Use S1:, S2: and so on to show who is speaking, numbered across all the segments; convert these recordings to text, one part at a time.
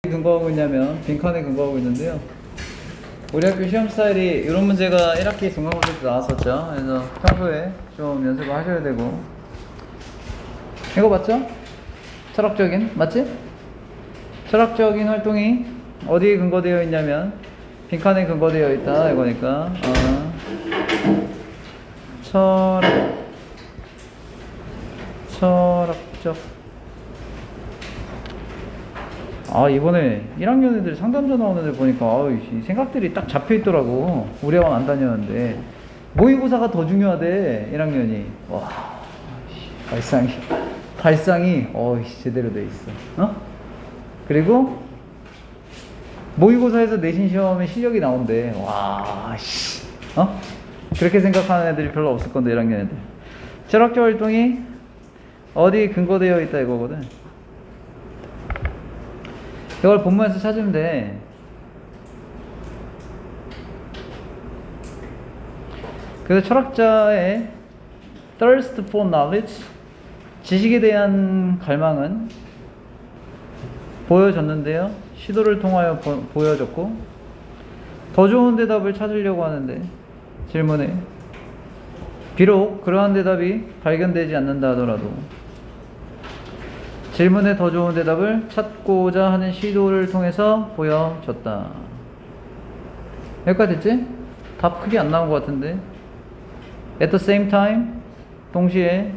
S1: 근거하고 있냐면 빈칸에 근거하고 있는데요. 우리 학교 시험 스타일이 이런 문제가 1학기 중간고사 때 나왔었죠. 그래서 평소에 좀 연습을 하셔야 되고. 이거 맞죠? 철학적인, 맞지? 철학적인 활동이 어디에 근거되어 있냐면 빈칸에 근거되어 있다 이거니까 철학적. 이번에 1학년 애들 상담자 나오는 애들 보니까 이 생각들이 딱 잡혀 있더라고. 우리 학원 안 다녔는데 모의고사가 더 중요하대 1학년이. 와, 발상이 제대로 돼 있어. 그리고 모의고사에서 내신 시험에 실력이 나온대. 와, 그렇게 생각하는 애들이 별로 없을 건데 1학년 애들. 철학적 활동이 어디 근거되어 있다 이거거든. 이걸 본문에서 찾으면 돼. 그래서 철학자의 thirst for knowledge, 지식에 대한 갈망은 보여졌는데요. 시도를 통하여 보여졌고, 더 좋은 대답을 찾으려고 하는데 질문에 비록 그러한 대답이 발견되지 않는다 하더라도 질문에 더 좋은 대답을 찾고자 하는 시도를 통해서 보여졌다. 여기까지 됐지? 답 크게 안 나온 것 같은데. At the same time, 동시에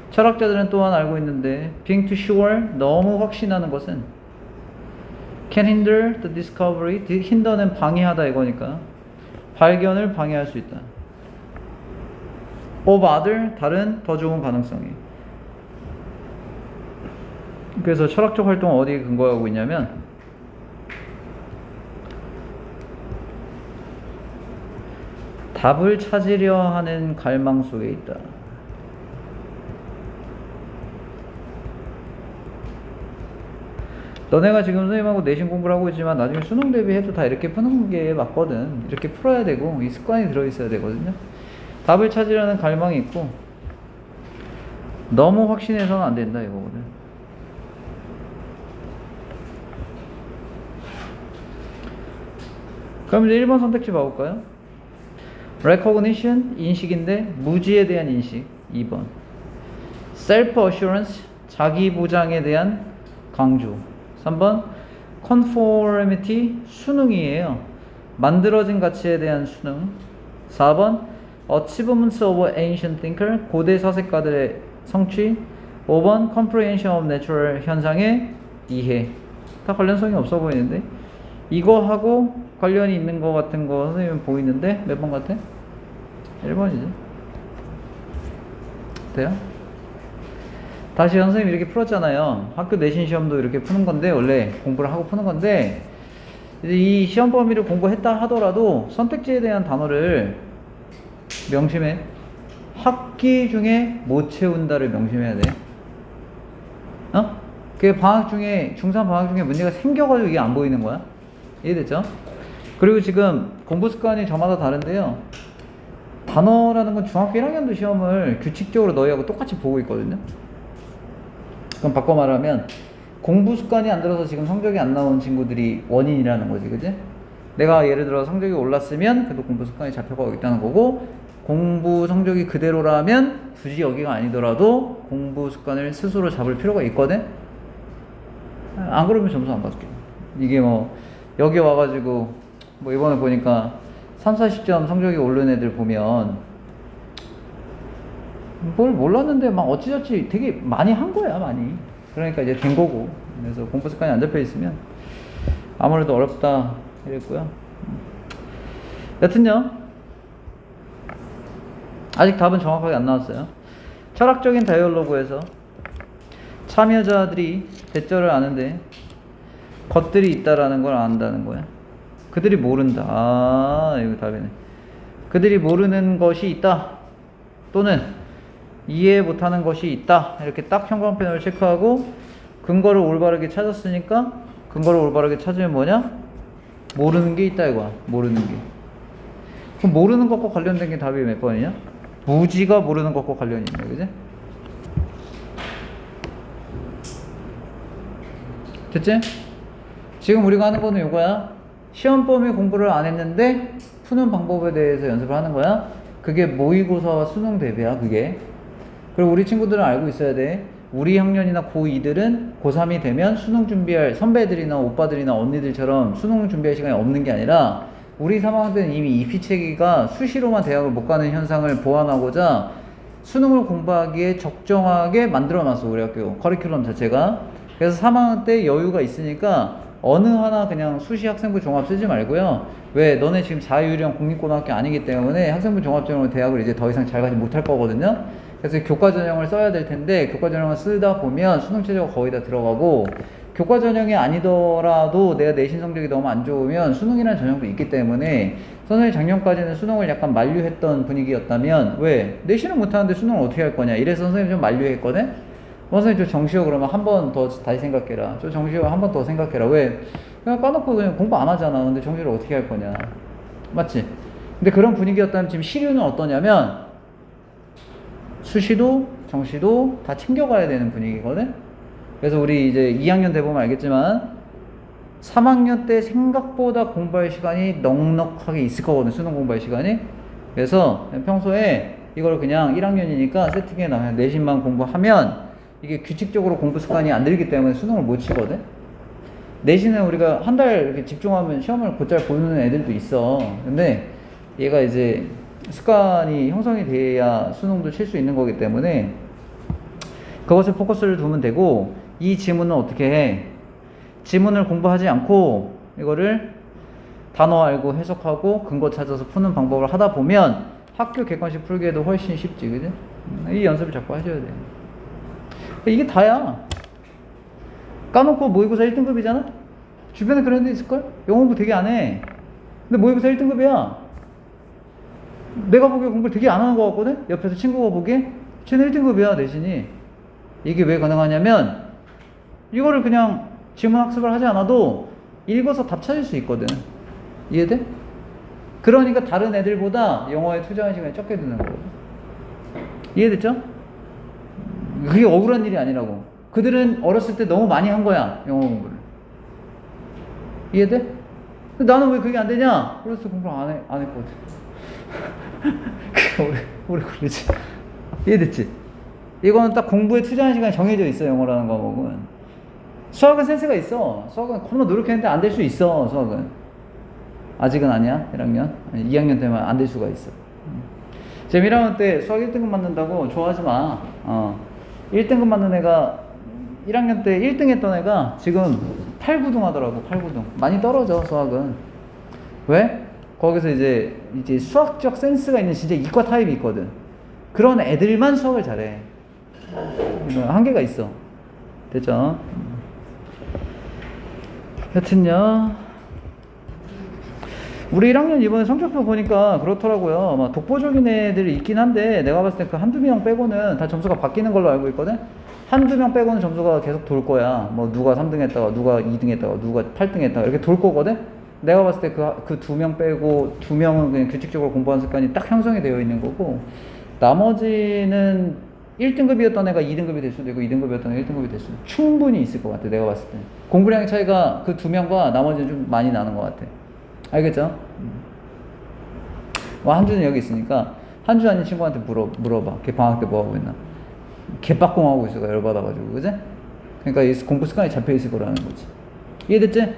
S1: 철학자들은 또한 알고 있는데 being too sure, 너무 확신하는 것은 can hinder the discovery, hinder는 방해하다 이거니까 발견을 방해할 수 있다. of other, 다른 더 좋은 가능성이. 그래서 철학적 활동은 어디에 근거하고 있냐면 답을 찾으려 하는 갈망 속에 있다. 너네가 지금 선생님하고 내신 공부를 하고 있지만 나중에 수능 대비해도 다 이렇게 푸는 게 맞거든. 이렇게 풀어야 되고 이 습관이 들어있어야 되거든요. 답을 찾으려는 갈망이 있고 너무 확신해서는 안 된다 이거거든. 그럼 이제 1번 선택지 봐볼까요? recognition, 인식인데 무지에 대한 인식. 2번 self-assurance, 자기 보장에 대한 강조. 3번 conformity, 수능이에요. 만들어진 가치에 대한 수능. 4번 achievements of ancient thinker, 고대 사색가들의 성취. 5번 comprehension of natural, 현상의 이해. 다 관련성이 없어 보이는데 이거하고 관련이 있는 것 같은 거 선생님은 보이는데 몇 번 같아? 1번이지. 돼요? 다시 선생님이 이렇게 풀었잖아요. 학교 내신 시험도 이렇게 푸는 건데 원래 공부를 하고 푸는 건데 이제 이 시험 범위를 공부했다 하더라도 선택지에 대한 단어를 명심해. 학기 중에 못 채운다를 명심해야 돼. 그게 방학 중에 중3 방학 중에 문제가 생겨가지고 이게 안 보이는 거야. 이해됐죠? 그리고 지금 공부 습관이 저마다 다른데요. 단어라는 건 중학교 1학년도 시험을 규칙적으로 너희하고 똑같이 보고 있거든요. 그럼 바꿔 말하면 공부 습관이 안 들어서 지금 성적이 안 나온 친구들이 원인이라는 거지, 그지? 내가 예를 들어 성적이 올랐으면 그래도 공부 습관이 잡혀가고 있다는 거고, 공부 성적이 그대로라면 굳이 여기가 아니더라도 공부 습관을 스스로 잡을 필요가 있거든? 안 그러면 점수 안 받게. 이게 여기 와가지고 이번에 보니까 3, 40점 성적이 오른 애들 보면 뭘 몰랐는데 막 어찌저찌 되게 많이 한 거야, 많이. 그러니까 이제 된 거고. 그래서 공부 습관이 안 잡혀 있으면 아무래도 어렵다 이랬고요. 여튼요, 아직 답은 정확하게 안 나왔어요. 철학적인 다이얼로그에서 참여자들이 대절을 아는데 것들이 있다라는 걸 안다는 거야. 그들이 모른다. 이거 답이네. 그들이 모르는 것이 있다. 또는 이해 못하는 것이 있다. 이렇게 딱 형광펜으로 체크하고 근거를 올바르게 찾았으니까 근거를 올바르게 찾으면 뭐냐? 모르는 게 있다 이거야. 모르는 게. 그럼 모르는 것과 관련된 게 답이 몇 번이냐? 무지가 모르는 것과 관련이 있네. 그지? 됐지? 지금 우리가 하는 거는 이거야. 시험 범위 공부를 안 했는데 푸는 방법에 대해서 연습을 하는 거야. 그게 모의고사와 수능 대비야, 그게. 그리고 우리 친구들은 알고 있어야 돼. 우리 학년이나 고2들은 고3이 되면 수능 준비할 선배들이나 오빠들이나 언니들처럼 수능 준비할 시간이 없는 게 아니라 우리 3학년 때는 이미 입시체계가 수시로만 대학을 못 가는 현상을 보완하고자 수능을 공부하기에 적정하게 만들어놨어, 우리 학교 커리큘럼 자체가. 그래서 3학년 때 여유가 있으니까 어느 하나 그냥 수시 학생부 종합 쓰지 말고요. 왜? 너네 지금 4유령 국립고등학교 아니기 때문에 학생부 종합전형으로 대학을 이제 더 이상 잘 가지 못할 거거든요. 그래서 교과전형을 써야 될 텐데 교과전형을 쓰다 보면 수능 최저가 거의 다 들어가고, 교과전형이 아니더라도 내가 내신 성적이 너무 안 좋으면 수능이라는 전형도 있기 때문에 선생님이 작년까지는 수능을 약간 만류했던 분위기였다면, 왜? 내신을 못하는데 수능을 어떻게 할 거냐 이래서 선생님이 좀 만류했거든. 선생님 저 정시호 그러면 한 번 더 다시 생각해라. 저 정시호 한 번 더 생각해라. 왜? 그냥 까놓고 그냥 공부 안 하잖아. 근데 정시를 어떻게 할 거냐. 맞지? 근데 그런 분위기였다면 지금 시류는 어떠냐면 수시도 정시도 다 챙겨가야 되는 분위기거든. 그래서 우리 이제 2학년 돼보면 알겠지만 3학년 때 생각보다 공부할 시간이 넉넉하게 있을 거거든, 수능 공부할 시간이. 그래서 평소에 이걸 그냥 1학년이니까 세팅해 놔. 내신만 공부하면 이게 규칙적으로 공부 습관이 안 들기 때문에 수능을 못 치거든. 내신은 우리가 한 달 이렇게 집중하면 시험을 곧잘 보는 애들도 있어. 근데 얘가 이제 습관이 형성이 돼야 수능도 칠 수 있는 거기 때문에 그것에 포커스를 두면 되고, 이 지문은 어떻게 해? 지문을 공부하지 않고 이거를 단어 알고 해석하고 근거 찾아서 푸는 방법을 하다 보면 학교 객관식 풀기에도 훨씬 쉽지, 그지? 이 연습을 자꾸 하셔야 돼. 이게 다야. 까놓고 모의고사 1등급이잖아? 주변에 그런 데 있을걸? 영어 공부 되게 안 해. 근데 모의고사 1등급이야. 내가 보기에 공부를 되게 안 하는 것 같거든? 옆에서 친구가 보기에 쟤는 1등급이야, 내신이. 이게 왜 가능하냐면 이거를 그냥 지문 학습을 하지 않아도 읽어서 답 찾을 수 있거든. 이해돼? 그러니까 다른 애들보다 영어에 투자하는 시간이 적게 드는 거거든. 이해됐죠? 그게 억울한 일이 아니라고. 그들은 어렸을 때 너무 많이 한 거야, 영어 공부를. 이해돼? 근데 나는 왜 그게 안 되냐? 어렸을 때 공부를 안 했거든. 그게 오래 걸리지. 이해됐지? 이거는 딱 공부에 투자하는 시간이 정해져 있어, 영어라는 과목은. 수학은 센스가 있어. 수학은 겁나 노력했는데 안 될 수 있어, 수학은. 아직은 아니야, 1학년. 2학년 되면 안 될 수가 있어. 지금 1학년 때 수학 1등급 맞는다고 좋아하지 마. 1등급 맞는 애가 1학년 때 1등 했던 애가 지금 8, 9등 하더라고. 8, 9등. 많이 떨어져, 수학은. 왜? 거기서 이제 수학적 센스가 있는 진짜 이과 타입이 있거든. 그런 애들만 수학을 잘해. 한계가 있어. 됐죠? 여튼요, 우리 1학년 이번에 성적표 보니까 그렇더라고요. 막 독보적인 애들이 있긴 한데 내가 봤을 때 그 한두 명 빼고는 다 점수가 바뀌는 걸로 알고 있거든. 한두 명 빼고는 점수가 계속 돌 거야. 뭐 누가 3등 했다가 누가 2등 했다가 누가 8등 했다가 이렇게 돌 거거든. 내가 봤을 때 그 두 명 빼고 두 명은 그냥 규칙적으로 공부하는 습관이 딱 형성이 되어 있는 거고, 나머지는 1등급이었던 애가 2등급이 될 수도 있고 2등급이었던 애가 1등급이 될 수도 충분히 있을 것 같아, 내가 봤을 때. 공부량의 차이가 그 두 명과 나머지는 좀 많이 나는 것 같아. 알겠죠? 한주는 여기 있으니까 한주 아닌 친구한테 물어봐. 걔 방학 때 뭐 하고 있나? 개빡공 하고 있어, 열받아가지고, 그지? 그러니까 이 공부 습관이 잡혀 있을 거라는 거지. 이해됐지?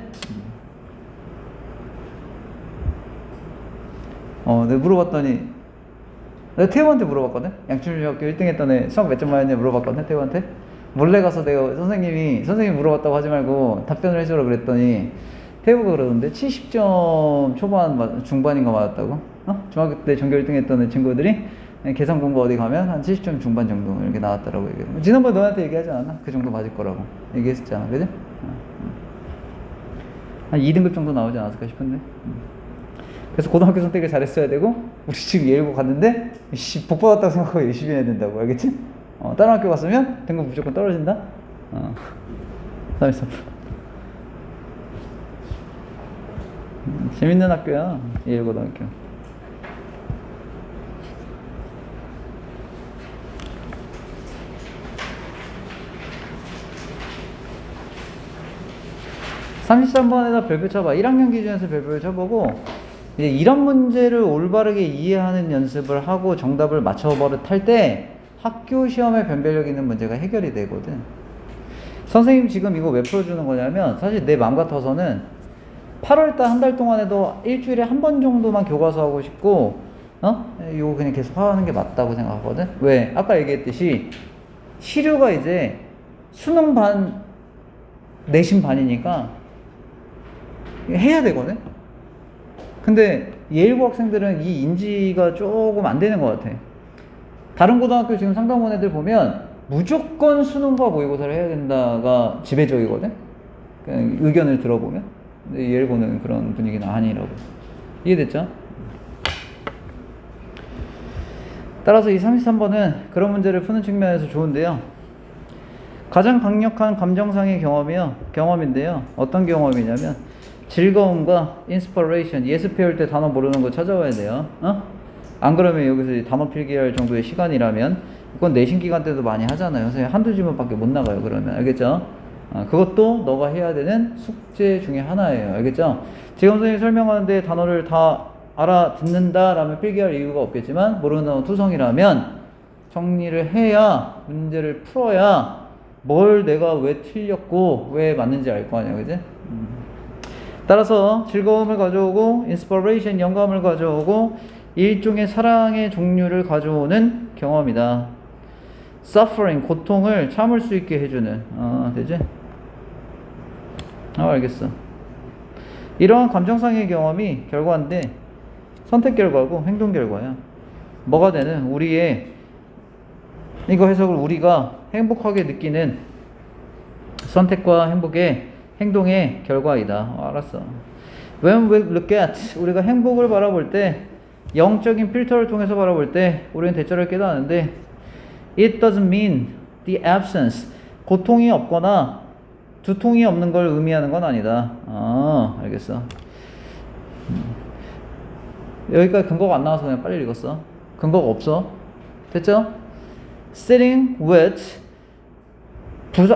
S1: 내가 물어봤더니, 내가 태우한테 물어봤거든? 양춘중학교 1등 했던 애 수학 몇 점 맞았냐 물어봤거든, 태우한테? 몰래 가서 내가 선생님이 물어봤다고 하지 말고 답변을 해주라 그랬더니 태우가 그러던데 70점 초반 중반인가 맞았다고? 중학교 때 전교 1등 했던 애 친구들이 계산 공부 어디 가면 한 70점 중반 정도 이렇게 나왔다라고 얘기해. 지난번에 너한테 얘기하지 않았나? 그 정도 맞을 거라고 얘기했었잖아, 그지? 한 2등급 정도 나오지 않았을까 싶은데. 그래서 고등학교 선택을 잘했어야 되고, 우리 지금 예일고 갔는데 복 받았다고 생각하고 열심히 해야 된다고, 알겠지? 다른 학교 갔으면 등급 무조건 떨어진다. 재밌는 학교야, 예일고등학교. 33번에다 별표 쳐봐. 1학년 기준에서 별표를 쳐보고 이제 이런 문제를 올바르게 이해하는 연습을 하고 정답을 맞춰버릇할 때 학교 시험에 변별력 있는 문제가 해결이 되거든. 선생님 지금 이거 왜 풀어주는 거냐면 사실 내 마음 같아서는 8월달 한 달 동안에도 일주일에 한 번 정도만 교과서 하고 싶고 이거 그냥 계속 하는 게 맞다고 생각하거든. 왜? 아까 얘기했듯이 시류가 이제 수능 반 내신 반이니까 해야 되거든. 근데 예일고 학생들은 이 인지가 조금 안 되는 것 같아. 다른 고등학교 지금 상담원 애들 보면 무조건 수능과 모의고사를 해야 된다가 지배적이거든. 그냥 의견을 들어보면. 근데 예일고는 그런 분위기는 아니라고. 이해됐죠? 따라서 이 33번은 그런 문제를 푸는 측면에서 좋은데요. 가장 강력한 감정상의 경험인데요. 어떤 경험이냐면 즐거움과 인스퍼레이션. 예습 배울 때 단어 모르는 거 찾아와야 돼요. 안 그러면 여기서 단어 필기할 정도의 시간이라면 그건 내신 기간 때도 많이 하잖아요. 선생님 한두 질문밖에 못 나가요. 그러면 알겠죠? 그것도 너가 해야 되는 숙제 중에 하나예요. 알겠죠? 지금 선생님이 설명하는데 단어를 다 알아듣는다 라면 필기할 이유가 없겠지만 모르는 단어 투성이라면 정리를 해야 문제를 풀어야 뭘 내가 왜 틀렸고 왜 맞는지 알 거 아니야. 그지? 따라서 즐거움을 가져오고 인스퍼레이션 영감을 가져오고 일종의 사랑의 종류를 가져오는 경험이다. suffering 고통을 참을 수 있게 해주는 되지? 알겠어. 이러한 감정상의 경험이 결과인데 선택 결과고 행동 결과야. 뭐가 되는 우리의 이거 해석을 우리가 행복하게 느끼는 선택과 행복의 행동의 결과이다. 알았어. When we look at 우리가 행복을 바라볼 때 영적인 필터를 통해서 바라볼 때 우리는 대처를 깨닫는데 it doesn't mean the absence 고통이 없거나 두통이 없는 걸 의미하는 건 아니다. 알겠어. 여기까지 근거가 안 나와서 그냥 빨리 읽었어. 근거가 없어. 됐죠? Sitting with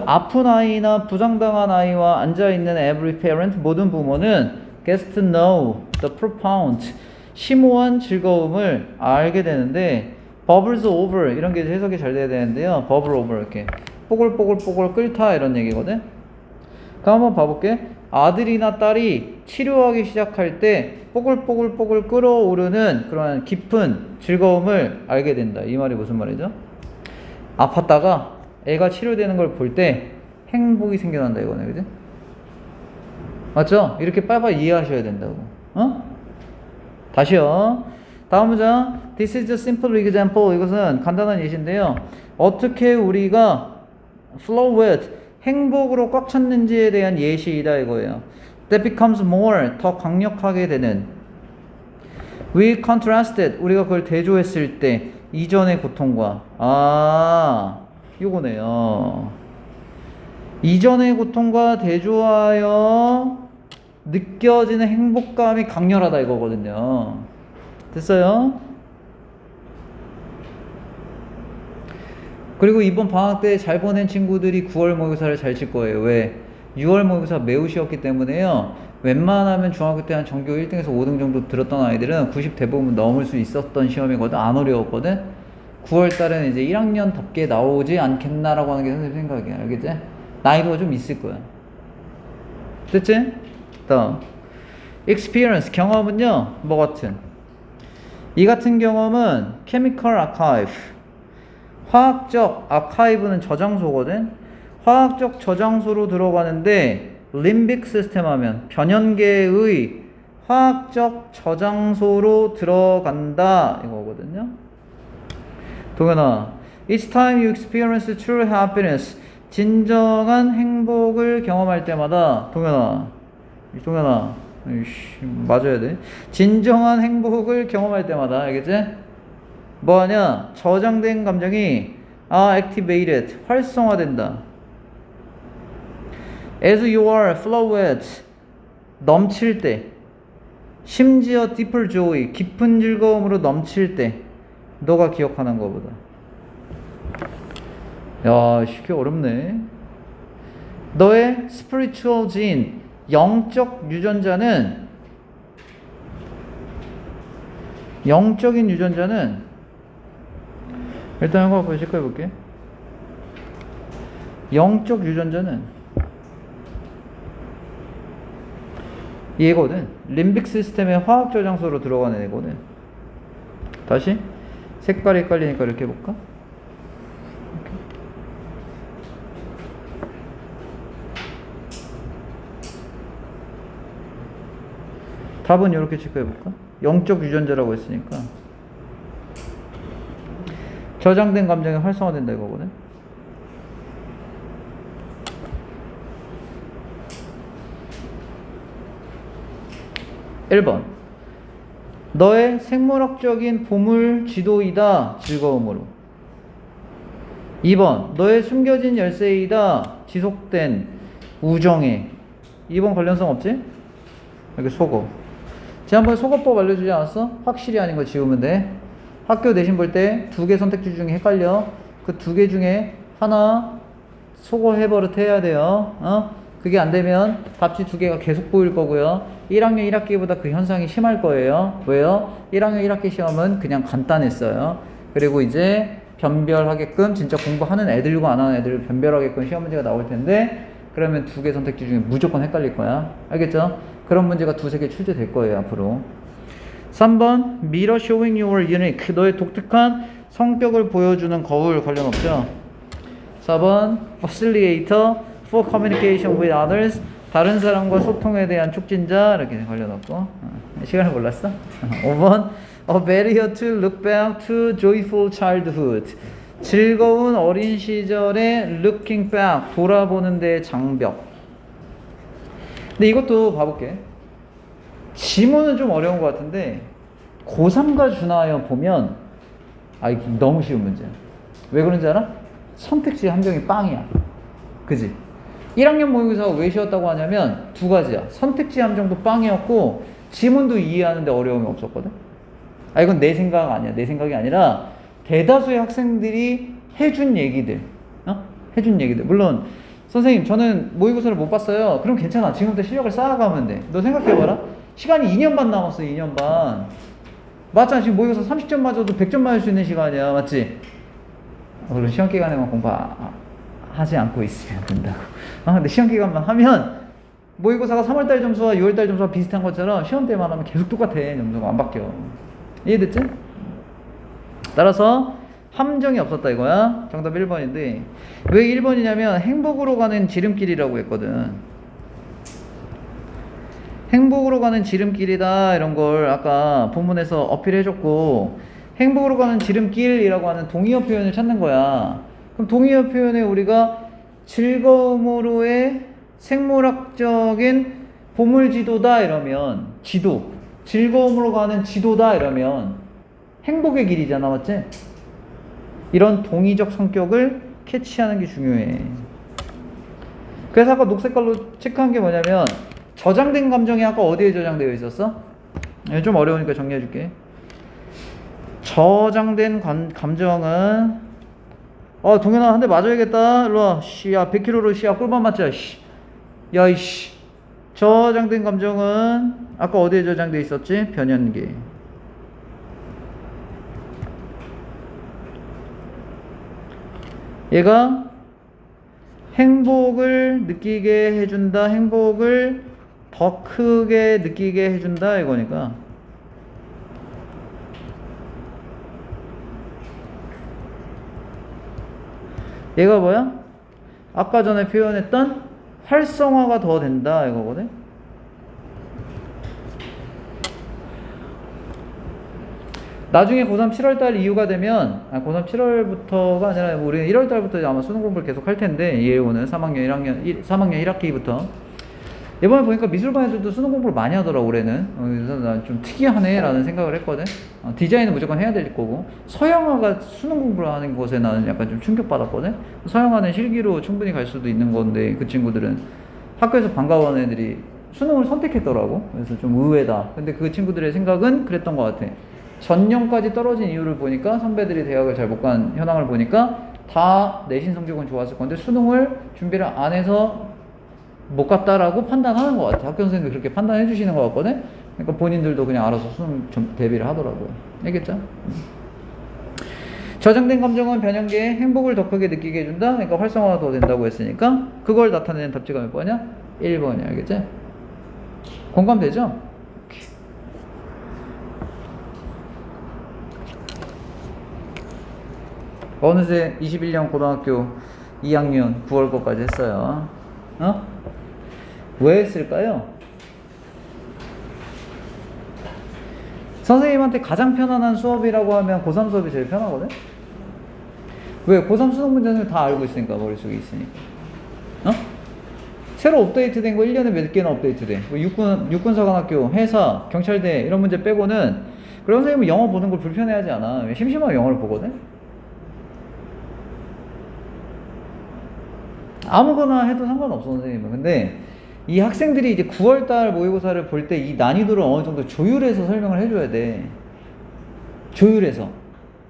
S1: 아픈 아이나 부상당한 아이와 앉아있는 every parent 모든 부모는 gets to know the profound 심오한 즐거움을 알게 되는데 bubbles over 이런 게 해석이 잘 돼야 되는데요. bubble over 이렇게 뽀글뽀글뽀글 끓다 이런 얘기거든. 그럼 한번 봐볼게. 아들이나 딸이 치료하기 시작할 때 뽀글뽀글뽀글 끓어오르는 그런 깊은 즐거움을 알게 된다. 이 말이 무슨 말이죠? 아팠다가 애가 치료되는 걸 볼 때 행복이 생겨난다 이거네. 그지? 맞죠? 이렇게 빨리빨리 이해하셔야 된다고. 다시요. 다음 문장. This is a simple example. 이것은 간단한 예시인데요. 어떻게 우리가 flow with 행복으로 꽉 찼는지에 대한 예시이다 이거예요. That becomes more 더 강력하게 되는. We contrasted 우리가 그걸 대조했을 때 이전의 고통과 요거네요. 이전의 고통과 대조하여 느껴지는 행복감이 강렬하다 이거거든요. 됐어요? 그리고 이번 방학 때 잘 보낸 친구들이 9월 모의고사를 잘 칠 거예요. 왜? 6월 모의고사 매우 쉬웠기 때문에요. 웬만하면 중학교 때 한 전교 1등에서 5등 정도 들었던 아이들은 90 대부분 넘을 수 있었던 시험이거든. 안 어려웠거든. 9월 달에는 이제 1학년답게 나오지 않겠나라고 하는 게 선생님 생각이야. 알겠지? 나이도가 좀 있을 거야. 됐지? 다음. experience 경험은요. 뭐 같은? 이 같은 경험은 chemical archive 화학적 아카이브는 저장소거든. 화학적 저장소로 들어가는데 림빅 시스템 하면 변연계의 화학적 저장소로 들어간다 이거거든요. 동현아, each time you experience true happiness 진정한 행복을 경험할 때마다 동현아 맞아야 돼. 진정한 행복을 경험할 때마다 알겠지? 뭐하냐? 저장된 감정이 activated 활성화된다. As you are flowed 넘칠 때 심지어 deeper joy 깊은 즐거움으로 넘칠 때 너가 기억하는 것보다. 야, 쉽게 어렵네. 너의 spiritual gene 영적인 유전자는 일단 한번 체크해 볼게. 영적 유전자는 얘거든. 림빅 시스템의 화학 저장소로 들어가는 애거든. 다시 색깔이 헷갈리니까 이렇게 해볼까? 답은 이렇게 체크해볼까? 영적 유전자라고 했으니까 저장된 감정이 활성화된다 이거거든. (1번) 너의 생물학적인 보물 지도이다 즐거움으로. 2번 너의 숨겨진 열쇠이다 지속된 우정에. 2번 관련성 없지? 여기 속어. 지난번에 속어법 알려주지 않았어? 확실히 아닌 거 지우면 돼. 학교 내신 볼 때 두 개 선택지 중에 헷갈려. 그 두 개 중에 하나 속어 해버릇 해야 돼요. 그게 안 되면 답지 두 개가 계속 보일 거고요. 1학년 1학기보다 그 현상이 심할 거예요. 왜요? 1학년 1학기 시험은 그냥 간단했어요. 그리고 이제 변별하게끔 진짜 공부하는 애들과 안 하는 애들을 변별하게끔 시험 문제가 나올 텐데, 그러면 두 개 선택지 중에 무조건 헷갈릴 거야. 알겠죠? 그런 문제가 두세 개 출제될 거예요 앞으로. 3번 Mirror showing your unique. 너의 독특한 성격을 보여주는 거울 관련 없죠? 4번 Facilitator for communication with others. 다른 사람과 소통에 대한 촉진자. 이렇게 관련 없고. 시간을 몰랐어? 5번 A barrier to look back to joyful childhood. 즐거운 어린 시절의 looking back. 돌아보는 데의 장벽. 근데 이것도 봐볼게. 지문은 좀 어려운 것 같은데 고3과 준하여 보면 이게 너무 쉬운 문제야. 왜 그런지 알아? 선택지 함정이 빵이야. 그지? 1학년 모의고사가 왜 쉬웠다고 하냐면 두 가지야. 선택지 함정도 빵이었고 지문도 이해하는데 어려움이 없었거든. 이건 내 생각 아니야. 내 생각이 아니라 대다수의 학생들이 해준 얘기들. 해준 얘기들. 물론 선생님 저는 모의고사를 못 봤어요. 그럼 괜찮아. 지금부터 실력을 쌓아가면 돼. 너 생각해봐라. 시간이 2년 반 남았어. 2년 반. 맞잖아. 지금 모의고사 30점 맞아도 100점 맞을 수 있는 시간이야. 맞지? 물론 시험 기간에만 공부하지 않고 있으면 된다고. 근데 시험 기간만 하면 모의고사가 3월달 점수와 6월달 점수와 비슷한 것처럼 시험 때만 하면 계속 똑같아. 점수가 안 바뀌어. 이해됐지? 따라서 함정이 없었다 이거야. 정답 1번인데 왜 1번이냐면 행복으로 가는 지름길이라고 했거든. 행복으로 가는 지름길이다 이런 걸 아까 본문에서 어필해줬고, 행복으로 가는 지름길이라고 하는 동의어 표현을 찾는 거야. 그럼 동의어 표현에 우리가 즐거움으로의 생물학적인 보물지도다 이러면 지도, 즐거움으로 가는 지도다 이러면 행복의 길이잖아. 맞지? 이런 동의적 성격을 캐치하는 게 중요해. 그래서 아까 녹색깔로 체크한 게 뭐냐면 저장된 감정이 아까 어디에 저장되어 있었어? 좀 어려우니까 정리해줄게. 저장된 감정은 동현아 한 대 맞아야겠다. 일로와. 야 100kg로 야 꿀밤 맞자. 야 이씨. 저장된 감정은 아까 어디에 저장되어 있었지? 변연계. 얘가 행복을 느끼게 해준다. 행복을 더 크게 느끼게 해준다 이거니까. 얘가 뭐야? 아까 전에 표현했던 활성화가 더 된다 이거거든. 나중에 고3 7월달 이후가 되면 고3 7월부터가 아니라 우리는 1월달부터 아마 수능 공부를 계속 할 텐데, 예오는 3학년 1학기부터 이번에 보니까 미술반 애들도 수능 공부를 많이 하더라 올해는. 그래서 난 좀 특이하네 라는 생각을 했거든. 디자인은 무조건 해야 될 거고, 서영아가 수능 공부를 하는 것에 나는 약간 좀 충격받았거든. 서영아는 실기로 충분히 갈 수도 있는 건데 그 친구들은 학교에서 반가워하는 애들이 수능을 선택했더라고. 그래서 좀 의외다. 근데 그 친구들의 생각은 그랬던 것 같아. 전년까지 떨어진 이유를 보니까, 선배들이 대학을 잘 못 간 현황을 보니까 다 내신 성적은 좋았을 건데 수능을 준비를 안 해서 못 갔다라고 판단하는 것 같아. 학교 선생님도 그렇게 판단해 주시는 것 같거든. 그러니까 본인들도 그냥 알아서 수능 대비를 하더라고요. 알겠죠? 저장된 감정은 변형계의 행복을 더 크게 느끼게 해준다. 그러니까 활성화가 더 된다고 했으니까 그걸 나타내는 답지가 몇 번이야? 1번이야. 알겠지? 공감되죠? 어느새 21년 고등학교 2학년 9월 거까지 했어요. 왜 했을까요? 선생님한테 가장 편안한 수업이라고 하면 고3 수업이 제일 편하거든? 왜? 고3 수능 문제는 다 알고 있으니까, 머릿속에 있으니까. 새로 업데이트된 거 1년에 몇 개나 업데이트돼? 뭐 육군사관학교, 회사, 경찰대 이런 문제 빼고는. 그런 선생님은 영어 보는 걸 불편해하지 않아. 심심하면 영어를 보거든? 아무거나 해도 상관없어, 선생님은. 근데 이 학생들이 이제 9월달 모의고사를 볼 때 이 난이도를 어느 정도 조율해서 설명을 해줘야 돼. 조율해서.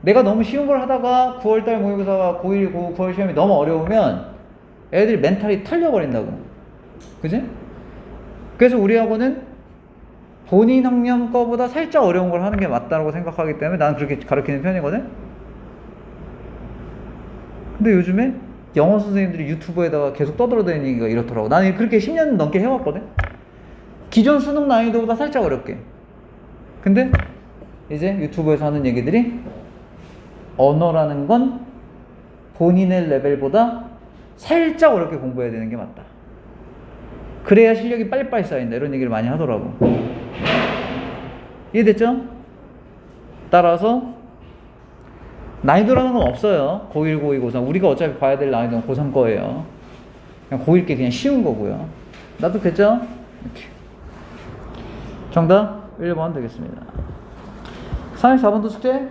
S1: 내가 너무 쉬운 걸 하다가 9월달 모의고사가 고1, 고 9월 시험이 너무 어려우면 애들이 멘탈이 털려버린다고. 그지? 그래서 우리 학원은 본인 학년 거보다 살짝 어려운 걸 하는 게 맞다고 생각하기 때문에 나는 그렇게 가르치는 편이거든? 근데 요즘에 영어 선생님들이 유튜브에다가 계속 떠들어대는 얘기가 이렇더라고. 나는 그렇게 10년 넘게 해왔거든? 기존 수능 난이도보다 살짝 어렵게. 근데 이제 유튜브에서 하는 얘기들이 언어라는 건 본인의 레벨보다 살짝 어렵게 공부해야 되는 게 맞다. 그래야 실력이 빨리빨리 쌓인다. 이런 얘기를 많이 하더라고. 이해됐죠? 따라서 난이도라는 건 없어요. 고1, 고2, 고3. 우리가 어차피 봐야 될 난이도는 고3 거예요. 그냥 고1 게 그냥 쉬운 거고요. 납득됐죠? 이렇게. 정답 1번 되겠습니다. 34번도 숙제?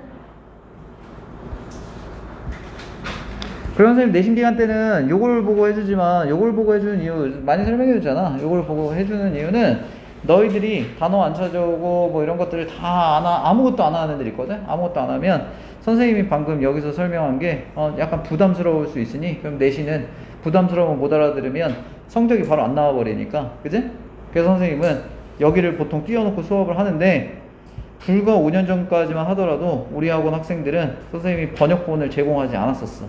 S1: 그런 선생님 내신 기간 때는 요걸 보고 해주지만 요걸 보고 해주는 이유 많이 설명해 줬잖아. 요걸 보고 해주는 이유는 너희들이 단어 안 찾아오고 뭐 이런 것들을 다 아무것도 안 하는 애들 있거든. 아무것도 안 하면 선생님이 방금 여기서 설명한 게 약간 부담스러울 수 있으니 그럼 내신은 부담스러우면 못 알아들으면 성적이 바로 안 나와 버리니까. 그지? 그래서 선생님은 여기를 보통 띄워놓고 수업을 하는데 불과 5년 전까지만 하더라도 우리 학원 학생들은 선생님이 번역본을 제공하지 않았었어.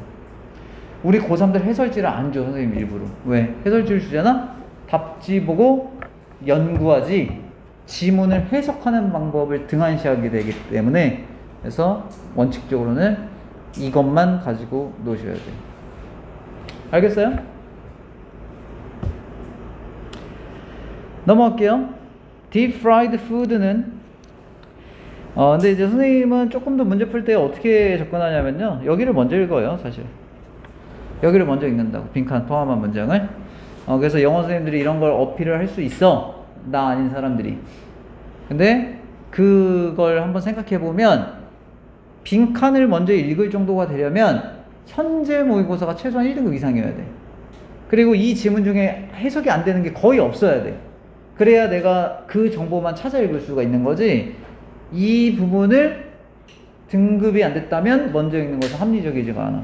S1: 우리 고3들 해설지를 안 줘, 선생님 일부러. 왜? 해설지를 주잖아? 답지 보고 연구하지 지문을 해석하는 방법을 등한시하게 되기 때문에 그래서 원칙적으로는 이것만 가지고 노셔야 돼요. 알겠어요? 넘어갈게요. Deep fried food는 근데 이제 선생님은 조금 더 문제 풀 때 어떻게 접근하냐면요. 여기를 먼저 읽어요, 사실. 여기를 먼저 읽는다고. 빈칸 포함한 문장을. 그래서 영어 선생님들이 이런 걸 어필을 할 수 있어. 나 아닌 사람들이. 근데 그걸 한번 생각해 보면 빈칸을 먼저 읽을 정도가 되려면 현재 모의고사가 최소한 1등급 이상이어야 돼. 그리고 이 지문 중에 해석이 안 되는 게 거의 없어야 돼. 그래야 내가 그 정보만 찾아 읽을 수가 있는 거지. 이 부분을 등급이 안 됐다면 먼저 읽는 것은 합리적이지가 않아.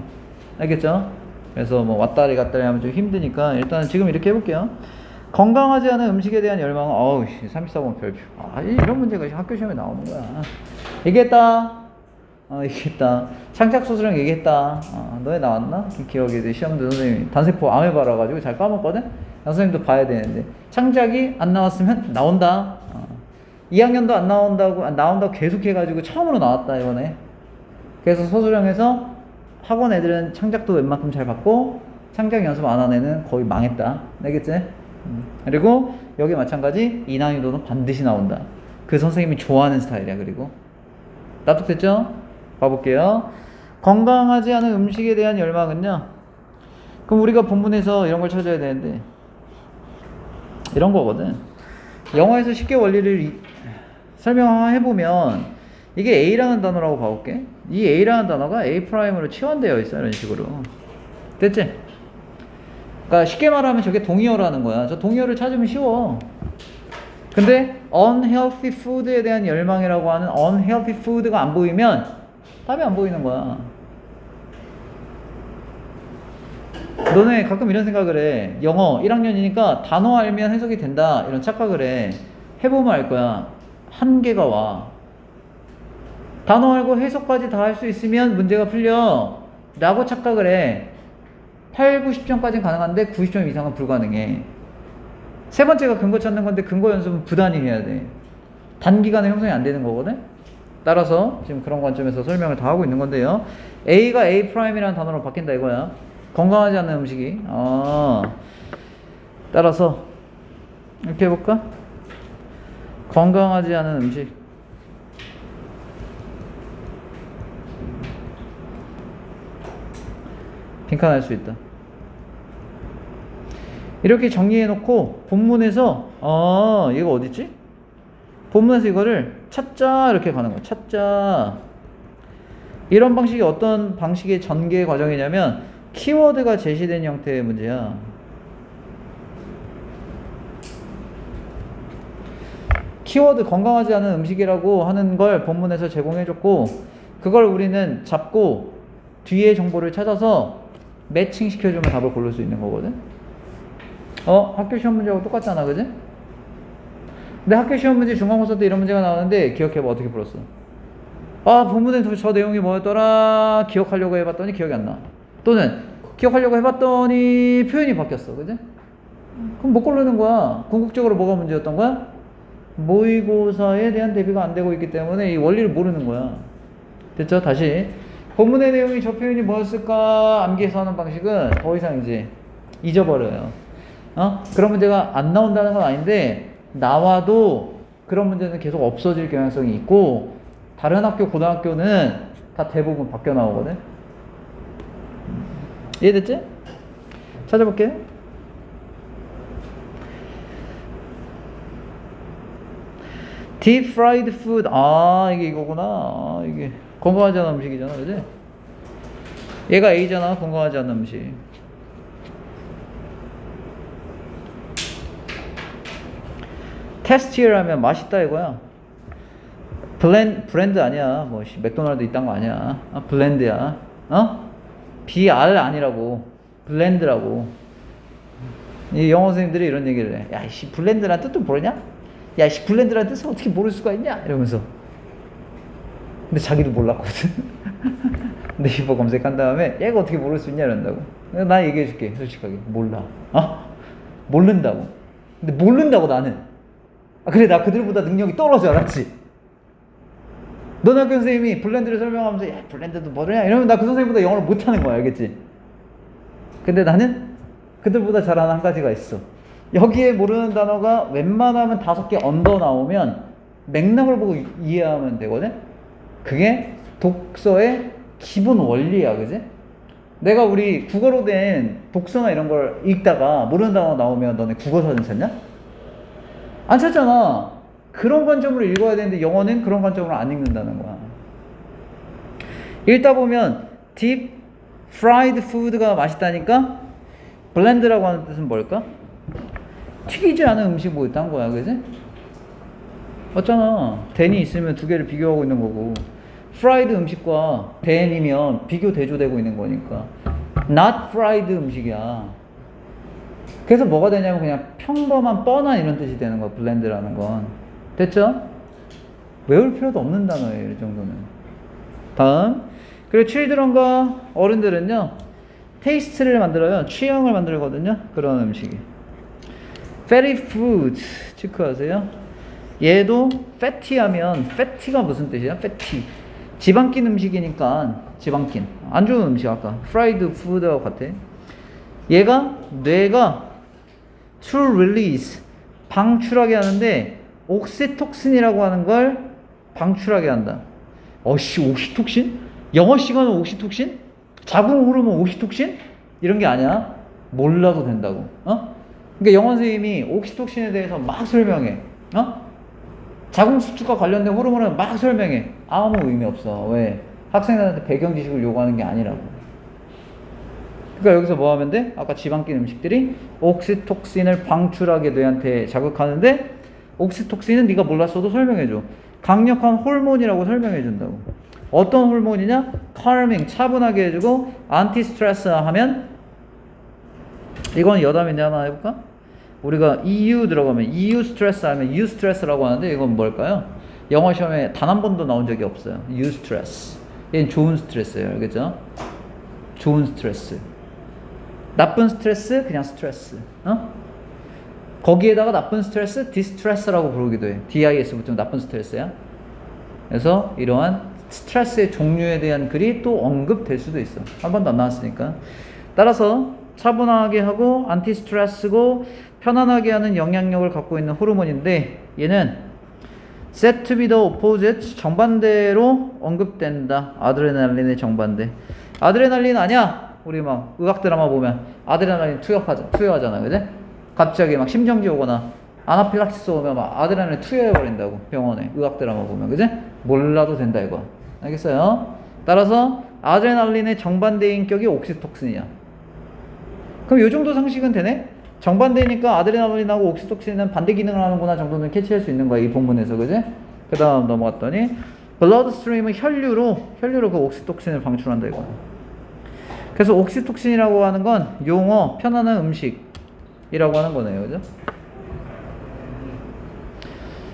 S1: 알겠죠? 그래서 뭐 왔다리 갔다리 하면 좀 힘드니까 일단 지금 이렇게 해볼게요. 건강하지 않은 음식에 대한 열망은 34번 별표. 이런 문제가 학교 시험에 나오는 거야. 얘기했다. 얘기했다. 창작소수령 얘기했다. 너네 나왔나? 기억이 시험도 선생님이 단세포 암해봐라 가지고 잘 까먹거든? 선생님도 봐야 되는데 창작이 안 나왔으면 나온다. 2학년도 안 나온다고 계속 해가지고 처음으로 나왔다 이번에. 그래서 소수령에서 학원 애들은 창작도 웬만큼 잘 받고 창작 연습 안 한 애는 거의 망했다. 알겠지? 그리고 여기 마찬가지 이 난이도는 반드시 나온다. 그 선생님이 좋아하는 스타일이야. 그리고 납득됐죠? 봐볼게요. 건강하지 않은 음식에 대한 열망은요. 그럼 우리가 본문에서 이런 걸 찾아야 되는데 이런 거거든. 영어에서 쉽게 원리를 설명해보면 이게 A라는 단어라고 봐볼게. 이 A라는 단어가 A'으로 치환되어 있어. 이런 식으로. 됐지? 그러니까 쉽게 말하면 저게 동의어라는 거야. 저 동의어를 찾으면 쉬워. 근데 unhealthy food에 대한 열망이라고 하는 unhealthy food가 안 보이면 답이 안 보이는 거야. 너네 가끔 이런 생각을 해. 영어 1학년이니까 단어 알면 해석이 된다. 이런 착각을 해. 해보면 알 거야. 한계가 와. 단어 알고 해석까지 다 할 수 있으면 문제가 풀려. 라고 착각을 해. 8, 90점까지는 가능한데 90점 이상은 불가능해. 세 번째가 근거 찾는 건데 근거 연습은 부단히 해야 돼. 단기간에 형성이 안 되는 거거든. 따라서 지금 그런 관점에서 설명을 다 하고 있는 건데요. A가 A'이라는 단어로 바뀐다 이거야. 건강하지 않은 음식이. 따라서 이렇게 해볼까? 건강하지 않은 음식. 빈칸할 수 있다. 이렇게 정리해놓고 본문에서 얘가 어딨지? 본문에서 이거를 찾자 이렇게 가는 거야. 찾자. 이런 방식이 어떤 방식의 전개 과정이냐면 키워드가 제시된 형태의 문제야. 키워드 건강하지 않은 음식이라고 하는 걸 본문에서 제공해줬고 그걸 우리는 잡고 뒤에 정보를 찾아서 매칭 시켜주면 답을 고를 수 있는 거거든. 학교 시험 문제하고 똑같잖아, 그지? 근데 학교 시험 문제 중간고사 때 이런 문제가 나오는데 기억해봐. 어떻게 풀었어? 본문에 저 내용이 뭐였더라 기억하려고 해봤더니 기억이 안 나. 또는 기억하려고 해봤더니 표현이 바뀌었어, 그지? 그럼 못 고르는 거야. 궁극적으로 뭐가 문제였던 거야? 모의고사에 대한 대비가 안 되고 있기 때문에 이 원리를 모르는 거야. 됐죠? 다시 본문의 내용이 저 표현이 뭐였을까 암기해서 하는 방식은 더 이상 이제 잊어버려요. 그런 문제가 안 나온다는 건 아닌데 나와도 그런 문제는 계속 없어질 경향성이 있고 다른 학교 고등학교는 다 대부분 바뀌어 나오거든. 이해됐지? 찾아볼게. Deep fried food. 이게 이거구나. 이게 건강하지 않은 음식이잖아, 그지? 얘가 A잖아, 건강하지 않은 음식. 테스티라면 맛있다 이거야. 브랜드 아니야. 뭐 맥도날드 이딴 거 아니야. 블렌드야. BR 아니라고. 블렌드라고. 이 영어 선생님들이 이런 얘기를 해. 야, 이 블렌드란 뜻도 모르냐? 야, 이 블렌드란 뜻을 어떻게 모를 수가 있냐? 이러면서. 근데 자기도 몰랐거든. 네이버 검색한 다음에 얘가 어떻게 모를 수 있냐 이런다고. 나 얘기해 줄게. 솔직하게. 몰라. 모른다고. 근데 모른다고 나는. 그래, 나 그들보다 능력이 떨어져, 알았지? 너네 학교 선생님이 블렌드를 설명하면서 야, 블렌드도 모르냐? 이러면 나 그 선생님보다 영어를 못하는 거야, 알겠지? 근데 나는 그들보다 잘하는 한 가지가 있어. 여기에 모르는 단어가 웬만하면 5개 언더 나오면 맥락을 보고 이해하면 되거든? 그게 독서의 기본 원리야, 그지? 내가 우리 국어로 된 독서나 이런 걸 읽다가 모르는 단어 나오면 너네 국어사전 찾냐? 안 찾잖아. 그런 관점으로 읽어야 되는데 영어는 그런 관점으로 안 읽는다는 거야. 읽다 보면 deep fried food가 맛있다니까 블렌드라고 하는 뜻은 뭘까? 튀기지 않은 음식 뭐 있단 거야, 그지? 맞잖아. 된이 있으면 두 개를 비교하고 있는 거고 프라이드 음식과 된이면 비교 대조되고 있는 거니까 not fried 음식이야. 그래서 뭐가 되냐면 그냥 평범한 뻔한 이런 뜻이 되는 거야. 블렌드라는 건. 됐죠? 외울 필요도 없는 단어예요, 이 정도는. 다음. 그리고 children과 어른들은요 테이스트를 만들어요. 취향을 만들거든요. 그런 음식이. fatty food 체크하세요. 얘도 fatty 하면 fatty가 무슨 뜻이야? fatty. 지방낀 음식이니까 지방낀. 안 좋은 음식 아까 fried food하고 같아. 얘가 뇌가 to release 방출하게 하는데 옥시톡신이라고 하는 걸 방출하게 한다. 옥시톡신? 영어 시간은 옥시톡신? 자궁 호르몬 옥시톡신? 이런 게 아니야. 몰라도 된다고. 그러니까 영어 선생님이 옥시톡신에 대해서 막 설명해. 자궁 수축과 관련된 호르몬을 막 설명해. 아무 의미 없어. 왜? 학생들한테 배경 지식을 요구하는 게 아니라고. 그러니까 여기서 뭐 하면 돼? 아까 지방낀 음식들이 옥시톡신을 방출하게 뇌한테 자극하는데 옥시톡신은 네가 몰랐어도 설명해줘. 강력한 호르몬이라고 설명해준다고. 어떤 호르몬이냐? calming, 차분하게 해주고 anti-stress 하면 이건 여담인데 하나 해볼까? 우리가 EU 들어가면 EU 스트레스 하면 U 스트레스라고 하는데 이건 뭘까요? 영어 시험에 단 한 번도 나온 적이 없어요. U 스트레스. 얘는 좋은 스트레스예요. 알겠죠? 좋은 스트레스. 나쁜 스트레스 그냥 스트레스. 거기에다가 나쁜 스트레스 디스트레스라고 부르기도 해. DIS 붙으면 나쁜 스트레스야. 그래서 이러한 스트레스의 종류에 대한 글이 또 언급될 수도 있어. 한 번도 안 나왔으니까. 따라서 차분하게 하고 안티 스트레스고 편안하게 하는 영향력을 갖고 있는 호르몬인데 얘는 set to be the opposite 정반대로 언급된다. 아드레날린의 정반대. 아드레날린 아니야. 우리 막 의학 드라마 보면 아드레날린 투여하잖아, 그지? 갑자기 막 심정지 오거나 아나필락시스 오면 막 아드레날린 투여해버린다고 병원에 의학 드라마 보면, 그지? 몰라도 된다 이거. 알겠어요? 따라서 아드레날린의 정반대 인격이 옥시톡신이야. 그럼 요 정도 상식은 되네? 정반대니까 아드레날린하고 옥시톡신은 반대 기능을 하는구나 정도는 캐치할 수 있는 거야 이 본문에서, 그지? 그 다음 넘어갔더니 블러드스트림은 혈류로 그 옥시톡신을 방출한다 이거야. 그래서 옥시톡신이라고 하는 건 용어 편안한 음식이라고 하는 거네요, 그죠?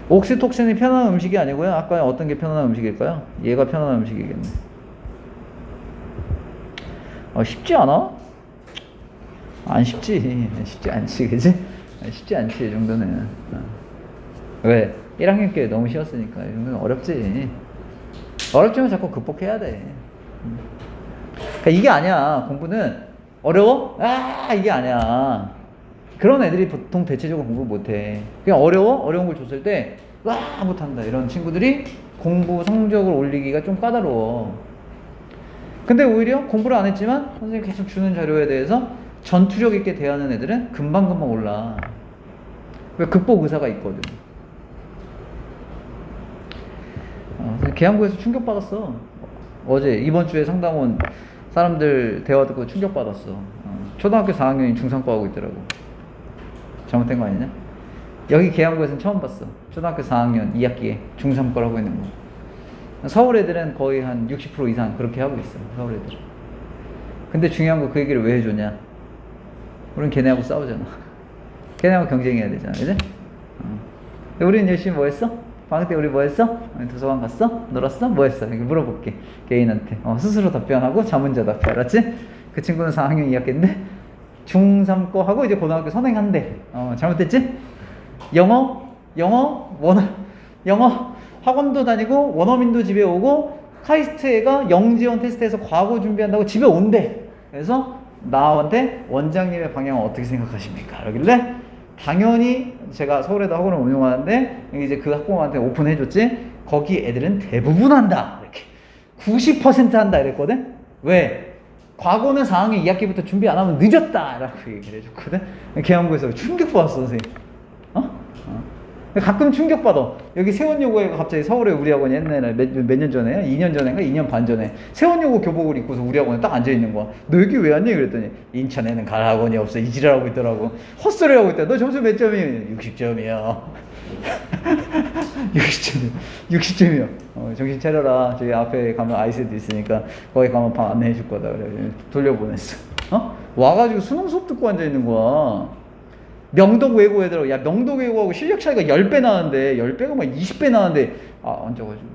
S1: 옥시톡신이 편안한 음식이 아니고요. 아까 어떤 게 편안한 음식일까요? 얘가 편안한 음식이겠네. 쉽지 않아? 안 쉽지. 쉽지 않지, 그지? 쉽지 않지, 이 정도는. 왜? 1학년 때 너무 쉬웠으니까. 이 정도는 어렵지. 어렵지만 자꾸 극복해야 돼. 그러니까 이게 아니야. 공부는 어려워? 이게 아니야. 그런 애들이 보통 대체적으로 공부 못해. 그냥 어려운 걸 줬을 때 못한다. 이런 친구들이 공부 성적을 올리기가 좀 까다로워. 근데 오히려 공부를 안 했지만 선생님이 계속 주는 자료에 대해서 전투력 있게 대하는 애들은 금방금방 올라. 왜? 극복 의사가 있거든. 계양구에서 충격받았어. 어제 이번 주에 상담원 사람들 대화 듣고 충격받았어. 초등학교 4학년이 중3과 하고 있더라고. 잘못된 거 아니냐? 여기 계양구에서는 처음 봤어. 초등학교 4학년 2학기에 중3과 하고 있는 거. 서울 애들은 거의 한 60% 이상 그렇게 하고 있어. 서울 애들은. 근데 중요한 거 그 얘기를 왜 해줬냐? 우린 걔네하고 싸우잖아. 걔네하고 경쟁해야 되잖아, 그지? 우리는 열심히 뭐 했어? 방학 때 우리 뭐 했어? 도서관 갔어? 놀았어? 뭐 했어? 이렇게 물어볼게. 개인한테. 스스로 답변하고 자문자 답변. 알았지? 그 친구는 4학년 2학기인데 중3 거 하고 이제 고등학교 선행한대. 잘못됐지? 영어 학원도 다니고 원어민도 집에 오고 카이스트 애가 영지원 테스트에서 과거 준비한다고 집에 온대. 그래서 나한테 원장님의 방향은 어떻게 생각하십니까? 그러길래 당연히 제가 서울에도 학원을 운영하는데 이제 그 학부모한테 오픈해줬지. 거기 애들은 대부분 한다. 이렇게 90% 한다 이랬거든. 왜? 과거는 4학년 2학기부터 준비 안 하면 늦었다 라고 얘기를 해줬거든. 계양구에서 충격받았어 선생님. 가끔 충격받아. 여기 세원여고에 갑자기 서울에 우리 학원이 옛날에 몇 년 전에 2년 전인가 2년 반 전에 세원여고 교복을 입고서 우리 학원에 딱 앉아있는 거야. 너 여기 왜 왔니? 그랬더니 인천에는 갈 학원이 없어. 이 지랄하고 있더라고. 헛소리 하고 있다. 너 점수 몇 점이야? 60점이야 60점이요. 정신 차려라. 저기 앞에 가면 아이세도 있으니까 거기 가면 방 안내해 줄 거다. 그래 돌려보냈어. 와가지고 수능 수업 듣고 앉아있는 거야. 명덕 외고 애들, 야 명덕 외고하고 실력 차이가 10배 나는데 10배가 막 20배 나는데 앉아가지고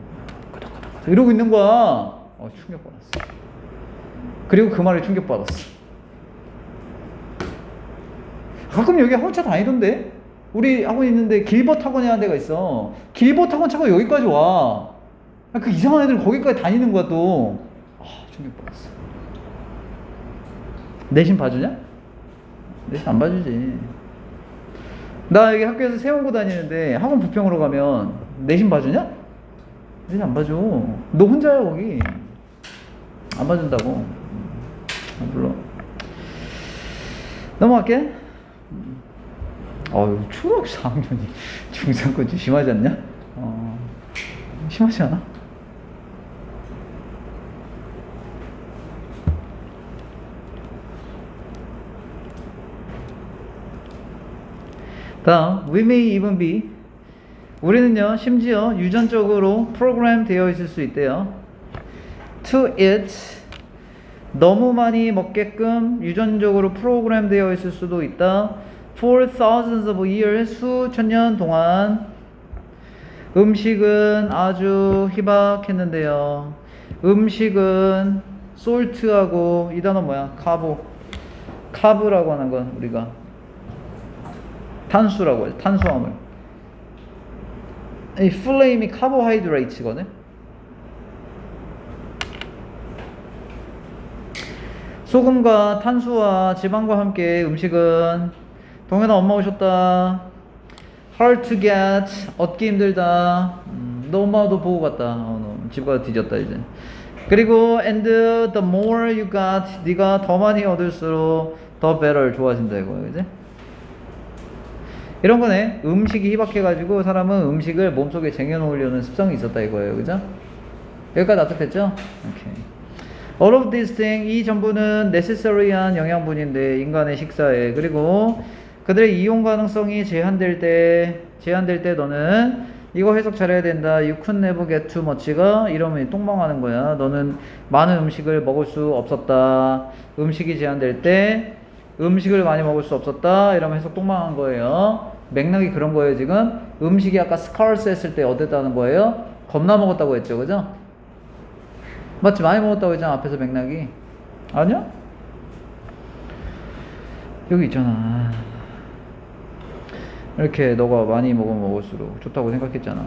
S1: 끄덕끄덕 이러고 있는 거야. 충격받았어. 그리고 그 말에 충격받았어. 가끔 여기 학원차 다니던데. 우리 학원 있는데 길버트 학원이라는 데가 있어. 길버트 학원 차가 여기까지 와. 그 이상한 애들 거기까지 다니는 거야 또. 충격받았어. 내신 봐주냐? 내신 안 봐주지. 나 여기 학교에서 세원고 다니는데 학원 부평으로 가면 내신 봐주냐? 내신 안 봐줘. 너 혼자야 거기. 안 봐준다고. 물론 넘어갈게. 초등학교 4학년이 중3건 좀 심하지 않냐? 심하지 않아? 다음, we may even be. 우리는요, 심지어 유전적으로 프로그램 되어 있을 수 있대요. To eat 너무 많이 먹게끔 유전적으로 프로그램 되어 있을 수도 있다. For thousands of years, 수천 년 동안 음식은 아주 희박했는데요. 음식은 salt하고 이 단어 뭐야? 카브라고 하는 건 우리가 탄수라고 해요. 탄수화물. 이 플레임이 카보하이드레이트거든. 소금과 탄수와 지방과 함께 음식은 동현아 엄마 오셨다. Hard to get 얻기 힘들다. 너 엄마도 보고 갔다. 너 집 가서 뒤졌다 이제. 그리고 and the more you got 네가 더 많이 얻을수록 더 better 좋아진다 이거예요, 그지? 이런 거네. 음식이 희박해가지고 사람은 음식을 몸속에 쟁여놓으려는 습성이 있었다 이거예요, 그죠? 여기까지 납득됐죠? 오케이. All of these things 이 전부는 necessary한 영양분인데 인간의 식사에 그리고 그들의 이용 가능성이 제한될 때 너는 이거 해석 잘해야 된다. You could never get too much가 이러면 똥망하는 거야. 너는 많은 음식을 먹을 수 없었다. 음식이 제한될 때 음식을 많이 먹을 수 없었다. 이러면 해석 똥망한 거예요. 맥락이 그런 거예요. 지금 음식이 아까 scarce 했을 때 어땠다는 거예요? 겁나 먹었다고 했죠, 그죠? 맞지? 많이 먹었다고 했잖아. 앞에서 맥락이 아니야? 여기 있잖아. 이렇게 너가 많이 먹으면 먹을수록 좋다고 생각했잖아.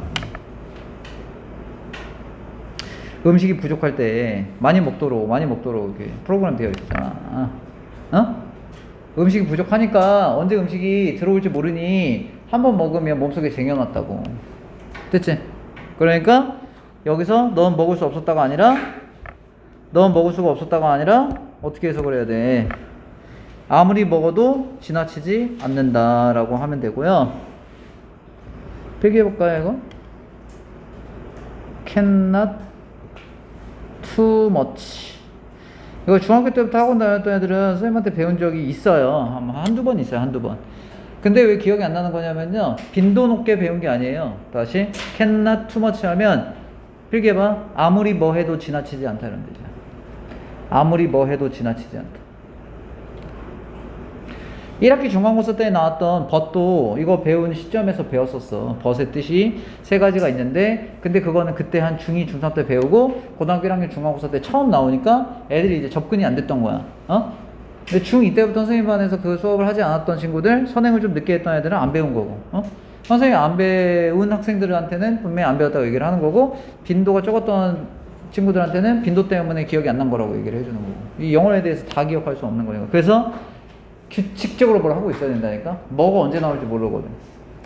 S1: 음식이 부족할 때 많이 먹도록 이렇게 프로그램 되어 있잖아. 어? 음식이 부족하니까 언제 음식이 들어올지 모르니 한번 먹으면 몸속에 쟁여놨다고. 됐지? 그러니까 여기서 넌 먹을 수 없었다가 아니라 넌 먹을 수가 없었다가 아니라 어떻게 해석을 해야 돼? 아무리 먹어도 지나치지 않는다라고 하면 되고요. 필기해볼까요 이거? Cannot too much. 이거 중학교 때부터 학원 다녔던 애들은 선생님한테 배운 적이 있어요. 한두 번 있어요. 한두 번. 근데 왜 기억이 안 나는 거냐면요. 빈도 높게 배운 게 아니에요. 다시 cannot too much 하면 필기해봐. 아무리 뭐 해도 지나치지 않다 이런 뜻이야. 아무리 뭐 해도 지나치지 않다. 1학기 중간고사 때 나왔던 벗도 이거 배운 시점에서 배웠었어. 벗의 뜻이 세 가지가 있는데 근데 그거는 그때 한 중2, 중3 때 배우고 고등학교 1학년 중간고사 때 처음 나오니까 애들이 이제 접근이 안 됐던 거야. 근데 중2 때부터 선생님 반에서 그 수업을 하지 않았던 친구들, 선행을 좀 늦게 했던 애들은 안 배운 거고, 선생님 안 배운 학생들한테는 분명히 안 배웠다고 얘기를 하는 거고, 빈도가 적었던 친구들한테는 빈도 때문에 기억이 안 난 거라고 얘기를 해주는 거고. 이 영어에 대해서 다 기억할 수 없는 거니까. 그래서 규칙적으로 뭘 하고 있어야 된다니까. 뭐가 언제 나올지 모르거든.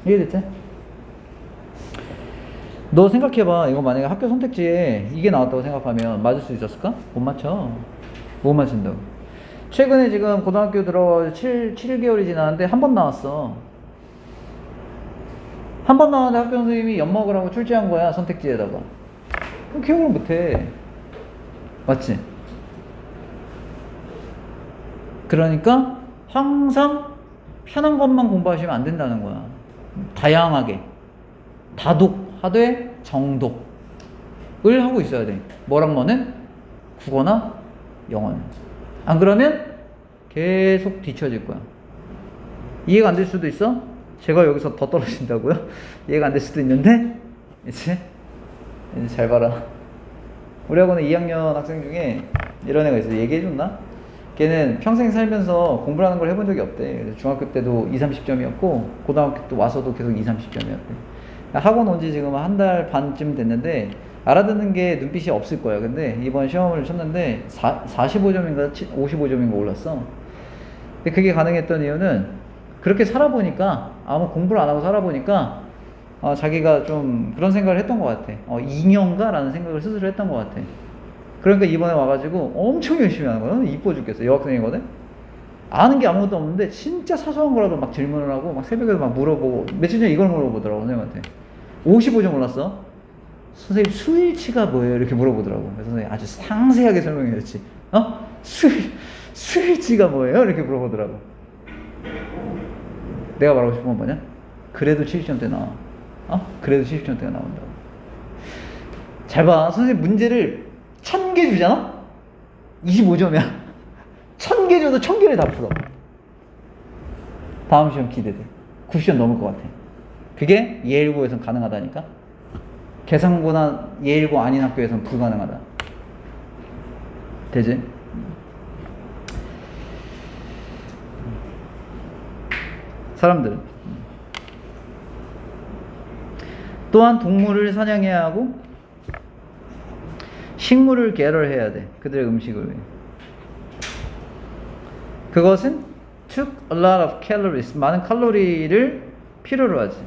S1: 이해됐지? 너 생각해봐. 이거 만약에 학교 선택지에 이게 나왔다고 생각하면 맞을 수 있었을까? 못 맞춰. 못 맞춘다고. 최근에 지금 고등학교 들어가 7개월이 지났는데 한 번 나왔어. 한 번 나왔는데 학교 선생님이 엿먹으라고 출제한 거야. 선택지에다가. 그럼 기억을 못해. 맞지? 그러니까 항상 편한 것만 공부하시면 안 된다는 거야. 다양하게. 다독하되 정독을 하고 있어야 돼. 뭐랑 뭐는? 국어나 영어는. 안 그러면 계속 뒤처질 거야. 이해가 안 될 수도 있어? 제가 여기서 더 떨어진다고요? 이해가 안 될 수도 있는데 이제 잘 봐라. 우리 학원에 2학년 학생 중에 이런 애가 있어. 얘기해줬나? 걔는 평생 살면서 공부라는 걸 해본 적이 없대. 그래서 중학교 때도 2, 30점이었고 고등학교 때 와서도 계속 2, 30점이었대. 학원 온 지 지금 한 달 반쯤 됐는데 알아듣는 게 눈빛이 없을 거야. 근데 이번 시험을 쳤는데 45점인가 55점인가 올랐어. 근데 그게 가능했던 이유는 그렇게 살아보니까, 아무 공부를 안 하고 살아보니까 자기가 좀 그런 생각을 했던 것 같아. 2년가? 라는 생각을 스스로 했던 것 같아. 그러니까 이번에 와가지고 엄청 열심히 하는 거야. 이뻐 죽겠어. 여학생이거든? 아는 게 아무것도 없는데 진짜 사소한 거라도 막 질문을 하고 막 새벽에도 막 물어보고, 며칠 전에 이걸 물어보더라고 선생님한테. 55점 올랐어. 선생님 수일치가 뭐예요? 이렇게 물어보더라고. 그래서 선생님이 아주 상세하게 설명해줬지. 수일치가 뭐예요? 이렇게 물어보더라고. 내가 말하고 싶은 건 뭐냐? 그래도 70점대 나와. 그래도 70점대가 나온다고. 잘 봐. 선생님 문제를 1000개 주잖아? 25점이야. 1000개 줘도 1000개를 다 풀어. 다음 시험 기대돼. 90점 넘을 것 같아. 그게 예일고에선 가능하다니까. 계산고나 예일고 아닌 학교에선 불가능하다. 되지? 사람들은 또한 동물을 사냥해야 하고 식물을 개럴해야 돼. 그들의 음식을 위해. 그것은 took a lot of calories. 많은 칼로리를 필요로 하지.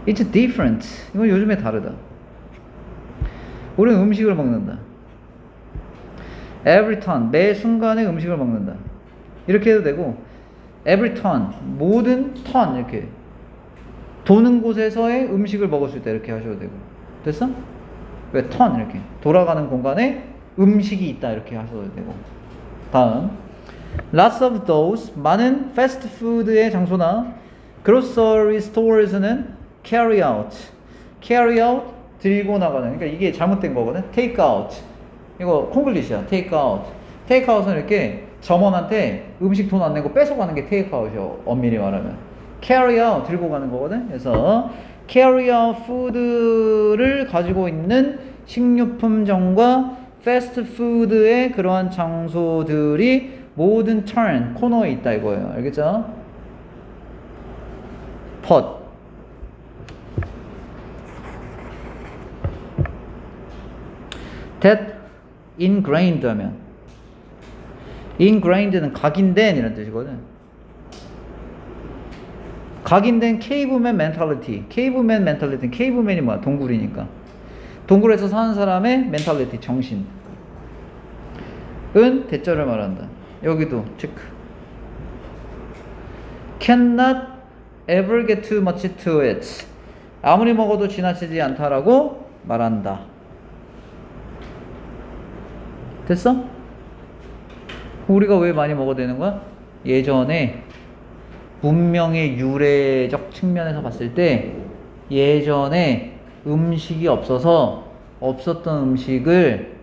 S1: It's different. 이건 요즘에 다르다. 우리는 음식을 먹는다. Every ton. 매 순간에 음식을 먹는다. 이렇게 해도 되고 every ton. 모든 턴 이렇게 도는 곳에서의 음식을 먹을 수 있다. 이렇게 하셔도 되고. 됐어? 왜 턴 이렇게 돌아가는 공간에 음식이 있다. 이렇게 하셔도 되고. 다음 lots of those. 많은 패스트푸드의 장소나 grocery stores는 carry out. carry out 들고 나가는. 그러니까 이게 잘못된 거거든. take out. 이거 콩글리시야. take out. take out은 이렇게 점원한테 음식 돈 안 내고 뺏어가는 게 take out이야. 엄밀히 말하면. carry out 들고 가는 거거든. 그래서 carry out food를 가지고 있는 식료품점과 패스트푸드의 그러한 장소들이 모든 turn 코너에 있다 이거예요. 알겠죠? pot. that ingrained 하면 ingrained는 각인된 이런 뜻이거든. 각인된 caveman mentality. caveman mentality는 caveman이 뭐야? 동굴이니까. 동굴에서 사는 사람의 mentality, 정신. 은 대절을 말한다. 여기도 체크. cannot ever get too much to it. 아무리 먹어도 지나치지 않다라고 말한다. 됐어? 우리가 왜 많이 먹어야 되는 거야? 예전에 문명의 유래적 측면에서 봤을 때 예전에 음식이 없어서 없었던 음식을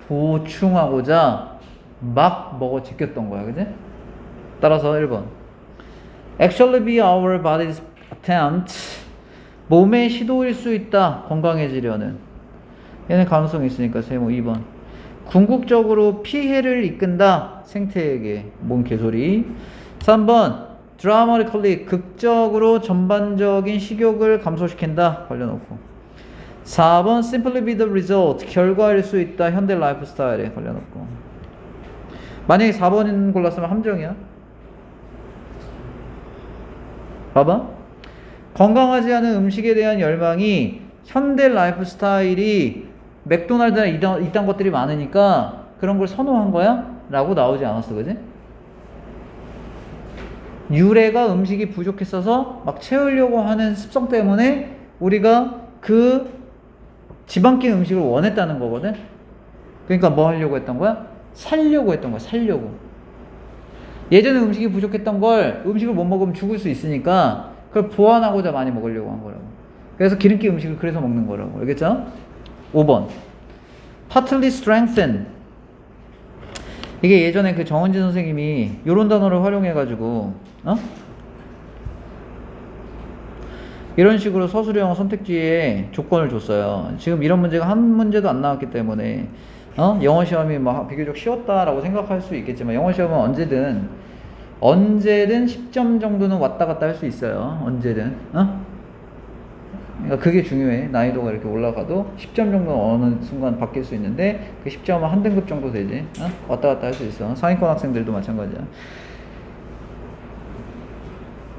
S1: 보충하고자 막 먹어 제꼈던 거야. 그지? 따라서 1번 actually be our body's attempt. 몸의 시도일 수 있다. 건강해지려는. 얘는 가능성이 있으니까 세모 2번 궁극적으로 피해를 이끈다. 생태에게. 뭔 개소리. 3번 dramatically 극적으로 전반적인 식욕을 감소시킨다. 걸려놓고 4번 simply be the result 결과일 수 있다. 현대 라이프 스타일에 걸려놓고 만약에 4번 골랐으면 함정이야. 봐봐. 건강하지 않은 음식에 대한 열망이 현대 라이프 스타일이 맥도날드나 이딴 것들이 많으니까 그런 걸 선호한 거야? 라고 나오지 않았어. 그지? 유래가 음식이 부족했어서 막 채우려고 하는 습성 때문에 우리가 그 지방계 음식을 원했다는 거거든. 그러니까 뭐 하려고 했던 거야? 살려고 했던 거야. 살려고. 예전에 음식이 부족했던 걸 음식을 못 먹으면 죽을 수 있으니까 그걸 보완하고자 많이 먹으려고 한 거라고. 그래서 기름기 음식을 그래서 먹는 거라고. 알겠죠? 5번 partly strengthen. 이게 예전에 그 정은진 선생님이 요런 단어를 활용해가지고 이런 식으로 서술형 선택지에 조건을 줬어요. 지금 이런 문제가 한 문제도 안 나왔기 때문에 영어 시험이 뭐 비교적 쉬웠다라고 생각할 수 있겠지만 영어 시험은 언제든 10점 정도는 왔다 갔다 할 수 있어요. 언제든. 그러니까 그게 중요해. 난이도가 이렇게 올라가도 10점 정도는 어느 순간 바뀔 수 있는데 그 10점은 한 등급 정도 되지. 왔다 갔다 할 수 있어. 상위권 학생들도 마찬가지야.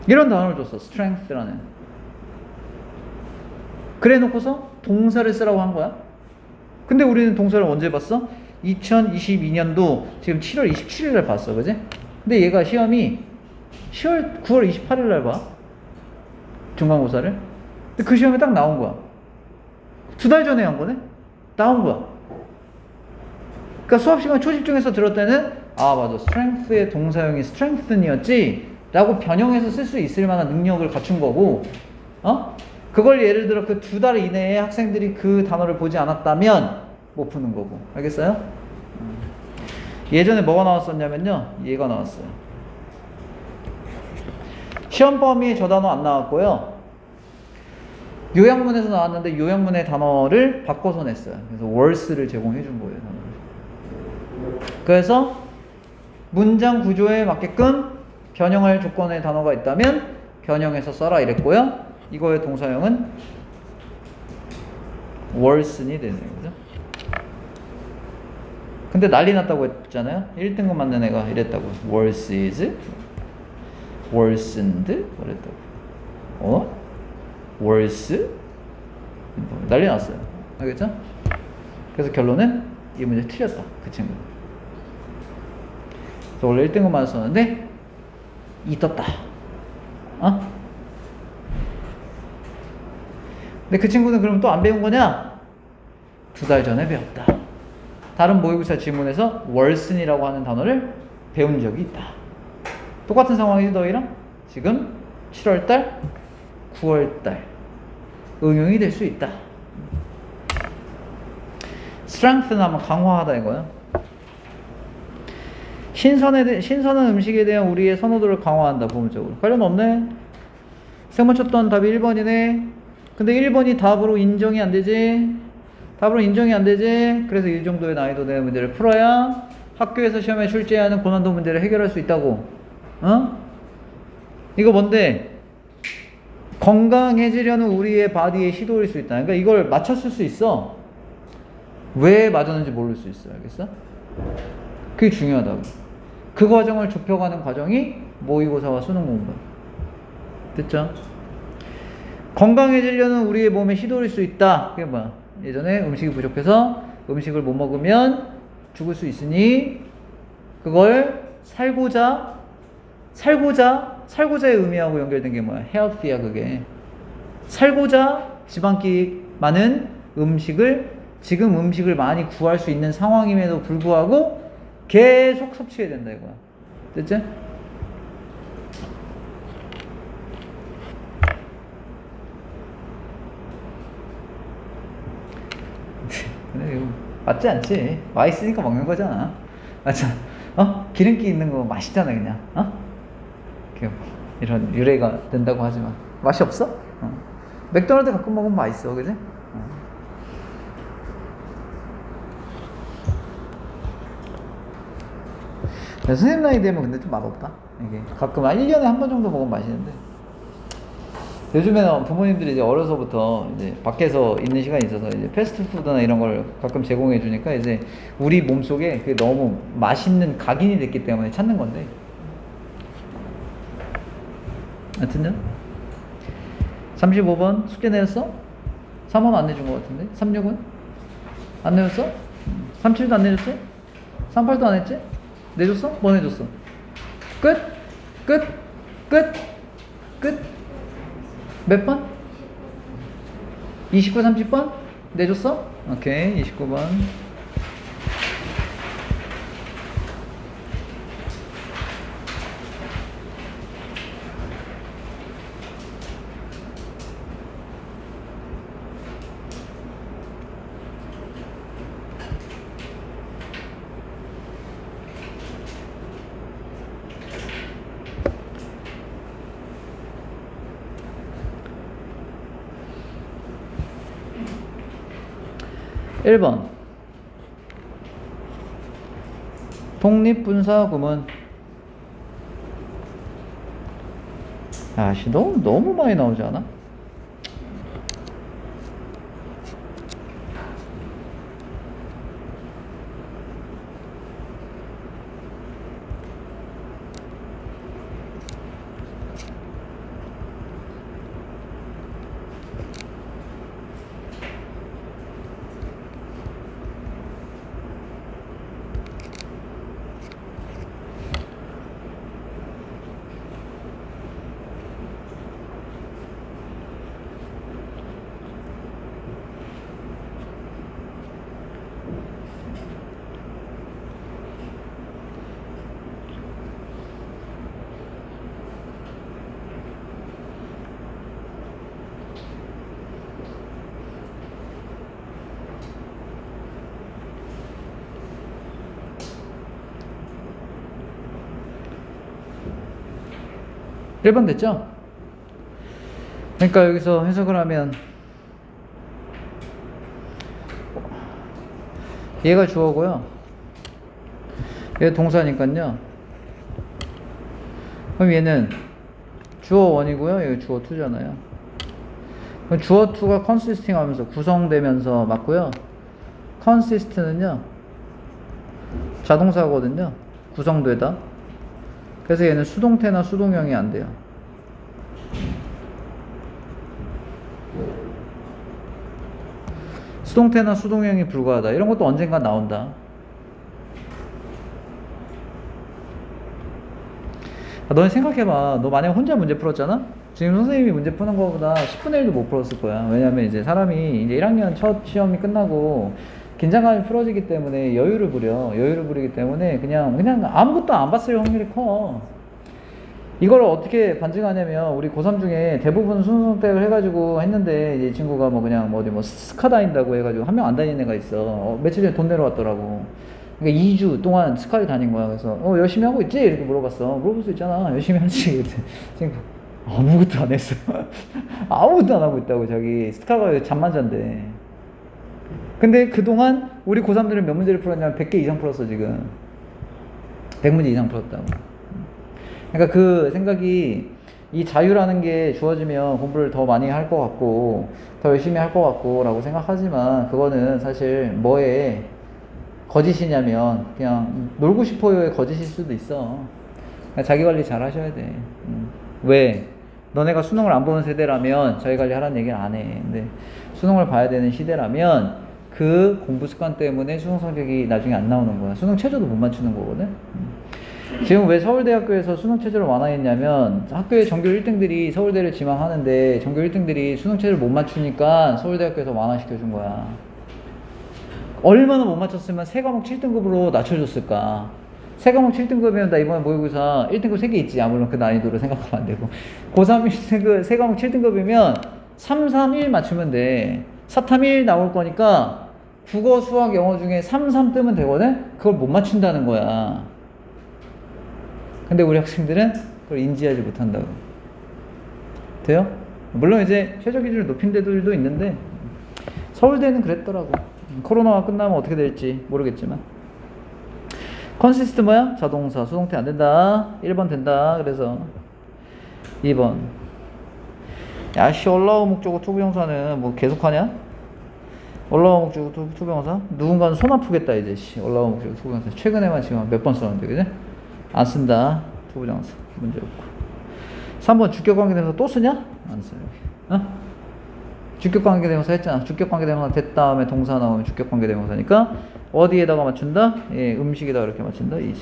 S1: 이런 단어를 줬어. strength라는. 그래 놓고서 동사를 쓰라고 한 거야. 근데 우리는 동사를 언제 봤어? 2022년도 지금 7월 27일 날 봤어. 그지? 근데 얘가 시험이 9월 28일 날 봐. 중간고사를. 근데 그 시험에 딱 나온 거야. 2달 전에 한 거네? 나온 거야. 그러니까 수업시간 초집중해서 들을 때는 맞아. strength의 동사형이 strengthen이었지 라고 변형해서 쓸 수 있을 만한 능력을 갖춘 거고 그걸 예를 들어 그 2달 이내에 학생들이 그 단어를 보지 않았다면 못 푸는 거고. 알겠어요? 예전에 뭐가 나왔었냐면요, 얘가 나왔어요. 시험 범위에 저 단어 안 나왔고요. 요약문에서 나왔는데 요약문의 단어를 바꿔서 냈어요. 그래서 worse를 제공해 준 거예요, 단어를. 그래서 문장 구조에 맞게끔 변형할 조건의 단어가 있다면 변형해서 써라 이랬고요. 이거의 동사형은 worsen이 되는 거죠. 근데 난리 났다고 했잖아요. 1등급 맞는 애가 이랬다고. worse is worsened 그랬다고. worse? 난리 났어요. 알겠죠? 그래서 결론은 이 문제 틀렸다. 그 친구는. 그래서 원래 1등급 맞았었는데 2 떴다. 근데 그 친구는 그럼 또 안 배운 거냐? 2달 전에 배웠다. 다른 모의고사 지문에서 worsen이라고 하는 단어를 배운 적이 있다. 똑같은 상황이지 너희랑? 지금 7월달, 9월달 응용이 될 수 있다. strengthen 하면 강화하다 이거야. 신선한 음식에 대한 우리의 선호도를 강화한다. 부분적으로 관련 없네. 세번 쳤던 답이 1번이네. 근데 1번이 답으로 인정이 안 되지. 그래서 이 정도의 난이도 되는 문제를 풀어야 학교에서 시험에 출제하는 고난도 문제를 해결할 수 있다고. 이거 뭔데? 건강해지려는 우리의 바디의 시도일 수 있다. 그러니까 이걸 맞췄을 수 있어. 왜 맞았는지 모를 수 있어. 알겠어? 그게 중요하다고. 그 과정을 좁혀가는 과정이 모의고사와 수능 공부야. 됐죠? 건강해지려는 우리의 몸의 시도일 수 있다. 그게 뭐야? 예전에 음식이 부족해서 음식을 못 먹으면 죽을 수 있으니 그걸 살고자의 의미하고 연결된 게 뭐야? healthy야 그게. 살고자 지방기 많은 지금 음식을 많이 구할 수 있는 상황임에도 불구하고 계속 섭취해야 된다 이거야. 됐지? 근데 이거 맞지 않지? 맛있으니까 먹는 거잖아. 맞아. 기름기 있는 거 맛있잖아 그냥. 이런 유래가 된다고 하지만 맛이 없어? 맥도날드 가끔 먹으면 맛있어, 그지? 선생님 나이 되면 근데 좀 맛없다. 이게 가끔 1년에 한 번 정도 먹으면 맛있는데. 요즘에는 부모님들이 이제 어려서부터 이제 밖에서 있는 시간이 있어서 이제 패스트푸드나 이런 걸 가끔 제공해 주니까 이제 우리 몸속에 그게 너무 맛있는 각인이 됐기 때문에 찾는 건데. 하여튼요. 35번 숙제 내렸어? 3번 안 내준 것 같은데? 36은? 안 내줬어? 37도 안 내줬지? 38도 안 했지? 내줬어? 뭐 내줬어? 끝? 몇 번? 29, 30번? 내줬어? 오케이, 29번. 일 번 독립분사구문. 아씨 너무 많이 나오지 않아? 1번 됐죠? 그러니까 여기서 해석을 하면 얘가 주어고요. 얘 동사니까요. 그럼 얘는 주어 1이고요. 얘가 주어 2잖아요. 그럼 주어 2가 consisting 하면서 구성되면서 맞고요. consist는요. 자동사거든요. 구성되다. 그래서 얘는 수동태나 수동형이 안 돼요. 수동태나 수동형이 불가하다. 이런 것도 언젠가 나온다. 너네 생각해봐. 너 만약 혼자 문제 풀었잖아? 지금 선생님이 문제 푸는 거보다 10분의 1도 못 풀었을 거야. 왜냐면 이제 사람이 이제 1학년 첫 시험이 끝나고 긴장감이 풀어지기 때문에 여유를 부리기 때문에 그냥 아무것도 안 봤을 확률이 커. 이걸 어떻게 반증하냐면 우리 고3 중에 대부분 수능 선택을 해가지고 했는데 이제 이 친구가 뭐 그냥 뭐 어디 뭐 스카 다닌다고 해가지고 한 명 안 다니는 애가 있어. 며칠 전에 돈 내러 왔더라고. 그러니까 2주 동안 스카를 다닌 거야. 그래서 열심히 하고 있지? 이렇게 물어봤어. 물어볼 수 있잖아. 열심히 하지. 지금 아무것도 안 했어. 아무것도 안 하고 있다고. 자기 스카가 잠만 잔대. 근데 그동안 우리 고3들은 몇 문제를 풀었냐면 100개 이상 풀었어 지금. 100문제 이상 풀었다고. 그러니까 그 생각이 이 자유라는 게 주어지면 공부를 더 많이 할 것 같고 더 열심히 할 것 같고 라고 생각하지만 그거는 사실 뭐에 거짓이냐면 그냥 놀고 싶어요의 거짓일 수도 있어. 그러니까 자기 관리 잘 하셔야 돼. 왜? 너네가 수능을 안 보는 세대라면 자기 관리 하라는 얘기를 안 해. 근데 수능을 봐야 되는 시대라면 그 공부 습관 때문에 수능 성적이 나중에 안 나오는 거야. 수능 최저도 못 맞추는 거거든. 지금 왜 서울대학교에서 수능 체제를 완화했냐면 학교의 전교 1등들이 서울대를 지망하는데 전교 1등들이 수능 체제를 못 맞추니까 서울대학교에서 완화시켜준 거야. 얼마나 못 맞췄으면 세 과목 7등급으로 낮춰줬을까. 세 과목 7등급이면 나 이번에 모의고사 1등급 3개 있지. 물론 그 난이도로 생각하면 안 되고 고3 1등급 세 과목 7등급이면 3, 3, 1 맞추면 돼. 4, 3, 1 나올 거니까 국어, 수학, 영어 중에 3, 3 뜨면 되거든? 그걸 못 맞춘다는 거야. 근데 우리 학생들은 그걸 인지하지 못한다고. 돼요? 물론 이제 최저 기준을 높인 데들도 있는데 서울대는 그랬더라고. 코로나가 끝나면 어떻게 될지 모르겠지만. 컨시스트 뭐야? 자동사. 수동태 안 된다. 1번 된다. 그래서 2번. 야씨 올라오 목적어 투부정사는 뭐 계속하냐? 올라오 목적어 투부정사? 누군가는 손 아프겠다 이제. 올라오 목적어 투부정사. 최근에만 지금 몇 번 썼는데 그지? 안 쓴다. 투부정사. 문제 없고. 3번 주격관계대명사 또 쓰냐? 안 써요. 어? 주격관계대명사 했잖아. 주격관계대명사 됐 다음에 동사 나오면 주격관계대명사니까 어디에다가 맞춘다? 예, 음식에다가 이렇게 맞춘다. 이렇게.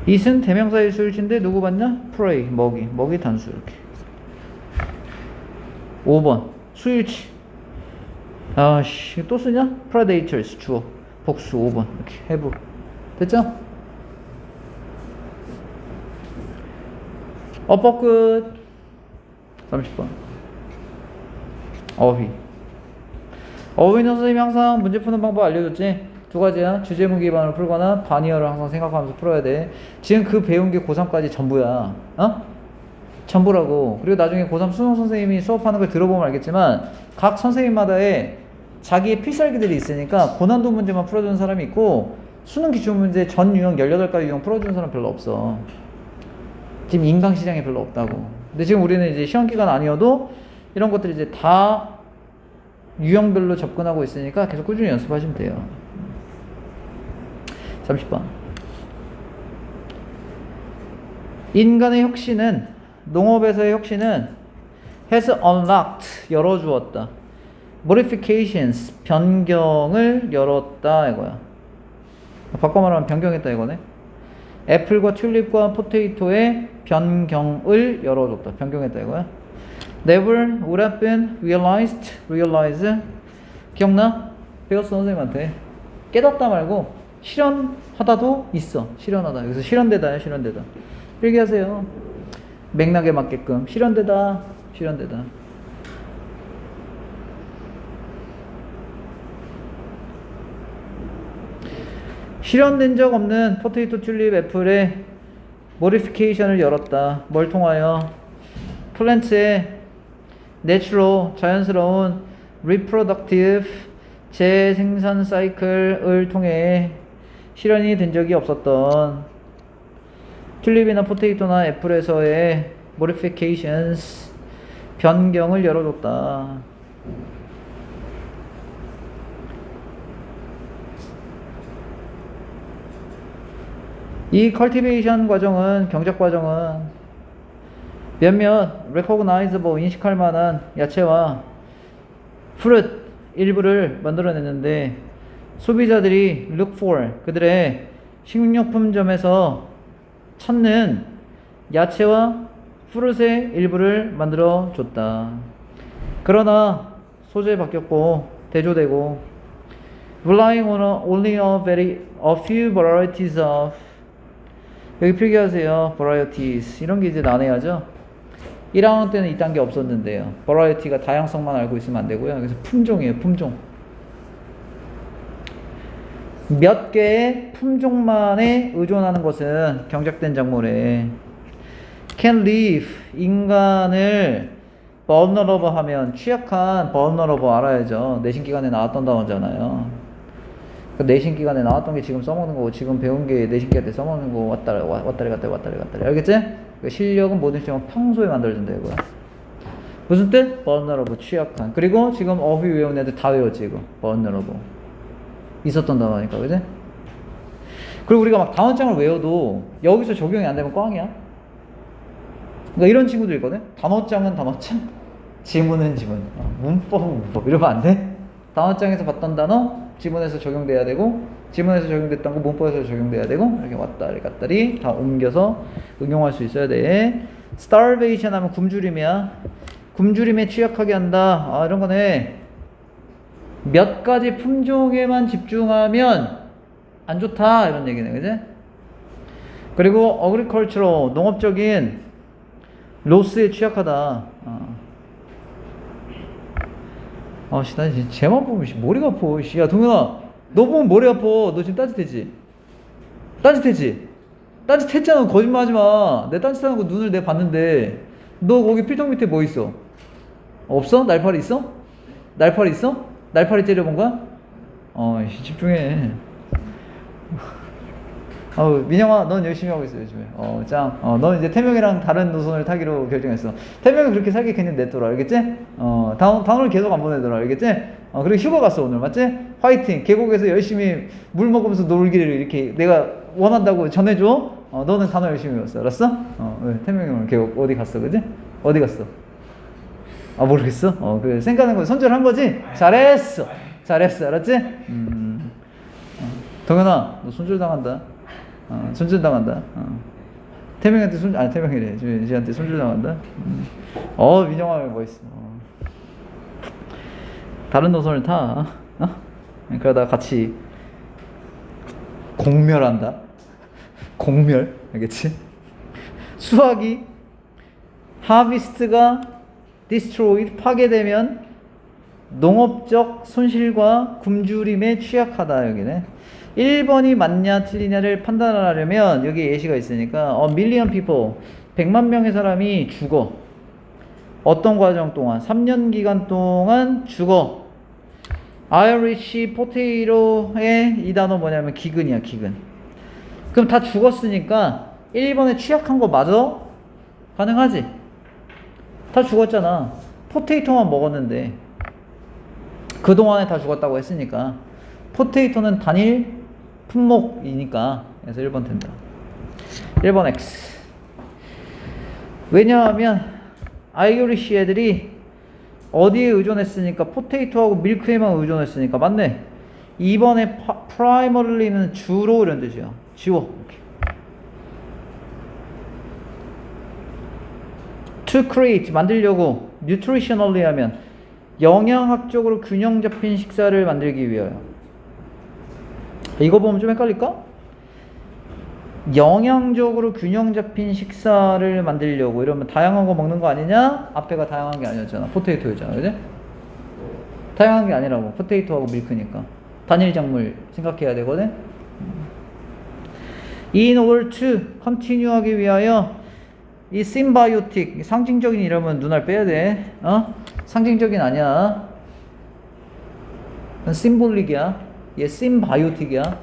S1: it은 대명사의 수일치인데 누구 받냐? pray, 먹이 단수 이렇게. 5번 수일치. 아씨 또 쓰냐? predators 주어 복수 5번 이렇게 have. 됐죠? 어법 끝. 30번 어휘는 선생님이 항상 문제 푸는 방법 알려줬지? 두 가지야. 주제문 기반으로 풀거나 반이어를 항상 생각하면서 풀어야 돼. 지금 그 배운 게 고3까지 전부야. 어? 전부라고. 그리고 나중에 고3 수능 선생님이 수업하는 걸 들어보면 알겠지만 각 선생님마다의 자기의 필살기들이 있으니까 고난도 문제만 풀어주는 사람이 있고 수능 기출문제 전 유형 18가지 유형 풀어주는 사람 별로 없어. 지금 인강시장에 별로 없다고. 근데 지금 우리는 이제 시험기간 아니어도 이런 것들이 이제 다 유형별로 접근하고 있으니까 계속 꾸준히 연습하시면 돼요. 30번 인간의 혁신은 농업에서의 혁신은 has unlocked 열어주었다. modifications 변경을 열었다 이거야. 바꿔 말하면 변경했다 이거네. 애플과 튤립과 포테이토의 변경을 열어줬다. 변경했다 이거야. Never would have been realize 기억나? 배웠어 선생님한테. 깨닫다 말고 실현하다도 있어. 실현하다. 여기서 실현되다야 실현되다. 필기하세요. 맥락에 맞게끔 실현되다. 실현된 적 없는 포테이토 튤립 애플의 모디피케이션을 열었다. 뭘 통하여? 플랜트의 내추럴, 자연스러운 reproductive 재생산 사이클을 통해 실현이 된 적이 없었던 튤립이나 포테이토나 애플에서의 modifications 변경을 열어줬다. 이 cultivation 과정은, 경작 과정은 몇몇 recognizable, 인식할 만한 야채와 fruit 일부를 만들어냈는데 소비자들이 look for, 그들의 식료품점에서 찾는 야채와 fruit의 일부를 만들어줬다. 그러나 소재 바뀌었고 대조되고 relying on only a few varieties of, 여기 필기하세요. varieties. 이런 게 이제 난해하죠. 1학년 때는 이딴 게 없었는데요. variety가 다양성만 알고 있으면 안 되고요. 그래서 품종이에요. 품종. 몇 개의 품종만에 의존하는 것은 경작된 작물에 can leave, 인간을 vulnerable 하면, 취약한 vulnerable 알아야죠. 내신기간에 나왔던 단어잖아요. 내신기간에 나왔던 게 지금 써먹는 거고 지금 배운 게 내신기간 때 써먹는 거 왔다리 갔다리 알겠지? 그러니까 실력은 모든 시험은 평소에 만들어준다 이거야. 무슨 뜻? vulnerable, 취약한. 그리고 지금 어휘 외운 애들 다 외웠지 이거. vulnerable 있었던 단어니까, 그지? 그리고 우리가 막 단어장을 외워도 여기서 적용이 안 되면 꽝이야. 그러니까 이런 친구들 있거든. 단어장은 단어장, 지문은 지문, 문법은 문법, 이러면 안 돼. 단어장에서 봤던 단어 지문에서 적용돼야 되고, 지문에서 적용됐던 거 문법에서 적용돼야 되고, 이렇게 왔다리 갔다리 다 옮겨서 응용할 수 있어야 돼. starvation 하면 굶주림이야. 굶주림에 취약하게 한다. 아, 이런 거네. 몇 가지 품종에만 집중하면 안 좋다, 이런 얘기네, 그지? 그리고 agricultural, 농업적인 로스에 취약하다. 씨, 나 지금 쟤만 보면 머리가 아파. 야, 동현아, 너 보면 머리 아파. 너 지금 따뜻했지? 따뜻했지? 따뜻했잖아. 거짓말 하지 마. 내 따뜻하는 거 눈을 내가 봤는데. 너 거기 필통 밑에 뭐 있어? 없어? 날파리 있어? 날파리 있어? 날파리 째려본 거야? 집중해. 민영아, 넌 열심히 하고 있어, 요즘에. 짱. 넌 이제 태명이랑 다른 노선을 타기로 결정했어. 태명이 그렇게 살게 그냥 냈더라, 알겠지? 다운을 계속 안 보내더라, 알겠지? 그리고 휴가 갔어, 오늘, 맞지? 화이팅! 계곡에서 열심히 물 먹으면서 놀기를 이렇게 내가 원한다고 전해줘? 너는 단어 열심히 외웠어, 알았어? 왜? 태명이 오늘 계곡 어디 갔어, 그지? 어디 갔어? 모르겠어? 그래, 생각하는 거 손절한 거지? 잘했어! 잘했어, 알았지? 동현아, 너 손절당한다. 손절당한다. 태명이한테 태명이래. 지한테 손절당한다. 민영아, 멋있어. 다른 노선을 타. 그러다 같이 공멸한다. 공멸, 알겠지? 수확이, 하비스트가 destroyed, 파괴되면 농업적 손실과 굶주림에 취약하다, 여기네. 1번이 맞냐 틀리냐를 판단하려면 여기 예시가 있으니까 million people, 100만 명의 사람이 죽어. 어떤 과정 동안? 3년 기간 동안 죽어. Irish potato의 이 단어 뭐냐면 기근이야, 기근. 그럼 다 죽었으니까 1번에 취약한 거 맞아? 가능하지? 다 죽었잖아. 포테이토만 먹었는데 그동안에 다 죽었다고 했으니까 포테이토는 단일 품목이니까 그래서 1번 된다. 1번 X. 왜냐하면 아이리시 애들이 어디에 의존했으니까? 포테이토하고 밀크에만 의존했으니까. 맞네. 2번에 primary는 주로 이런 뜻이야. 지워. to create, 만들려고. nutritionally 하면 영양학적으로 균형 잡힌 식사를 만들기 위하여. 이거 보면 좀 헷갈릴까? 영양적으로 균형 잡힌 식사를 만들려고 이러면 다양한 거 먹는 거 아니냐? 앞에가 다양한 게 아니었잖아. 포테이토였잖아, 그지? 다양한 게 아니라고. 포테이토하고 밀크니까 단일 작물 생각해야 되거든. In order to continue 하기 위하여 이 심바이오틱 상징적인 이름은 눈알 빼야 돼. 상징적인 아니야. 심볼릭이야. 얘 심바이오틱이야.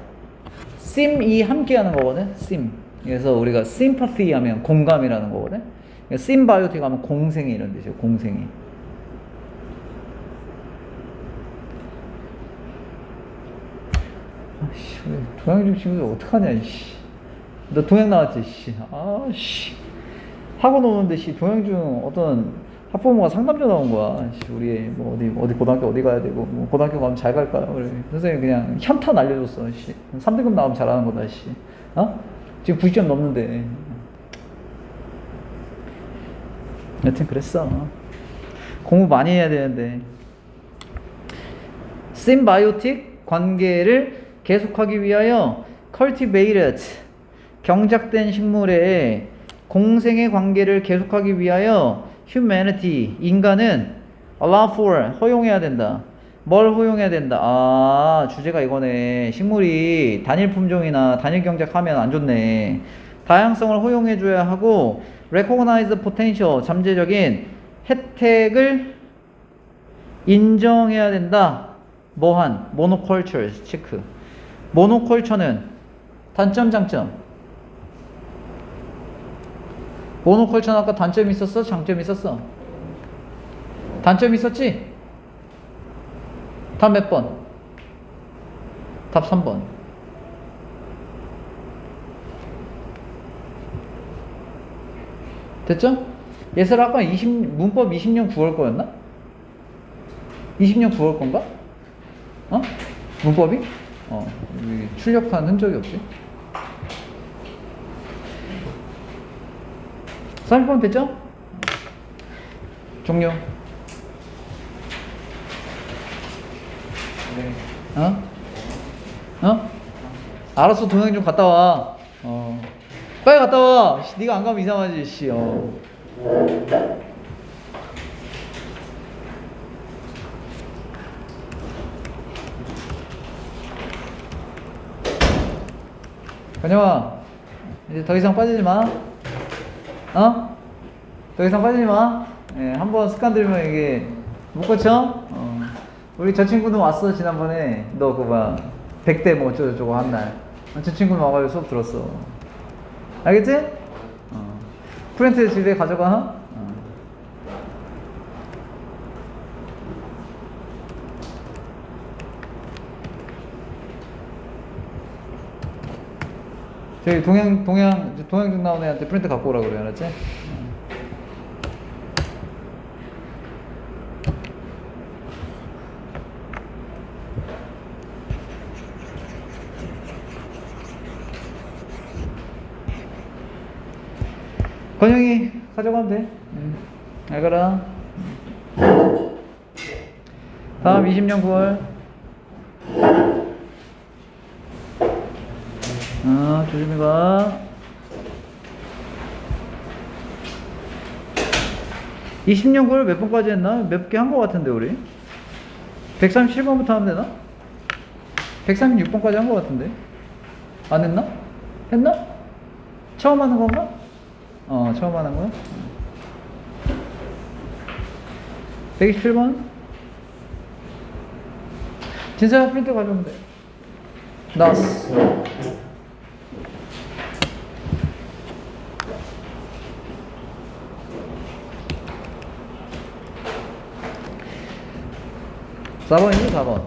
S1: 심이 함께 하는 거거든. 심. 그래서 우리가 sympathy 하면 공감이라는 거거든. 심바이오틱 하면 공생이 이런 뜻이에요. 공생이. 아씨, 동양중 친구들 어떡하냐, 씨. 너 동양 나왔지, 씨. 아씨. 학원 오는데, 씨, 동양중 어떤 학부모가 상담자 나온 거야. 씨, 우리 뭐 어디 고등학교 어디 가야 되고, 뭐 고등학교 가면 잘 갈까요? 그래. 선생님 그냥 현타 날려줬어, 씨. 3등급 나오면 잘하는 거다, 씨. 지금 90점 넘는데. 여튼 그랬어. 공부 많이 해야 되는데. 심바이오틱 관계를 계속하기 위하여 cultivated 경작된 식물의 공생의 관계를 계속하기 위하여 humanity 인간은 allow for 허용해야 된다. 뭘 허용해야 된다. 주제가 이거네. 식물이 단일 품종이나 단일 경작하면 안 좋네. 다양성을 허용해줘야 하고 recognize the potential 잠재적인 혜택을 인정해야 된다. 뭐한 monocultures 체크. 모노컬처는 단점 장점. 모노컬처는 아까 단점이 있었어? 장점이 있었어? 단점이 있었지? 답 몇 번? 답 3번. 됐죠? 예슬 아까 문법 20년 9월 거였나? 20년 9월 건가? 문법이? 여기 출력한 흔적이 없지? 30번 됐죠? 종료. 네. 알았어, 동영 좀 갔다 와. 빨리 갔다 와. 네가 안 가면 이상하지, 씨. 건영아, 이제 더 이상 빠지지 마. 더 이상 빠지지 마. 예, 한번 습관 들면 이게 못 고쳐. 우리 저 친구도 왔어, 지난번에. 너 그거 100대 뭐 어쩌고저쩌고 한 날. 저 친구는 와가지고 수업 들었어. 알겠지? 프린트 집에 가져가. 저기 동양중 나온 애한테 프린트 갖고 오라고 그래, 알았지? 건영이 가져가면 돼. 알거라. 다음 20년 9월. 조심히 가. 20년 9월 몇 번까지 했나? 몇 개 한 거 같은데 우리 137번부터 하면 되나? 136번까지 한 거 같은데 안 했나? 했나? 처음 하는 건가? 처음 하는 거야? 127번 진짜 프린트 가져오면 돼. 나왔어. (4번이지) 4번.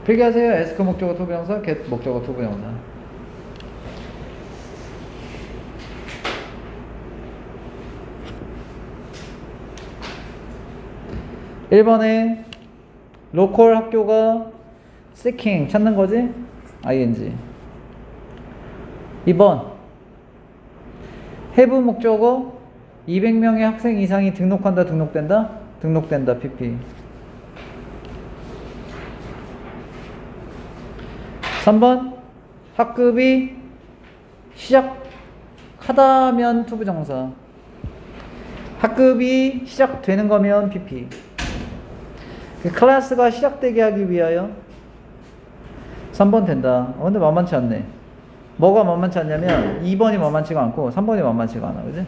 S1: 필기하세요. 에스크 목적어 투부정사, get 목적어 투부정사. (1번에) 로컬 학교가 seeking 찾는 거지? ing. 2번 have 목적어 200명의 학생 이상이 등록한다 등록된다? 등록된다 pp. 3번 학급이 시작할 하다면 투부정사. 학급이 시작되는 거면 PP. 그 클래스가 시작되게 하기 위하여 3번 된다. 근데 만만치 않네. 뭐가 만만치 않냐면 2번이 만만치가 않고 3번이 만만치가 않아. 그지?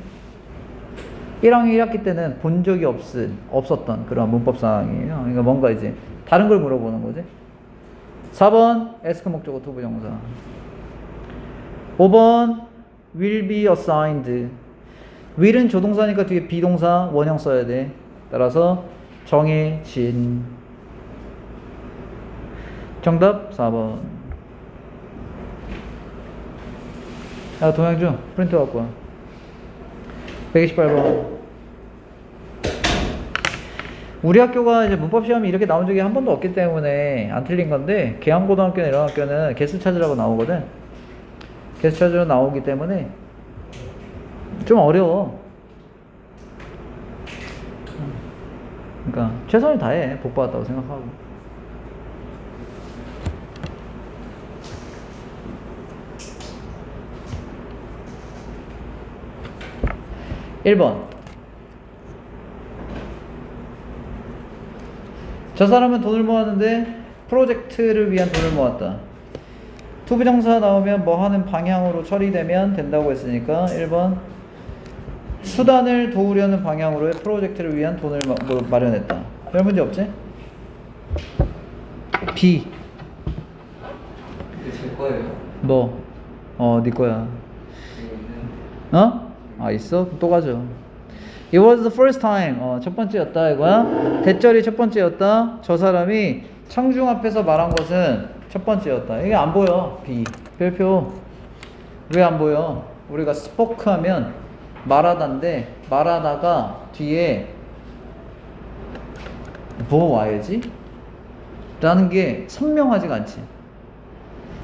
S1: 1학년 1학기 때는 본 적이 없었던 그런 문법 상황이에요. 그러니까 뭔가 이제 다른 걸 물어보는 거지. 4번 ask 목적어 투부정사. 5번 will be assigned. will은 조동사니까 뒤에 비동사 원형 써야 돼. 따라서 정해진. 정답 4번. 야, 동양중 프린트 갖고 와. 128번. 우리 학교가 이제 문법 시험이 이렇게 나온 적이 한 번도 없기 때문에 안 틀린 건데, 계양고등학교나 이런 학교는 개수 찾으라고 나오거든. 개수 찾으러 나오기 때문에 좀 어려워. 그러니까 최선을 다해. 복 받았다고 생각하고. (1번) 저 사람은 돈을 모았는데 프로젝트를 위한 돈을 모았다. 투부정사 나오면 뭐 하는 방향으로 처리되면 된다고 했으니까 1번 수단을 도우려는 방향으로의 프로젝트를 위한 돈을 마련했다. 별 문제 없지? B.
S2: 이게 제 거예요.
S1: 뭐? 네 거야. 어? 아, 있어? 그럼 또 가죠. It was the first time. 첫 번째였다 이거야. 대절이 첫 번째였다. 저 사람이 청중 앞에서 말한 것은 첫 번째였다. 이게 안 보여. B. 별표. 왜 안 보여? 우리가 spoke 하면 말하다인데, 말하다가 뒤에 뭐 와야지? 라는 게 선명하지가 않지.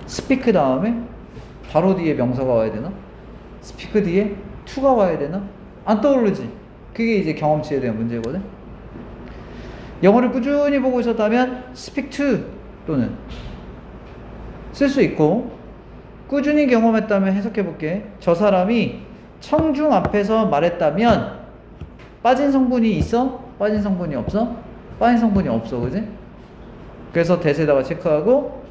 S1: speak 다음에 바로 뒤에 명사가 와야 되나? speak 뒤에 to가 와야 되나? 안 떠오르지. 그게 이제 경험치에 대한 문제거든. 영어를 꾸준히 보고 있었다면 speak to 또는 쓸 수 있고, 꾸준히 경험했다면 해석해볼게. 저 사람이 청중 앞에서 말했다면 빠진 성분이 있어? 빠진 성분이 없어? 빠진 성분이 없어. 그지? 그래서 대세에다가 체크하고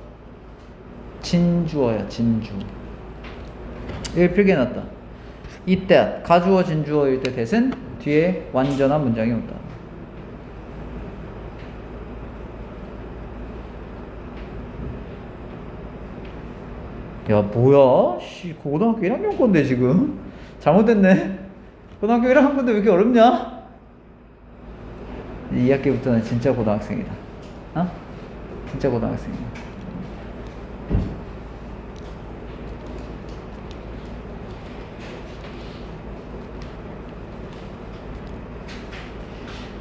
S1: 진주어야. 진주. 여기 필기해놨다. 이때 가주어 진주어일 때 대신 뒤에 완전한 문장이 온다. 야, 뭐야? 씨, 고등학교 1학년 건데 지금 잘못됐네. 고등학교 1학년 건데 왜 이렇게 어렵냐? 2학기부터는 진짜 고등학생이다. 어? 진짜 고등학생이다.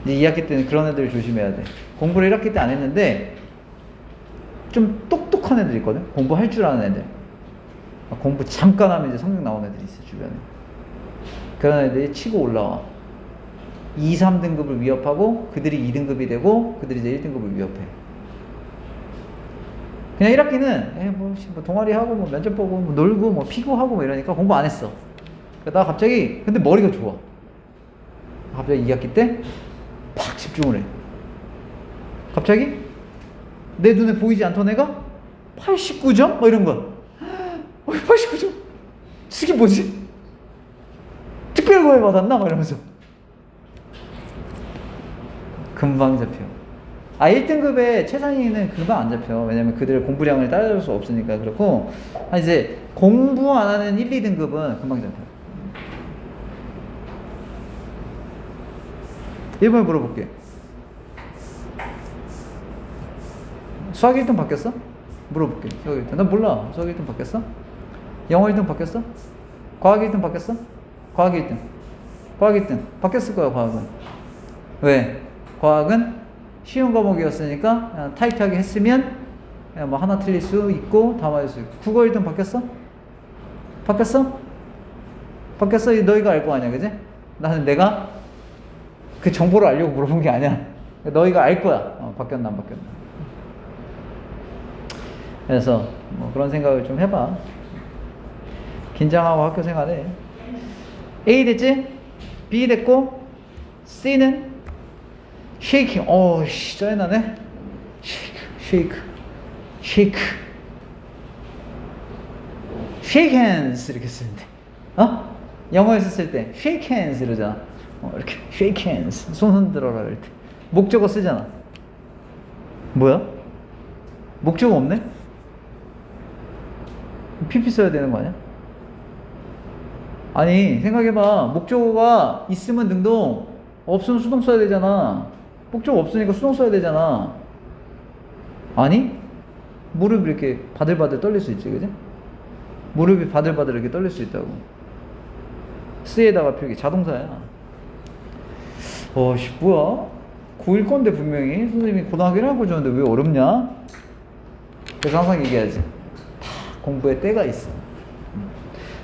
S1: 이제 2학기 때는 그런 애들 조심해야 돼. 공부를 1학기 때 안 했는데 좀 똑똑한 애들 있거든. 공부할 줄 아는 애들. 공부 잠깐 하면 이제 성적 나오는 애들이 있어, 주변에. 그런 애들이 치고 올라와. 2, 3등급을 위협하고 그들이 2등급이 되고 그들이 이제 1등급을 위협해. 그냥 1학기는 뭐 동아리 하고 뭐 면접 보고 뭐 놀고 뭐 피고 하고 뭐 이러니까 공부 안 했어. 그러다가 갑자기 근데 머리가 좋아. 갑자기 2학기 때 팍 집중을 해. 갑자기 내 눈에 보이지 않던 애가 89점? 뭐 이런 거야. 89점? 이게 뭐지? 특별고에 받았나? 막 이러면서 금방 잡혀. 1등급의 최상위는 금방 안 잡혀. 왜냐면 그들의 공부량을 따라줄 수 없으니까. 그렇고 이제 공부 안 하는 1, 2등급은 금방 잡혀. 1번에 물어볼게. 수학 1등 바뀌었어? 물어볼게. 수학 1등. 난 몰라. 수학 1등 바뀌었어? 영어 1등 바뀌었어? 과학 1등 바뀌었어? 과학 1등. 과학 1등. 바뀌었을 거야, 과학은. 왜? 과학은 쉬운 과목이었으니까 그냥 타이트하게 했으면 그냥 뭐 하나 틀릴 수 있고 다 맞을 수 있고. 국어 1등 바뀌었어? 바뀌었어? 바뀌었어? 너희가 알 거 아니야, 그지? 나는 내가 그 정보를 알려고 물어본 게 아니야. 너희가 알 거야. 바뀌었나 안 바뀌었나. 그래서 뭐 그런 생각을 좀 해봐. 긴장하고 학교 생활해. A 됐지? B 됐고 C는 shaking. 씨 짜증나네. shake hands 이렇게 쓰는데 영어에서 쓸 때 shake hands 이러잖아. 이렇게 shake hands 손 흔들어라 이럴 때 목적어 쓰잖아. 뭐야? 목적어 없네? PP 써야 되는 거 아니야? 아니 생각해봐. 목적어가 있으면 능동, 없으면 수동 써야 되잖아. 목적어 없으니까 수동 써야 되잖아. 아니? 무릎이 이렇게 바들바들 떨릴 수 있지, 그지? 무릎이 바들바들 이렇게 떨릴 수 있다고. 쓰에다가 필기 자동사야. 뭐야? 고1 건데 분명히 선생님이 고등학교를 하고 주는데 왜 어렵냐? 그래서 항상 얘기하지. 다 공부에 때가 있어.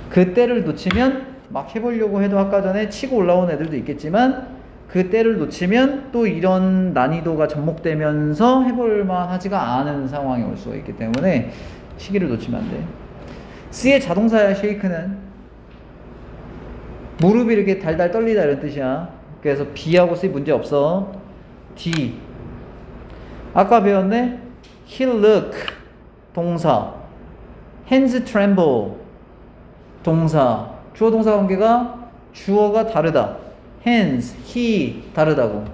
S1: 그 때를 놓치면 막 해보려고 해도 아까 전에 치고 올라온 애들도 있겠지만 그 때를 놓치면 또 이런 난이도가 접목되면서 해볼만 하지가 않은 상황이 올 수가 있기 때문에 시기를 놓치면 안 돼. C의 자동사야. shake는 무릎이 이렇게 달달 떨리다 이런 뜻이야. 그래서 B하고 C 문제 없어. D 아까 배웠네. He look 동사, hands tremble 동사, 주어 동사 관계가 주어가 다르다. hands, he 다르다고.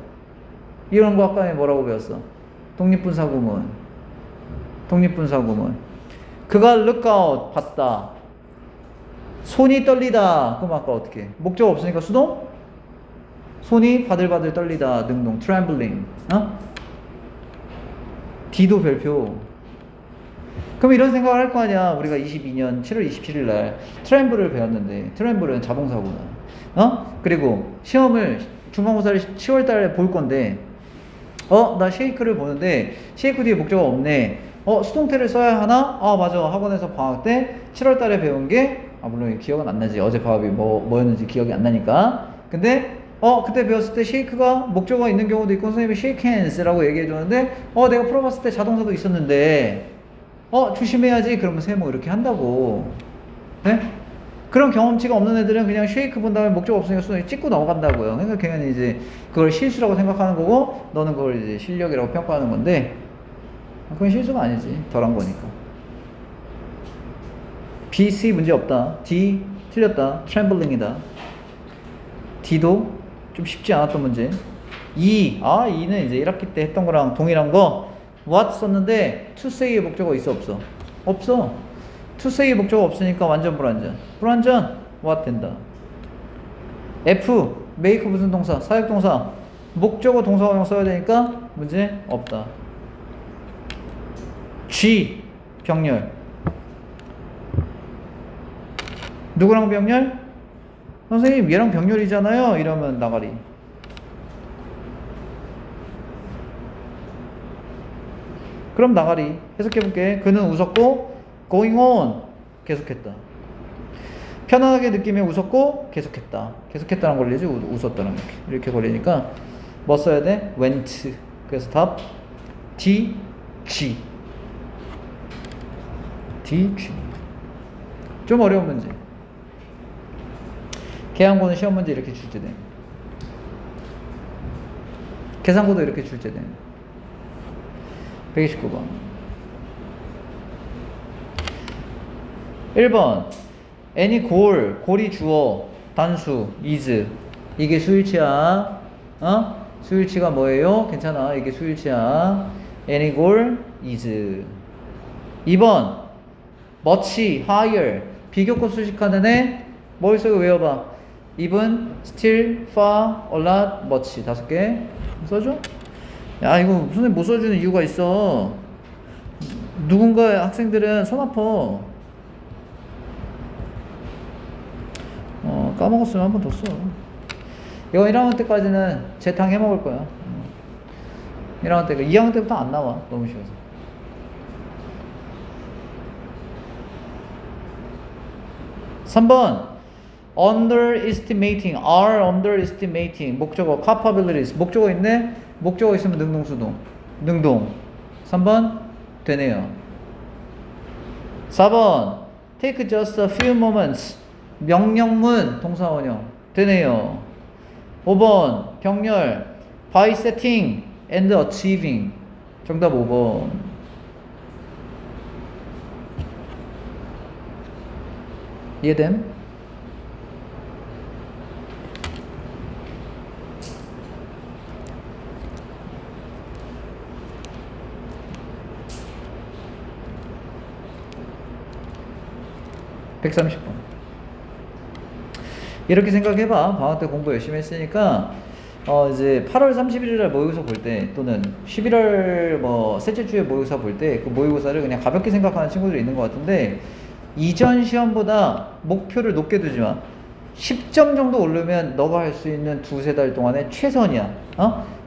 S1: 이런 거 아까 뭐라고 배웠어? 독립분사구문. 그가 look out 봤다. 손이 떨리다. 그럼 아까 어떻게? 목적 없으니까 수동? 손이 바들바들 떨리다. 능동 trembling. D도 별표. 그럼 이런 생각을 할 거 아니야. 우리가 22년 7월 27일 날 트램블을 배웠는데 트램블은 자동사구나. 그리고 시험을 중간고사를 10월 달에 볼 건데 나 쉐이크를 보는데 쉐이크 뒤에 목적어 없네. 수동태를 써야 하나? 맞아. 학원에서 방학 때 7월 달에 배운 게 물론 기억은 안 나지. 어제 방학이 뭐였는지 기억이 안 나니까. 근데 그때 배웠을 때 쉐이크가 목적어가 있는 경우도 있고 선생님이 shake hands라고 얘기해 줬는데 내가 풀어봤을 때 자동사도 있었는데 조심해야지. 그러면 세모 이렇게 한다고. 네? 그런 경험치가 없는 애들은 그냥 쉐이크 본 다음에 목적 없으니까 수동이 찍고 넘어간다고요. 그러니까 걔는 이제 그걸 실수라고 생각하는 거고 너는 그걸 이제 실력이라고 평가하는 건데 그건 실수가 아니지. 덜한 거니까. B, C 문제 없다. D 틀렸다. trembling이다. D도 좀 쉽지 않았던 문제. E, E는 이제 1학기 때 했던 거랑 동일한 거. what 썼는데 to say의 목적어 있어 없어? 없어. to say의 목적어 없으니까 완전 불완전 what 된다. F make 무슨 동사? 사역동사. 목적어 동사원형 써야 되니까 문제 없다. G 병렬. 누구랑 병렬? 선생님 얘랑 병렬이잖아요. 이러면 나가리. 그럼 나가리. 해석해볼게. 그는 웃었고 going on 계속했다. 편안하게 느끼며 웃었고 계속했다. 계속했다는 걸리지 웃었다는 이렇게 걸리니까 뭐 써야 돼? went. 그래서 답 D, G. 좀 어려운 문제. 계양고는 시험 문제 이렇게 출제돼. 계산고도 이렇게 출제돼. 129번 1번 any 골이 주어 단수 is 이게 수일치야. 수일치가 뭐예요? 괜찮아. 이게 수일치야. any 골 is. 2번 much higher 비교급 수식하는 애 머릿속에 외워봐. even still far a lot much 5개 써줘. 야 이거 선생님 못 써주는 이유가 있어. 누군가 학생들은 손 아파. 까먹었으면 한 번 더 써. 이거 1학년 때까지는 재탕 해먹을 거야. 1학년 때 2학년 때부터 안 나와. 너무 쉬워서. 3번 underestimating 목적어 capabilities 목적어 있네. 목적어 있으면 능동 3번 되네요. 4번 take just a few moments 명령문 동사원형 되네요. 5번 병렬 by setting and achieving. 정답 5번. 이해됨? (130번) 이렇게 생각해봐. 방학 때 공부 열심히 했으니까 이제 8월 31일 날 모의고사 볼 때 또는 11월 뭐 셋째 주에 모의고사 볼 때 그 모의고사를 그냥 가볍게 생각하는 친구들이 있는 것 같은데, 이전 시험보다 목표를 높게 두지 마. 10점 정도 오르면 너가 할 수 있는 두세 달 동안의 최선이야.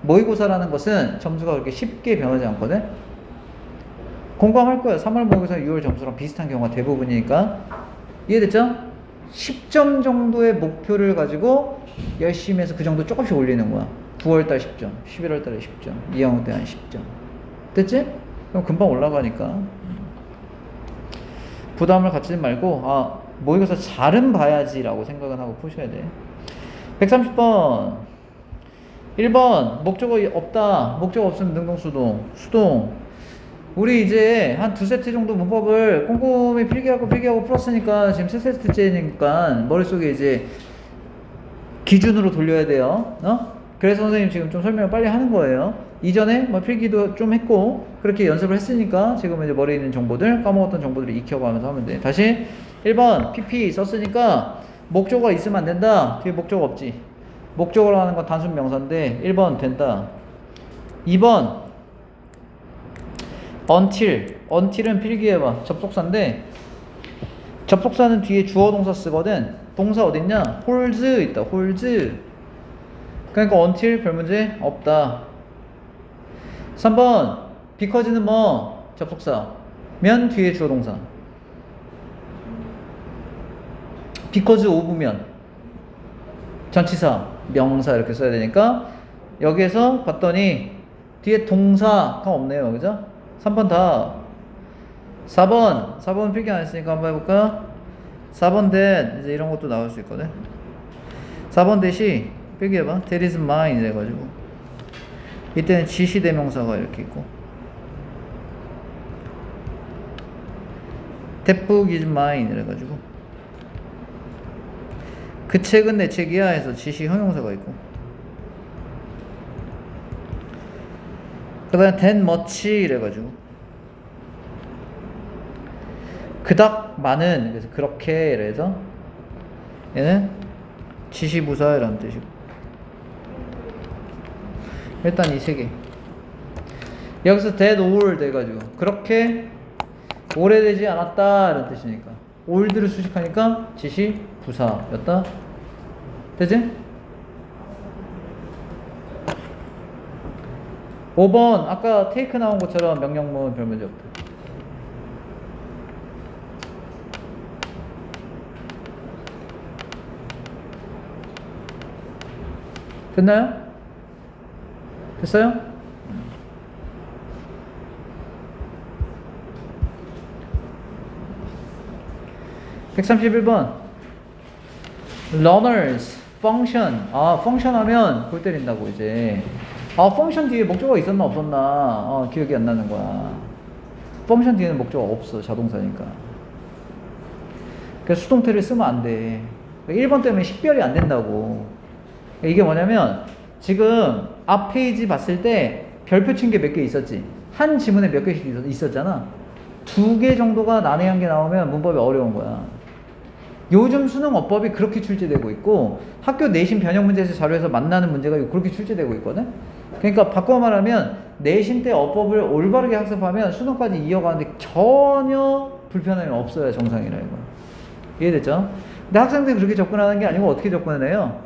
S1: 모의고사라는 것은 점수가 그렇게 쉽게 변하지 않거든. 공감할 거야. 3월 모의고사 6월 점수랑 비슷한 경우가 대부분이니까. 이해됐죠? 10점 정도의 목표를 가지고 열심히 해서 그 정도 조금씩 올리는 거야. 9월달 10점, 11월달에 10점, 2학년 때 한 10점. 됐지? 그럼 금방 올라가니까. 부담을 갖지 말고 모의고사 잘은 봐야지 라고 생각은 하고 푸셔야 돼. 130번 1번 목적어 없다. 목적어 없으면 능동수동. 수동. 우리 이제 한 2세트 정도 문법을 꼼꼼히 필기하고 풀었으니까 지금 3세트째니까 머릿속에 이제 기준으로 돌려야 돼요. 그래서 선생님 지금 좀 설명을 빨리 하는 거예요. 이전에 뭐 필기도 좀 했고 그렇게 연습을 했으니까 지금 이제 머리에 있는 정보들, 까먹었던 정보들을 익혀가면서 하면 돼. 다시 1번 PP 썼으니까 목적어가 있으면 안 된다. 뒤에 목적어 없지. 목적어라는 건 단순 명사인데 1번 된다. 2번 until은 필기해봐. 접속사인데 접속사는 뒤에 주어 동사 쓰거든. 동사 어딨냐? holds 있다. holds. 그러니까 until 별 문제 없다. 3번 because는 뭐? 접속사 면 뒤에 주어 동사. because of면 전치사 명사 이렇게 써야 되니까 여기에서 봤더니 뒤에 동사가 없네요. 그죠? 3번 다. 4번 필기 안 했으니까 한번 해볼까? 4번 that 이제 이런 것도 나올 수 있거든. 4번 that이 필기해봐. that is mine 이래가지고 이때는 지시대명사가 이렇게 있고 that book is mine 이래가지고 그 책은 내 책이야 해서 지시 형용사가 있고, 그 다음에 that much 이래가지고 그닥 많은, 그래서 그렇게 이래서 얘는 지시부사 이라는 뜻이고. 일단 이 세 개. 여기서 that old 돼가지고 그렇게 오래되지 않았다 이런 뜻이니까 old를 수식하니까 지시부사였다. 되지? 5번 아까 take 나온 것처럼 명령문 별 문제 없다. 됐나요? 됐어요? 131번 learners function. function 하면 골 때린다고 이제. function 뒤에 목적어가 있었나 없었나 기억이 안 나는 거야. function 뒤에는 목적어가 없어. 자동사니까. 그래서 수동태를 쓰면 안 돼. 1번 때문에 식별이 안 된다고. 이게 뭐냐면 지금 앞 페이지 봤을 때 별표 친 게 몇 개 있었지. 한 지문에 몇 개씩 있었잖아. 2개 정도가 난해한 게 나오면 문법이 어려운 거야. 요즘 수능 어법이 그렇게 출제되고 있고 학교 내신 변형 문제에서 자료에서 만나는 문제가 그렇게 출제되고 있거든. 그러니까 바꿔 말하면 내신 때 어법을 올바르게 학습하면 수능까지 이어가는데 전혀 불편함이 없어야 정상이라 이거. 이해됐죠? 근데 학생들이 그렇게 접근하는 게 아니고 어떻게 접근을 해요?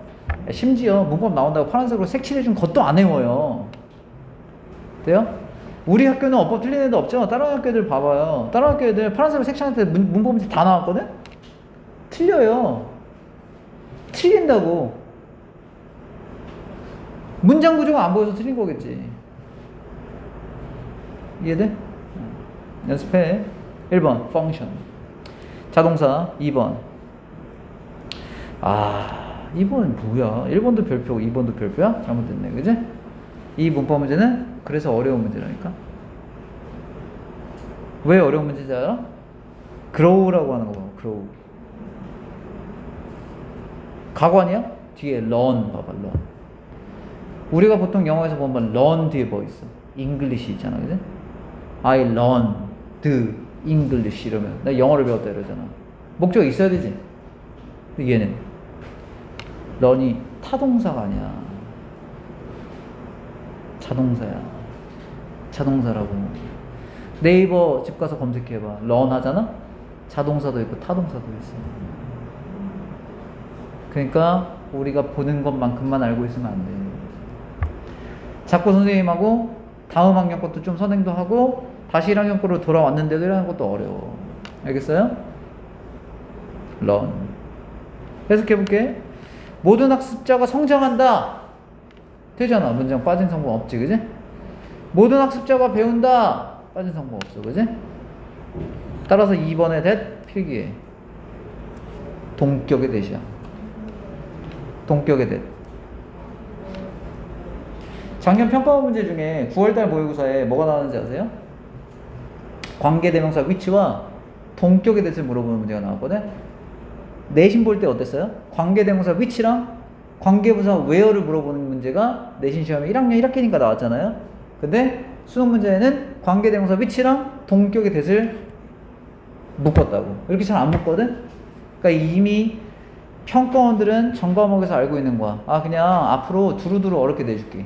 S1: 심지어 문법 나온다고 파란색으로 색칠해준 것도 안 외워요. 돼요? 우리 학교는 어법 틀린 애들 없죠? 다른 학교들 봐봐요. 다른 학교 애들 파란색으로 색칠할 때 문법 문제 다 나왔거든? 틀려요. 틀린다고. 문장 구조가 안 보여서 틀린 거겠지. 이해돼? 연습해. 1번 function 자동사. 2번 2번 뭐야? 1번도 별표고 2번도 별표야? 잘못됐네, 그지? 이 문법 문제는 그래서 어려운 문제라니까. 왜 어려운 문제인지 알아? grow라고 하는 거 봐. grow. 가관이야? 뒤에 learn 봐봐, learn. 우리가 보통 영어에서 보면 learn 뒤에 뭐 있어? English 있잖아, 그지? I learned English 이러면 나 영어를 배웠다 이러잖아. 목적이 있어야 되지. 근데 얘는 learn이 타동사가 아니야. 자동사야. 자동사라고. 네이버 집 가서 검색해봐. learn 하잖아? 자동사도 있고 타동사도 있어. 그러니까 우리가 보는 것만큼만 알고 있으면 안 돼. 자꾸 선생님하고 다음 학년 것도 좀 선행도 하고 다시 1학년 거로 돌아왔는데도 1학년 것도 어려워. 알겠어요? learn. 해석해볼게. 모든 학습자가 성장한다. 되잖아. 문장 빠진 성분 없지, 그지? 모든 학습자가 배운다. 빠진 성분 없어, 그지? 따라서 2번의 that 필기해. 동격의 that이야. 동격의 that. 작년 평가원 문제 중에 9월달 모의고사에 뭐가 나왔는지 아세요? 관계대명사 which와 동격의 that을 물어보는 문제가 나왔거든. 내신 볼 때 어땠어요? 관계대명사 which랑 관계부사 where를 물어보는 문제가 내신 시험에 1학년 1학기니까 나왔잖아요. 근데 수능 문제에는 관계대명사 which랑 동격의 that을 묶었다고. 이렇게 잘 안 묶거든? 그러니까 이미 평가원들은 전 과목에서 알고 있는 거야. 아, 그냥 앞으로 두루두루 어렵게 내줄게.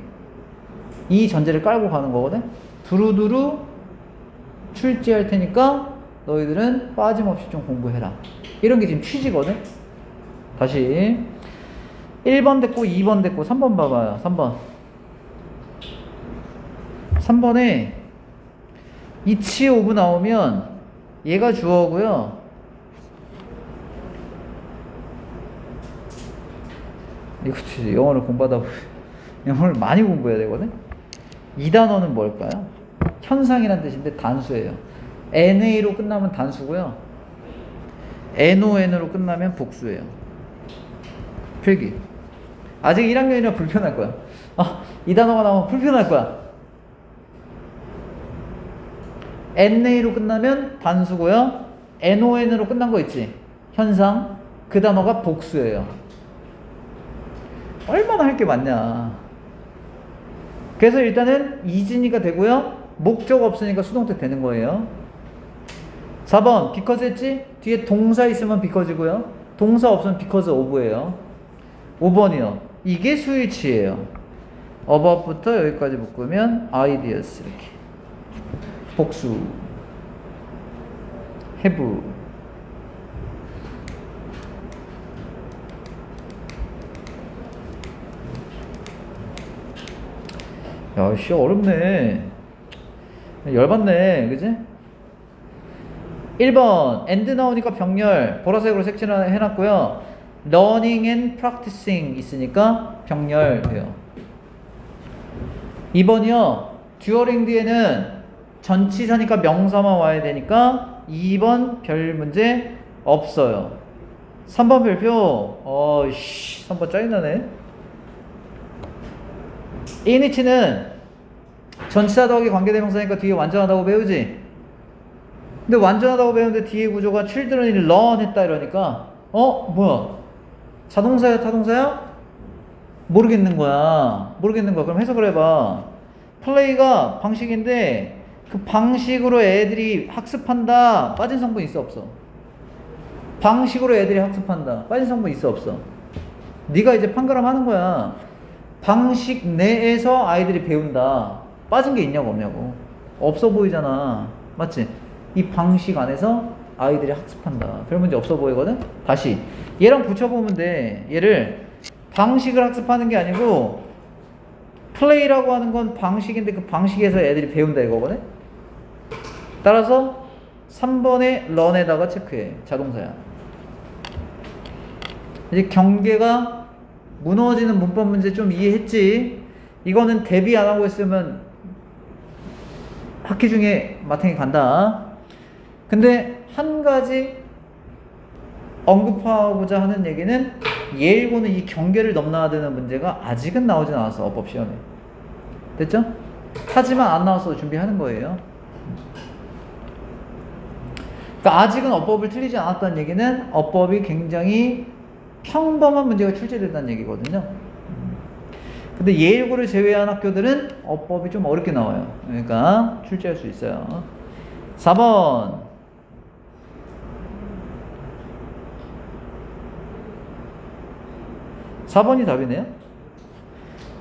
S1: 이 전제를 깔고 가는 거거든? 두루두루 출제할 테니까 너희들은 빠짐없이 좀 공부해라. 이런 게 지금 취지거든? 다시 1번 됐고 2번 됐고 3번 봐봐요. 3번에 이치 오브 나오면 얘가 주어고요. 이거 영어를 공부하다 보면 영어를 많이 공부해야 되거든? 이 단어는 뭘까요? 현상이란 뜻인데 단수예요. NA로 끝나면 단수고요. NON으로 끝나면 복수예요. 필기. 아직 1학년이라 불편할 거야. 이 단어가 나오면 불편할 거야. NA로 끝나면 단수고요. NON으로 끝난 거 있지? 현상. 그 단어가 복수예요. 얼마나 할 게 많냐. 그래서 일단은 이진이가 되고요. 목적 없으니까 수동태 되는 거예요. 4번 because 했지? 뒤에 동사 있으면 because고요. 동사 없으면 because of예요. 5번이요. 이게 스위치예요. above부터 여기까지 묶으면 ideas 이렇게. 복수. have. 야, 씨, 어렵네. 열받네, 그지? 1번, and 나오니까 병렬, 보라색으로 색칠을 해놨고요. learning and practicing 있으니까 병렬 돼요. 2번이요, during 뒤에는 전치사니까 명사만 와야 되니까 2번 별 문제 없어요. 3번 별표, 3번 짜증나네. in이치는 전치사 더하기 관계대명사니까 뒤에 완전하다고 배우지? 근데 완전하다고 배우는데 뒤에 구조가 children이 learn 했다 이러니까 뭐야? 자동사야 타동사야? 모르겠는 거야. 그럼 해석을 해봐. play가 방식인데 그 방식으로 애들이 학습한다. 빠진 성분 있어 없어? 방식으로 애들이 학습한다. 빠진 성분 있어 없어? 네가 이제 판가름 하는 거야. 방식 내에서 아이들이 배운다. 빠진 게 있냐고 없냐고. 없어 보이잖아. 맞지? 이 방식 안에서 아이들이 학습한다. 별 문제 없어 보이거든? 다시 얘랑 붙여보면 돼. 얘를 방식을 학습하는 게 아니고 플레이라고 하는 건 방식인데 그 방식에서 애들이 배운다 이거거든? 따라서 3번의 learn에다가 체크해. 자동사야. 이제 경계가 무너지는 문법 문제 좀 이해했지? 이거는 대비 안 하고 있으면 학기 중에 마탱이 간다. 근데 한 가지 언급하고자 하는 얘기는 예일고는 이 경계를 넘나야 되는 문제가 아직은 나오진 않았어, 어법 시험에. 됐죠? 하지만 안 나왔어도 준비하는 거예요. 그러니까 아직은 어법을 틀리지 않았다는 얘기는 어법이 굉장히 평범한 문제가 출제된다는 얘기거든요. 근데 예일고를 제외한 학교들은 어법이 좀 어렵게 나와요. 그러니까 출제할 수 있어요. 4번. 4번이 답이네요.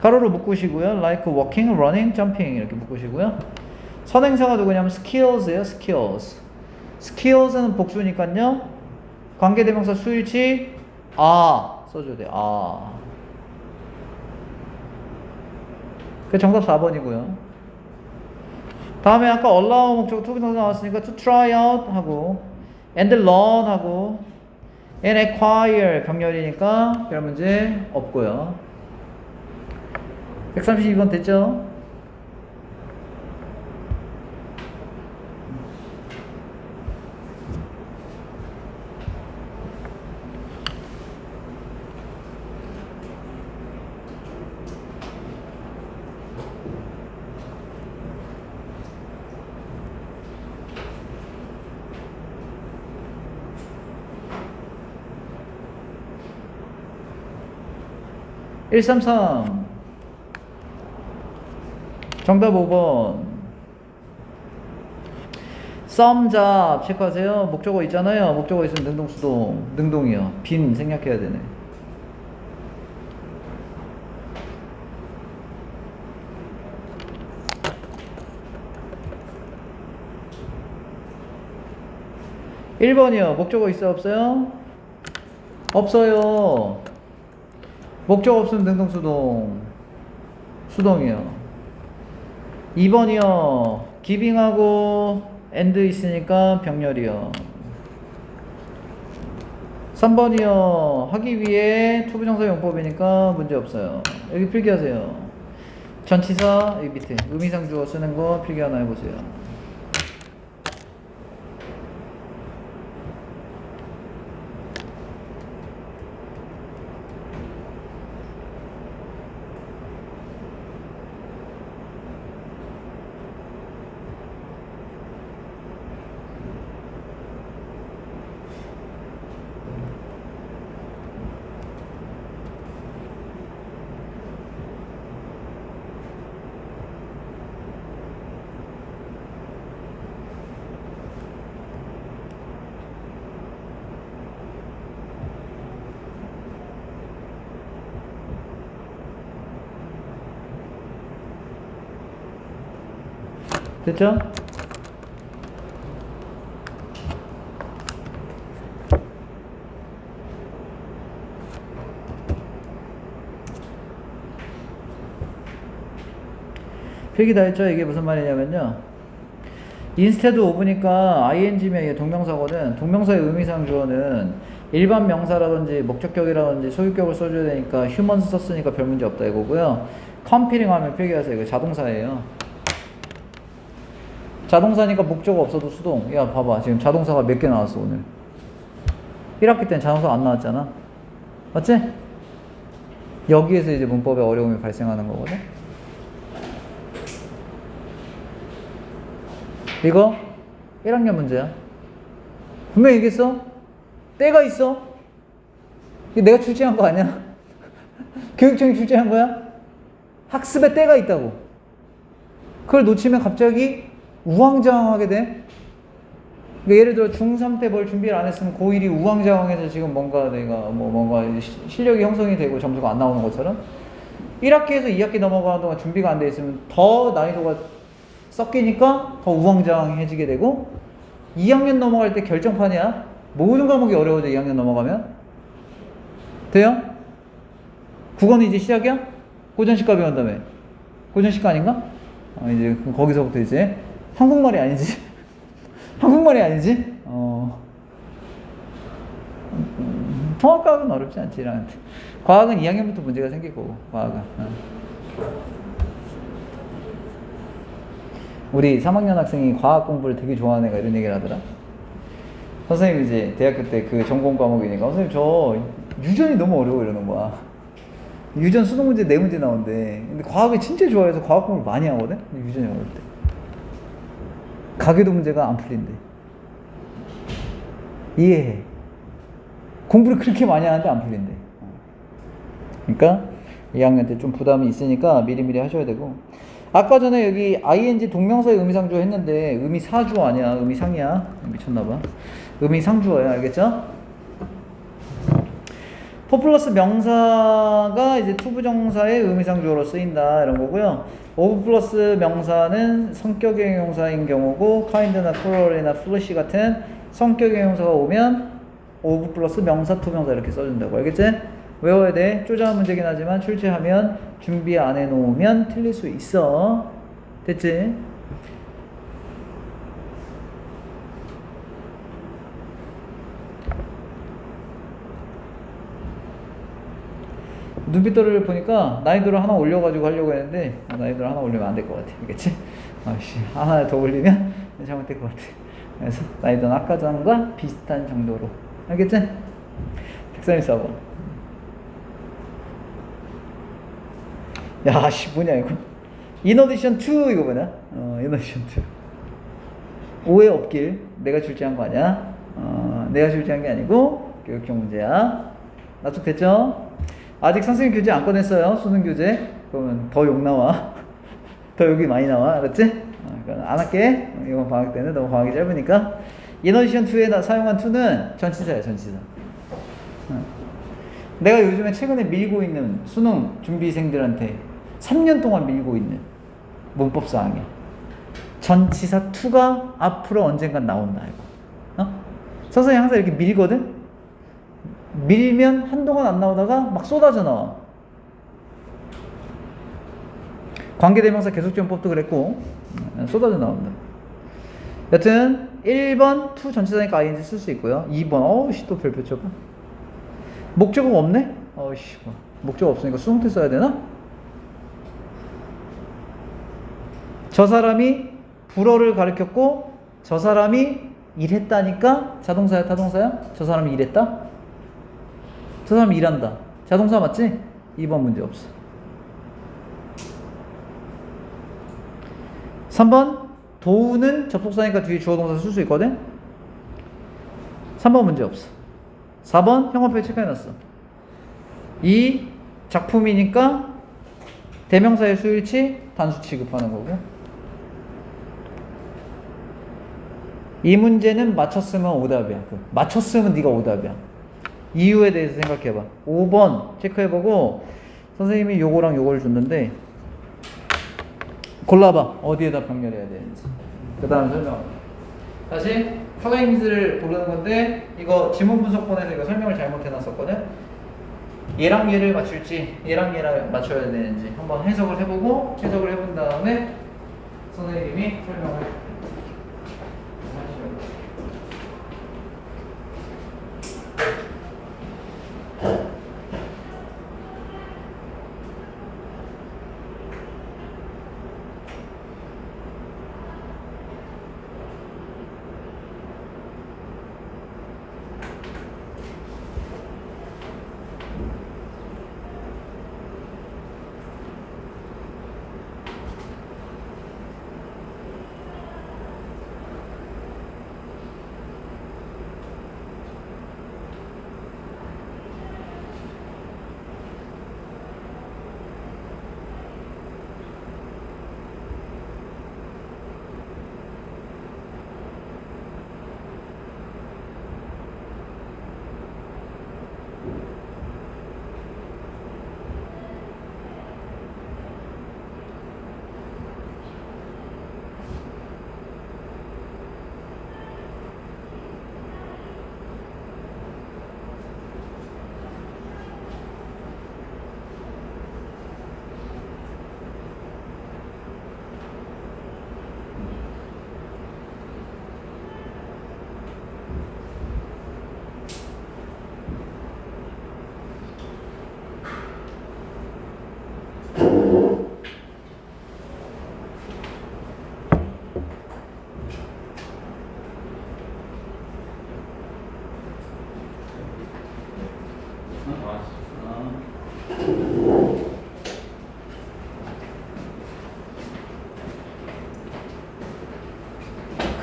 S1: 가로로 묶으시고요. like walking, running, jumping 이렇게 묶으시고요. 선행사가 누구냐면 skills예요. skills. skills는 복수니까요. 관계대명사 수일치 써줘야 돼요. 그 정답 4번이고요. 다음에 아까 allow 목적 투부정사 나왔으니까 to try out 하고 and learn 하고 and acquire 병렬이니까 별 문제 없고요. 132번 됐죠? (133) 정답 5번. some job 체크하세요. 목적어 있잖아요. 목적어 있으면 능동, 수동. 능동이요. 빈 생략해야 되네. (1번이요) 목적어 있어요? 없어요? 없어요. 목적 없으면 능동, 수동. 수동이요. 2번이요. giving하고 and 있으니까 병렬이요. 3번이요. 하기 위해 투부정사 용법이니까 문제 없어요. 여기 필기하세요. 전치사 여기 밑에 의미상 주어 쓰는 거 필기 하나 해보세요. 됐죠? 필기 다 했죠? 이게 무슨 말이냐면요. instead of니까 ing면 이게 동명사거든. 동명사의 의미상 주어는 일반 명사라든지 목적격이라든지 소유격을 써줘야 되니까 humans 썼으니까 별 문제 없다 이거고요. comparing 하면 필기하세요. 이거 자동사예요. 자동사니까 목적어 없어도 수동. 야 봐봐 지금 자동사가 몇 개 나왔어 오늘. 1학기 때는 자동사 안 나왔잖아. 맞지? 여기에서 이제 문법에 어려움이 발생하는 거거든. 이거 1학년 문제야. 분명히 얘기했어. 때가 있어. 이게 내가 출제한 거 아니야? 교육청이 출제한 거야? 학습에 때가 있다고. 그걸 놓치면 갑자기 우왕좌왕하게 돼. 그러니까 예를 들어 중3 때 뭘 준비를 안 했으면 고1이 우왕좌왕해서 지금 뭔가 내가 뭔가 실력이 형성이 되고 점수가 안 나오는 것처럼 1학기에서 2학기 넘어가는 동안 준비가 안 돼 있으면 더 난이도가 섞이니까 더 우왕좌왕해지게 되고 2학년 넘어갈 때 결정판이야. 모든 과목이 어려워져 2학년 넘어가면. 돼요? 국어는 이제 시작이야? 고전시가 배운다며. 고전시가 아닌가? 이제 거기서부터 이제 한국말이 아니지. 한국말이 아니지. 통합과학은 어렵지 않지. 이랑한테. 과학은 2학년부터 문제가 생기고 과학은. 우리 3학년 학생이 과학 공부를 되게 좋아하는 애가 이런 얘기를 하더라. 선생님 이제 대학교 때 그 전공 과목이니까 선생님 저 유전이 너무 어려워 이러는 거야. 유전 수능 문제 4문제 나온대. 근데 과학을 진짜 좋아해서 과학 공부를 많이 하거든? 근데 유전이 어렵대. 가계도 문제가 안 풀린대. 이해해. 공부를 그렇게 많이 하는데 안 풀린대. 그러니까 2학년 때 좀 부담이 있으니까 미리미리 하셔야 되고. 아까 전에 여기 ing 동명사의 의미상주어 했는데 의미사주어 아니야. 의미상이야. 미쳤나봐. 의미상주어야. 알겠죠? for 플러스 명사가 이제 투부정사의 의미상주어로 쓰인다 이런 거고요. of 플러스 명사는 성격의 형용사인 경우고 kind나 plural이나 foolish 같은 성격의 형용사가 오면 of 플러스 명사 투명사 이렇게 써준다고. 알겠지? 외워야 돼. 쪼잔한 문제긴 하지만 출제하면 준비 안 해놓으면 틀릴 수 있어. 됐지? 눈빛들을 보니까 난이도를 하나 올려가지고 하려고 했는데 난이도를 하나 올리면 안 될 것 같아. 알겠지? 아씨 하나 더 올리면 잘못될 것 같아. 그래서 난이도는 아까 전과 비슷한 정도로. 알겠지? 134번. 야, 씨, 뭐냐, 이거. 인어디션 2, 이거 뭐냐? 인어디션 2. 오해 없길. 내가 출제한 거 아니야? 내가 출제한 게 아니고, 교육형 문제야. 납득됐죠? 아직 선생님 교재 안 꺼냈어요. 수능 교재. 그러면 더 욕 나와. 더 욕이 많이 나와. 알았지? 그러니까 안 할게. 이번 방학 때는 너무 방학이 짧으니까. 인어디션 2에 사용한 2는 전치사야, 전치사. 내가 요즘에 최근에 밀고 있는 수능 준비생들한테 3년 동안 밀고 있는 문법사항이야. 전치사 2가 앞으로 언젠간 나온다, 이거. 선생님이 항상 이렇게 밀거든? 밀면 한동안 안 나오다가 막 쏟아져 나와. 관계대명사 계속지원법도 그랬고, 쏟아져 나온다. 여튼, 1번, 2 전치사니까 ing 쓸 수 있고요. 2번, 어우씨, 또 별표 쳐봐. 목적어가 없네? 어이씨, 목적어 없으니까 수능 때 써야 되나? 저 사람이 불어를 가르쳤고, 저 사람이 일했다니까? 자동사야, 타동사야? 저 사람이 일했다? 저 사람이 일한다. 자동사 맞지? 2번 문제 없어. 3번, 도우는 접속사니까 뒤에 주어동사 쓸 수 있거든? 3번 문제 없어. 4번 형광표에 체크해놨어. 이 작품이니까 대명사의 수일치 단수 취급하는 거고. 이 문제는 맞췄으면 오답이야. 맞췄으면 네가 오답이야. 이유에 대해서 생각해봐. 5번 체크해보고 선생님이 요거랑 요걸 줬는데 골라봐. 어디에다 병렬해야 되는지. 그 다음 설명합니다. 다시 커가잉즈를 고르는 건데 이거 지문 분석본에서 이거 설명을 잘못해놨었거든. 얘랑 얘를 맞출지 얘랑 얘를 맞춰야 되는지 한번 해석을 해보고 해석을 해본 다음에 선생님이 설명을 해줄게요.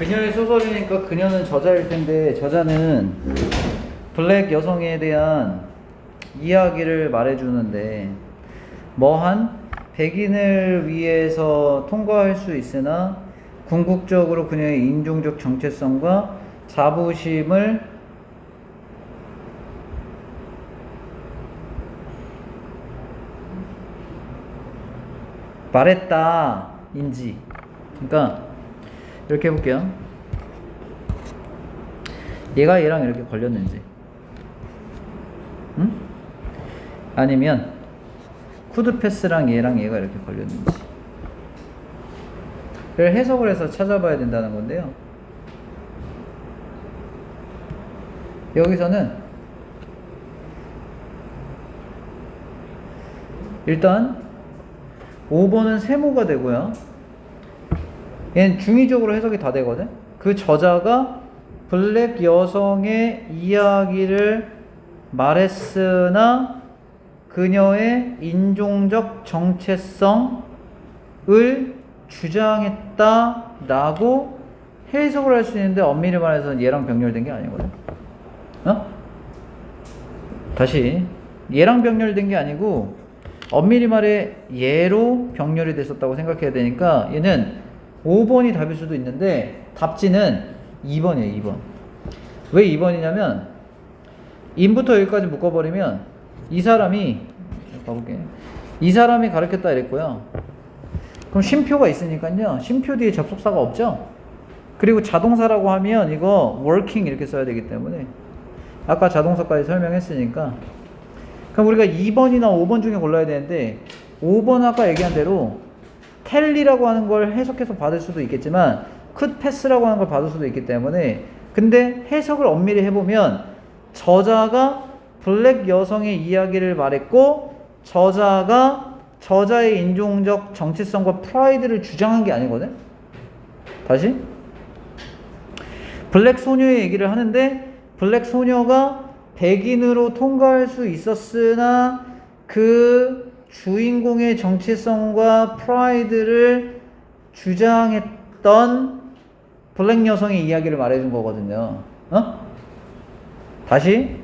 S1: 그녀의 소설이니까 그녀는 저자일 텐데 저자는 블랙 여성에 대한 이야기를 말해주는데 뭐한 백인을 위해서 통과할 수 있으나 궁극적으로 그녀의 인종적 정체성과 자부심을 말했다 인지. 그러니까 이렇게 해볼게요. 얘가 얘랑 이렇게 걸렸는지, 응? 아니면 쿠드패스랑 얘랑 얘가 이렇게 걸렸는지 를 해석을 해서 찾아봐야 된다는 건데요. 여기서는 일단 5번은 세모가 되고요. 얘는 중의적으로 해석이 다 되거든. 그 저자가 블랙 여성의 이야기를 말했으나 그녀의 인종적 정체성을 주장했다라고 해석을 할 수 있는데 엄밀히 말해서 얘랑 병렬된 게 아니거든. 다시 얘랑 병렬된 게 아니고 엄밀히 말해 얘로 병렬이 됐었다고 생각해야 되니까 얘는 5번이 답일 수도 있는데 답지는 2번이에요. 2번. 왜 2번이냐면 인부터 여기까지 묶어버리면 이 사람이 가볼게. 이 사람이 가르쳤다 이랬고요. 그럼 쉼표가 있으니까요. 쉼표 뒤에 접속사가 없죠. 그리고 자동사라고 하면 이거 working 이렇게 써야 되기 때문에 아까 자동사까지 설명했으니까 그럼 우리가 2번이나 5번 중에 골라야 되는데 5번 아까 얘기한 대로 텔리라고 하는 걸 해석해서 받을 수도 있겠지만 could pass라고 하는 걸 받을 수도 있기 때문에 근데 해석을 엄밀히 해보면 저자가 블랙 여성의 이야기를 말했고 저자가 저자의 인종적 정체성과 프라이드를 주장한 게 아니거든. 다시 블랙 소녀의 얘기를 하는데 블랙 소녀가 백인으로 통과할 수 있었으나 그 주인공의 정체성과 프라이드를 주장했던 블랙 여성의 이야기를 말해준 거거든요. 다시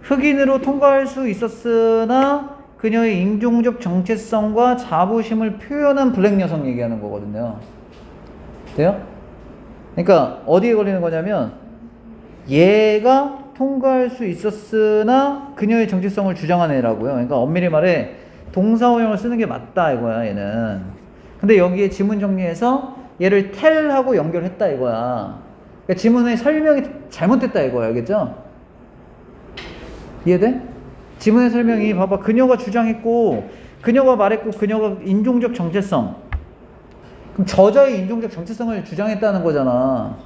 S1: 흑인으로 통과할 수 있었으나 그녀의 인종적 정체성과 자부심을 표현한 블랙 여성 얘기하는 거거든요. 돼요? 그러니까 어디에 걸리는 거냐면 얘가 통과할 수 있었으나 그녀의 정체성을 주장한 애라고요. 그러니까 엄밀히 말해 동사원형을 쓰는 게 맞다 이거야 얘는. 근데 여기에 지문 정리해서 얘를 텔하고 연결했다 이거야. 그러니까 지문의 설명이 잘못됐다 이거야. 알겠죠? 이해돼? 지문의 설명이 봐봐. 그녀가 주장했고 그녀가 말했고 그녀가 인종적 정체성. 그럼 저자의 인종적 정체성을 주장했다는 거잖아.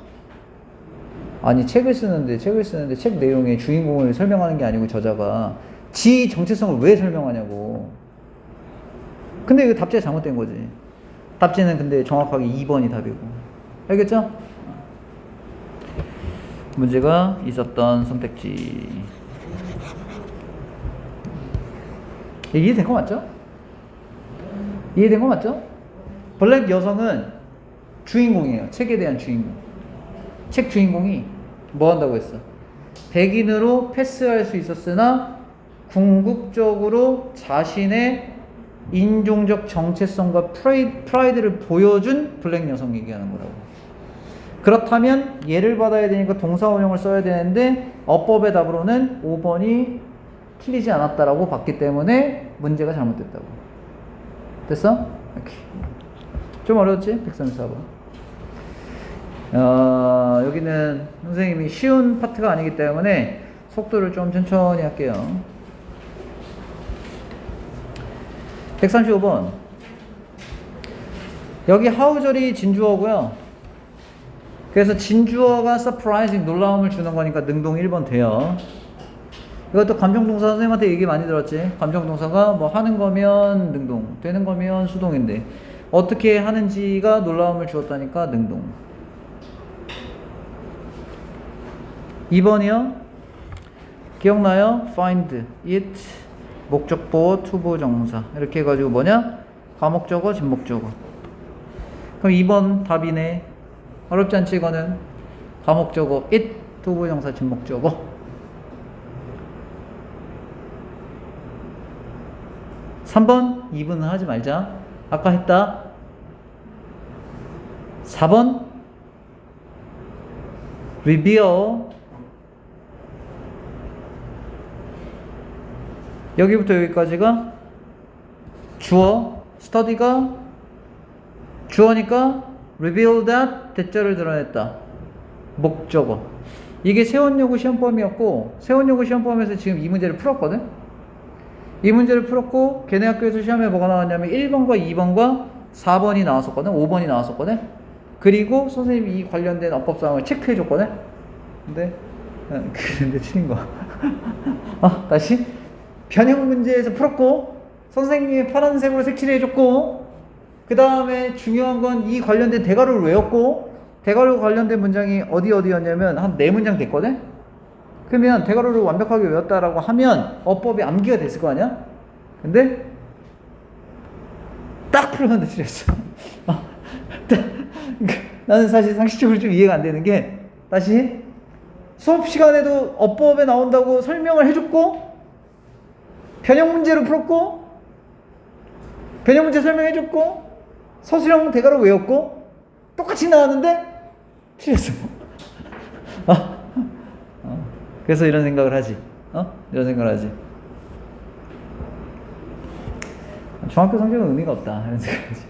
S1: 아니 책을 쓰는데 책 내용에 주인공을 설명하는 게 아니고 저자가 지 정체성을 왜 설명하냐고. 근데 이거 답지가 잘못된 거지. 답지는 근데 정확하게 2번이 답이고. 알겠죠? 문제가 있었던 선택지. 이해된 거 맞죠? 이해된 거 맞죠? 블랙 여성은 주인공이에요. 책에 대한 주인공. 책 주인공이 뭐 한다고 했어? 백인으로 패스할 수 있었으나 궁극적으로 자신의 인종적 정체성과 프라이드를 보여준 블랙 여성 얘기하는 거라고. 그렇다면 얘를 받아야 되니까 동사원형을 써야 되는데 어법의 답으로는 5번이 틀리지 않았다라고 봤기 때문에 문제가 잘못됐다고. 됐어? 오케이. 좀 어려웠지? 134번. 여기는 선생님이 쉬운 파트가 아니기 때문에 속도를 좀 천천히 할게요. 135번. 여기 하우절이 진주어고요. 그래서 진주어가 surprising, 놀라움을 주는 거니까 능동 1번 돼요. 이것도 감정동사 선생님한테 얘기 많이 들었지. 감정동사가 뭐 하는 거면 능동, 되는 거면 수동인데 어떻게 하는지가 놀라움을 주었다니까 능동. 2번이요. 기억나요? find it 목적보 투부 정사 이렇게 해가지고 뭐냐? 과목적어 진목적어. 그럼 2번 답이네. 어렵지 않지 이거는. 가목적어 it 투부정사 진목적어. (3번) 2분은 하지 말자. 아까 했다. 4번 reveal. 여기부터 여기까지가 주어, study가 주어니까 reveal that 대자를 드러냈다. 목적어. 이게 세원여고 시험범위였고, 세원여고 시험범위에서 지금 이 문제를 풀었거든. 이 문제를 풀었고 걔네 학교에서 시험에 뭐가 나왔냐면 1번과 2번과 4번이 나왔었거든. 5번이 나왔었거든. 그리고 선생님이 이 관련된 어법사항을 체크해줬거든. 근데 틀린 거. 다시 변형 문제에서 풀었고 선생님이 파란색으로 색칠해줬고, 그 다음에 중요한 건 이 관련된 대괄호를 외웠고, 대괄호 관련된 문장이 어디였냐면 한 4문장 됐거든. 그러면 대괄호를 완벽하게 외웠다라고 하면 어법이 암기가 됐을 거 아니야? 근데 딱 풀었는데 틀렸어. 나는 사실 상식적으로 좀 이해가 안 되는 게, 다시 수업 시간에도 어법에 나온다고 설명을 해줬고, 변형 문제로 풀었고, 변형 문제 설명해줬고, 서술형 대괄호 외웠고, 똑같이 나왔는데 틀렸어. 그래서 이런 생각을 하지. 이런 생각을 하지. 중학교 성적은 의미가 없다. 이런 생각을 하지.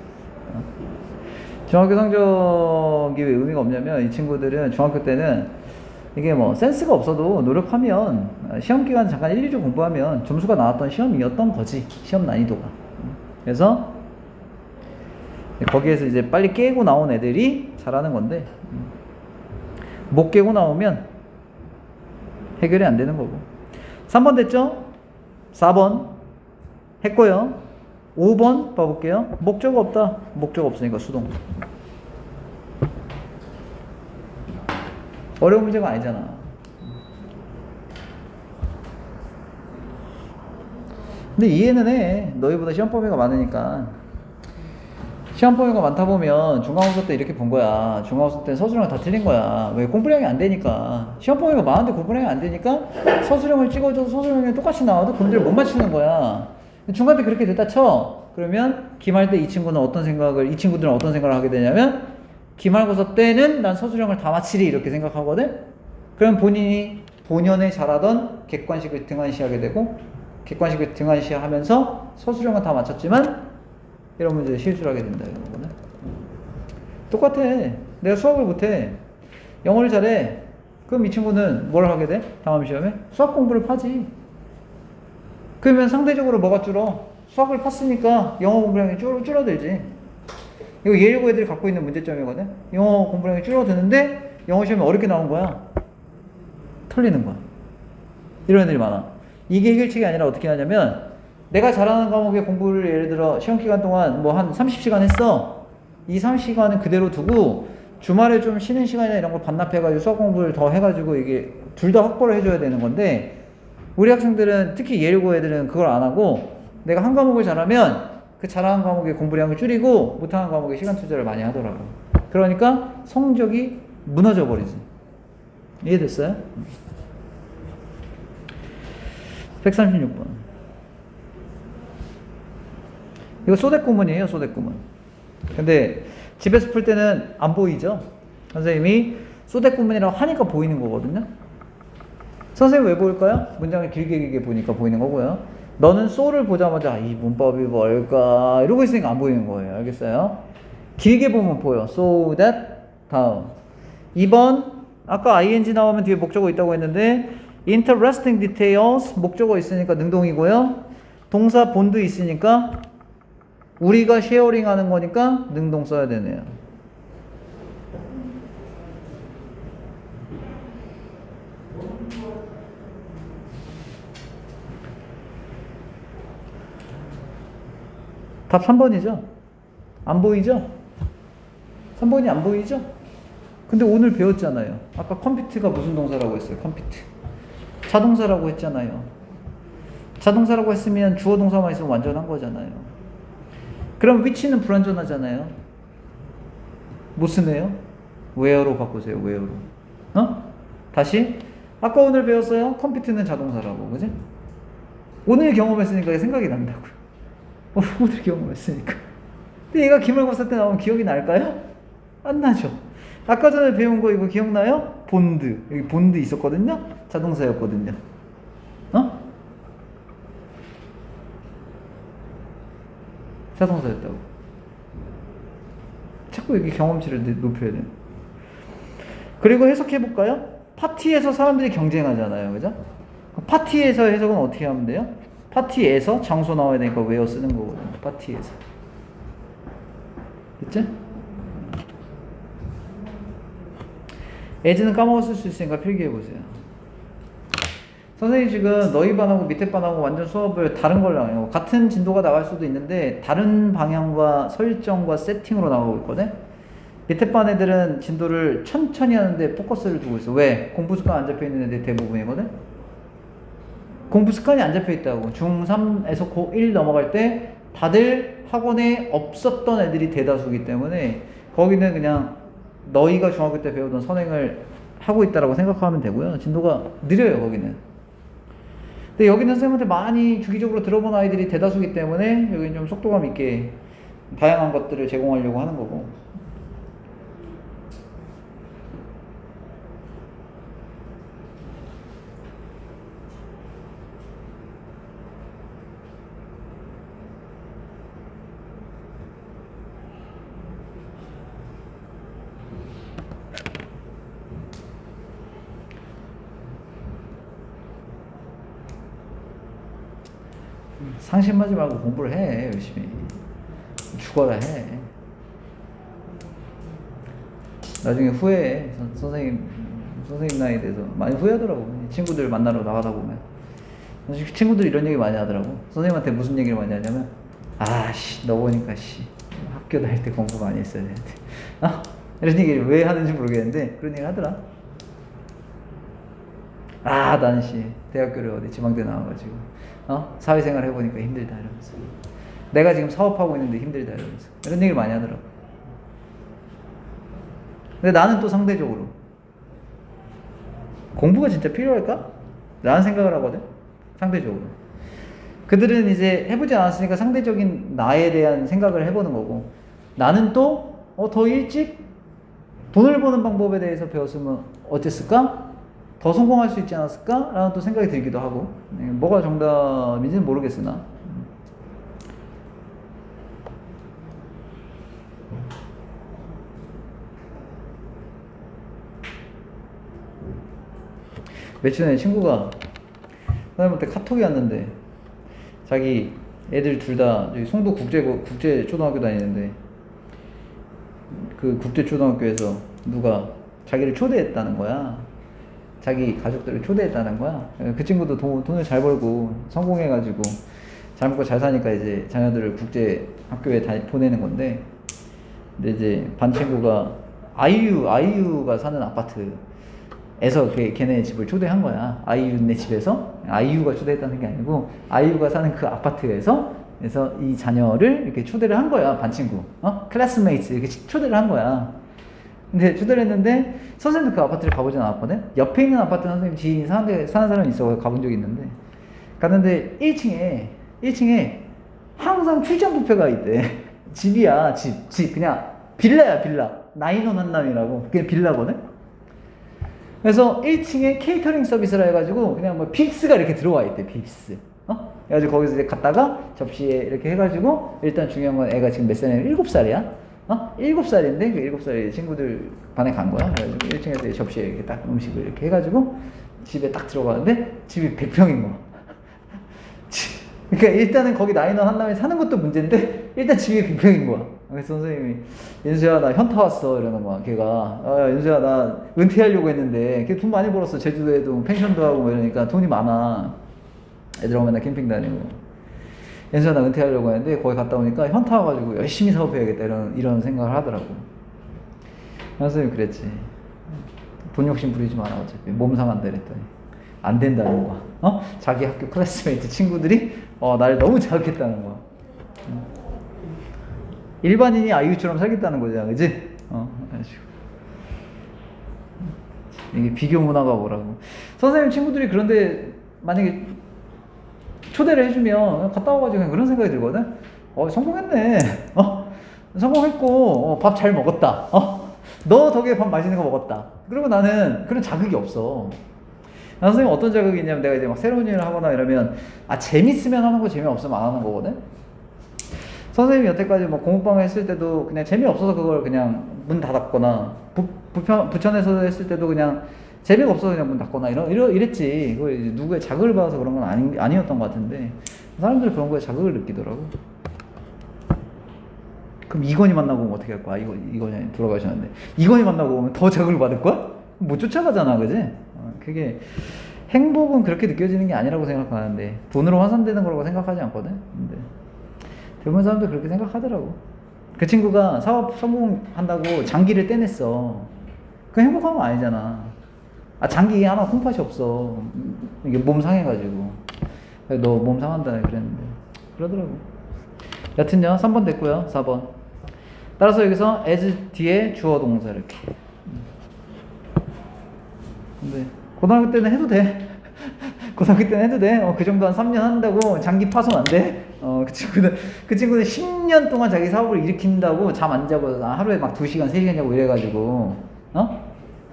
S1: 중학교 성적이 왜 의미가 없냐면, 이 친구들은 중학교 때는 이게 뭐 센스가 없어도 노력하면 시험 기간 잠깐 1, 2주 공부하면 점수가 나왔던 시험이었던 거지. 시험 난이도가. 그래서 거기에서 이제 빨리 깨고 나온 애들이 잘하는 건데, 못 깨고 나오면 해결이 안 되는 거고. 3번 됐죠? 4번 했고요. 5번 봐볼게요. 목적 없다. 목적 없으니까 수동. 어려운 문제가 아니잖아. 근데 이해는 해. 너희보다 시험 범위가 많으니까. 시험 범위가 많다 보면 중간고사 때 이렇게 본 거야. 중간고사 때 서술형 다 틀린 거야. 왜? 공부량이 안 되니까. 시험 범위가 많은데 공부량이 안 되니까 서술형을 찍어줘도 서술형이 똑같이 나와도 문제를 못 맞추는 거야. 중간 때 그렇게 됐다 쳐. 그러면 기말 때 이 친구들은 어떤 생각을 하게 되냐면, 기말고사 때는 난 서술형을 다 맞히리 이렇게 생각하거든. 그럼 본인이 본연에 잘하던 객관식을 등한시하게 되고, 객관식을 등한시하면서 서술형은 다 맞췄지만 이런 문제에 실수를 하게 된다 이런 거는. 똑같아. 내가 수학을 못해, 영어를 잘해. 그럼 이 친구는 뭘 하게 돼? 다음 시험에 수학 공부를 파지. 그러면 상대적으로 뭐가 줄어? 수학을 팠으니까 영어 공부량이 줄어들지. 이거 예일고 애들이 갖고 있는 문제점이거든. 영어 공부량이 줄어드는데 영어 시험이 어렵게 나온 거야. 틀리는 거야. 이런 애들이 많아. 이게 해결책이 아니라 어떻게 하냐면, 내가 잘하는 과목의 공부를 예를 들어 시험 기간 동안 뭐 한 30시간 했어. 이 30시간은 그대로 두고 주말에 좀 쉬는 시간이나 이런 걸 반납해가지고 수학 공부를 더 해가지고 이게 둘 다 확보를 해줘야 되는 건데, 우리 학생들은 특히 예일고 애들은 그걸 안 하고, 내가 한 과목을 잘하면 그 잘하는 과목의 공부량을 줄이고 못하는 과목에 시간 투자를 많이 하더라고. 그러니까 성적이 무너져 버리지. 이해됐어요? 136번. 이거 소댓구문이에요, 소댓구문. 근데 집에서 풀 때는 안 보이죠? 선생님이 소댓구문이라고 하니까 보이는 거거든요. 선생님 왜 보일까요? 문장을 길게 보니까 보이는 거고요. 너는 so를 보자마자 이 문법이 뭘까 이러고 있으니까 안 보이는 거예요. 알겠어요? 길게 보면 보여. so that 다음. 2번 아까 ing 나오면 뒤에 목적어 있다고 했는데, interesting details 목적어 있으니까 능동이고요. 동사 본도 있으니까 우리가 쉐어링 하는 거니까 능동 써야 되네요. 답 3번이죠? 안 보이죠? 3번이 안 보이죠? 근데 오늘 배웠잖아요. 아까 컴퓨트가 무슨 동사라고 했어요? 컴퓨트. 자동사라고 했잖아요. 자동사라고 했으면 주어 동사만 있으면 완전한 거잖아요. 그럼 위치는 불완전하잖아요. 못 쓰네요. where로 바꾸세요. where로. 다시 아까 오늘 배웠어요. 컴퓨터는 자동사라고. 그지? 오늘 경험했으니까 생각이 난다고요. 오늘 경험했으니까. 근데 얘가 기말고사 때 나오면 기억이 날까요? 안 나죠. 아까 전에 배운 거 이거 기억나요? 본드. 여기 본드 있었거든요. 자동사였거든요. 자동사였다고. 자꾸 여기 경험치를 높여야 돼요. 그리고 해석해볼까요? 파티에서 사람들이 경쟁하잖아요. 그죠? 파티에서 해석은 어떻게 하면 돼요? 파티에서 장소 나와야 되니까 where 쓰는 거거든요. 파티에서. 됐지? as는 까먹었을 수 있으니까 필기해보세요. 선생님 지금 너희 반하고 밑에 반하고 완전 수업을 다른 걸로 나가요. 같은 진도가 나갈 수도 있는데 다른 방향과 설정과 세팅으로 나가고 있거든. 밑에 반 애들은 진도를 천천히 하는데 포커스를 두고 있어. 왜? 공부 습관 안 잡혀 있는 애들이 대부분이거든. 공부 습관이 안 잡혀 있다고. 중3에서 고1 넘어갈 때 다들 학원에 없었던 애들이 대다수이기 때문에 거기는 그냥 너희가 중학교 때 배우던 선행을 하고 있다라고 생각하면 되고요. 진도가 느려요, 거기는. 근데 여기는 선생님한테 많이 주기적으로 들어본 아이들이 대다수이기 때문에 여기는 좀 속도감 있게 다양한 것들을 제공하려고 하는 거고. 상심하지 말고 공부를 해. 열심히 죽어라 해. 나중에 후회해. 선생님 나이에 대해서 많이 후회하더라고. 친구들 만나러 나가다 보면 친구들이 이런 얘기 많이 하더라고. 선생님한테 무슨 얘기를 많이 하냐면 아씨 너 보니까 학교 다닐 때 공부 많이 했어야 되는데 이런 얘기를 왜 하는지 모르겠는데 그런 얘기 하더라. 난 대학교를 어디 지방대 나와가지고 사회생활 해보니까 힘들다 이러면서 내가 지금 사업하고 있는데 힘들다 이러면서 이런 얘기를 많이 하더라고. 근데 나는 또 상대적으로 공부가 진짜 필요할까? 라는 생각을 하거든. 상대적으로 그들은 이제 해보지 않았으니까 상대적인 나에 대한 생각을 해보는 거고, 나는 또 더 일찍 돈을 버는 방법에 대해서 배웠으면 어땠을까? 더 성공할 수 있지 않았을까? 라는 또 생각이 들기도 하고. 뭐가 정답인지는 모르겠으나 며칠 전에 친구가 선생님한테 카톡이 왔는데 자기 애들 둘 다 여기 송도 국제 초등학교 다니는데 그 국제 초등학교에서 누가 자기를 초대했다는 거야. 자기 가족들을 초대했다는 거야. 그 친구도 돈을 잘 벌고 성공해가지고 잘 먹고 잘 사니까 이제 자녀들을 국제 학교에 보내는 건데, 근데 이제 반 친구가 아이유가 사는 아파트에서 걔네 집을 초대한 거야. 아이유네 집에서. 아이유가 초대했다는 게 아니고 아이유가 사는 그 아파트에서 이 자녀를 이렇게 초대를 한 거야. 반 친구, 클래스메이트 이렇게 초대를 한 거야. 근데 초대를 했는데 선생님도 그 아파트를 가보진 않았거든. 옆에 있는 아파트 선생님 지인이 사는 사람이 있어. 가본 적이 있는데 갔는데 1층에 항상 출장 뷔페가 있대. 집이야. 집 그냥 빌라야. 빌라. 나인원 한남이라고. 그게 빌라거든. 그래서 1층에 케이터링 서비스라 해가지고 그냥 뭐 빕스가 이렇게 들어와 있대. 빕스. 그래가지고 거기서 이제 갔다가 접시에 이렇게 해가지고, 일단 중요한 건 애가 지금 몇 살이냐면 7살이야. 7살인데 그 7살의 친구들 반에 간 거야. 그래가지고 1층에서 접시에 이렇게 딱 음식을 이렇게 해가지고 집에 딱 들어가는데 집이 100평인 거야. 그러니까 일단은 거기 나인원 한남에 사는 것도 문제인데 일단 집이 100평인 거야. 그래서 선생님이 연수야 나 현타 왔어 이러는 거야. 걔가 연수야 나 은퇴하려고 했는데 걔 돈 많이 벌었어. 제주도에도 펜션도 하고 이러니까 돈이 많아. 애들하고 맨날 캠핑 다니고. 연수야 나 은퇴하려고 했는데 거기 갔다 오니까 현타 와가지고 열심히 사업해야겠다 이런 생각을 하더라고. 선생님 그랬지. 돈 욕심 부리지 마라. 어차피 몸 상한다 그랬더니 안 된다는 거야. 자기 학교 클래스메이트 친구들이 나를 너무 자극했다는 거야. 일반인이 아이유처럼 살겠다는 거잖아, 그지? 그래가지고 이게 비교 문화가 뭐라고. 선생님 친구들이 그런데 만약에 초대를 해주면 갔다 와가지고 그냥 그런 생각이 들거든. 성공했네. 성공했고 밥 잘 먹었다. 너 덕에 밥 맛있는 거 먹었다. 그리고 나는 그런 자극이 없어. 선생님 어떤 자극이 있냐면 내가 이제 막 새로운 일을 하거나 이러면 재밌으면 하는 거 재미없으면 안 하는 거거든. 선생님이 여태까지 뭐 공부방 했을 때도 그냥 재미없어서 그걸 그냥 문 닫았거나 부천에서 했을 때도 그냥 재미가 없어서 그냥 문 닫거나 이랬지. 그거 이제 누구의 자극을 받아서 그런 건 아니었던 것 같은데 사람들이 그런 거에 자극을 느끼더라고. 그럼 이건희 만나고 오면 어떻게 할 거야? 이건희 돌아가셨는데 이건희 만나고 오면 더 자극을 받을 거야? 못 쫓아가잖아, 그지? 그게 행복은 그렇게 느껴지는 게 아니라고 생각하는데 돈으로 환산되는 거라고 생각하지 않거든. 근데 대부분 사람들 그렇게 생각하더라고. 그 친구가 사업 성공한다고 장기를 떼냈어. 그 행복한 거 아니잖아. 장기 하나 콩팥이 없어. 이게 몸 상해가지고. 너 몸 상한다 그랬는데 그러더라고. 여튼요 3번 됐고요. 4번. 따라서 여기서 as 뒤에 주어 동사 이렇게. 근데 고등학교 때는 해도 돼. 고등학교 때는 해도 돼. 그 정도 한 3년 한다고 장기 파손 안 돼. 그 친구는 10년 동안 자기 사업을 일으킨다고 잠 안 자고 하루에 막 2시간, 3시간 자고 이래가지고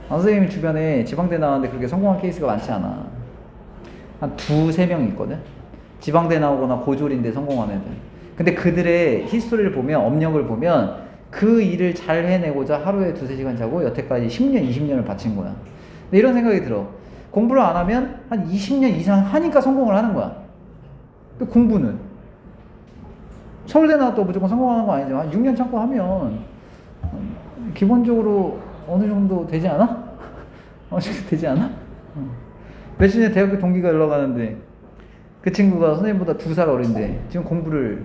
S1: 선생님 주변에 지방대 나왔는데 그렇게 성공한 케이스가 많지 않아. 한 2-3명 있거든. 지방대 나오거나 고졸인데 성공한 애들. 근데 그들의 히스토리를 보면, 업력을 보면 그 일을 잘 해내고자 하루에 2-3시간 자고 여태까지 10년, 20년을 바친 거야. 근데 이런 생각이 들어. 공부를 안 하면 한 20년 이상 하니까 성공을 하는 거야. 근데 공부는 서울대 나왔다고 무조건 성공하는 거 아니지만 6년 참고 하면 기본적으로 어느 정도 되지 않아? 되지 않아? 며칠 전에 대학교 동기가 연락 가는데 그 친구가 선생님보다 2살 어린데 지금 공부를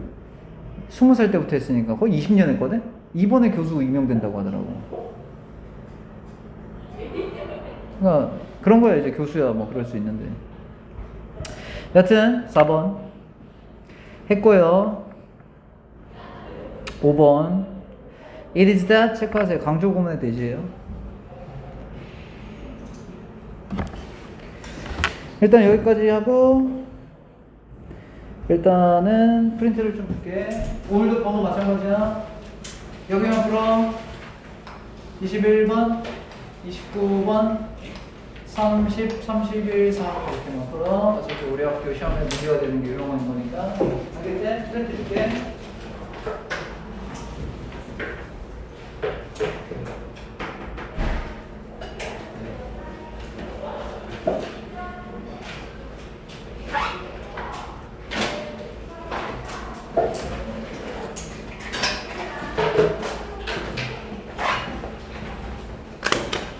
S1: 20살 때부터 했으니까 거의 20년 했거든? 이번에 교수 임명된다고 하더라고. 그러니까 그런 거야. 이제 교수야 뭐 그럴 수 있는데. 여튼 4번 했고요. 5번 It is that 체크하세요. 강조 구문의 대시예요. 일단 여기까지 하고 일단은 프린트를 좀 줄게. 오늘도 번호 마찬가지야. 여기만 풀어. 21번 29번 30, 31, 4 이렇게만 풀어. 어차피 우리 학교 시험에 문제가 되는 게 이런 거니까. 알겠지? 프린트 줄게.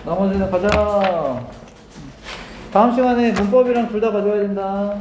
S1: 나머지는 가자. 다음 시간에 문법이랑 둘 다 가져와야 된다.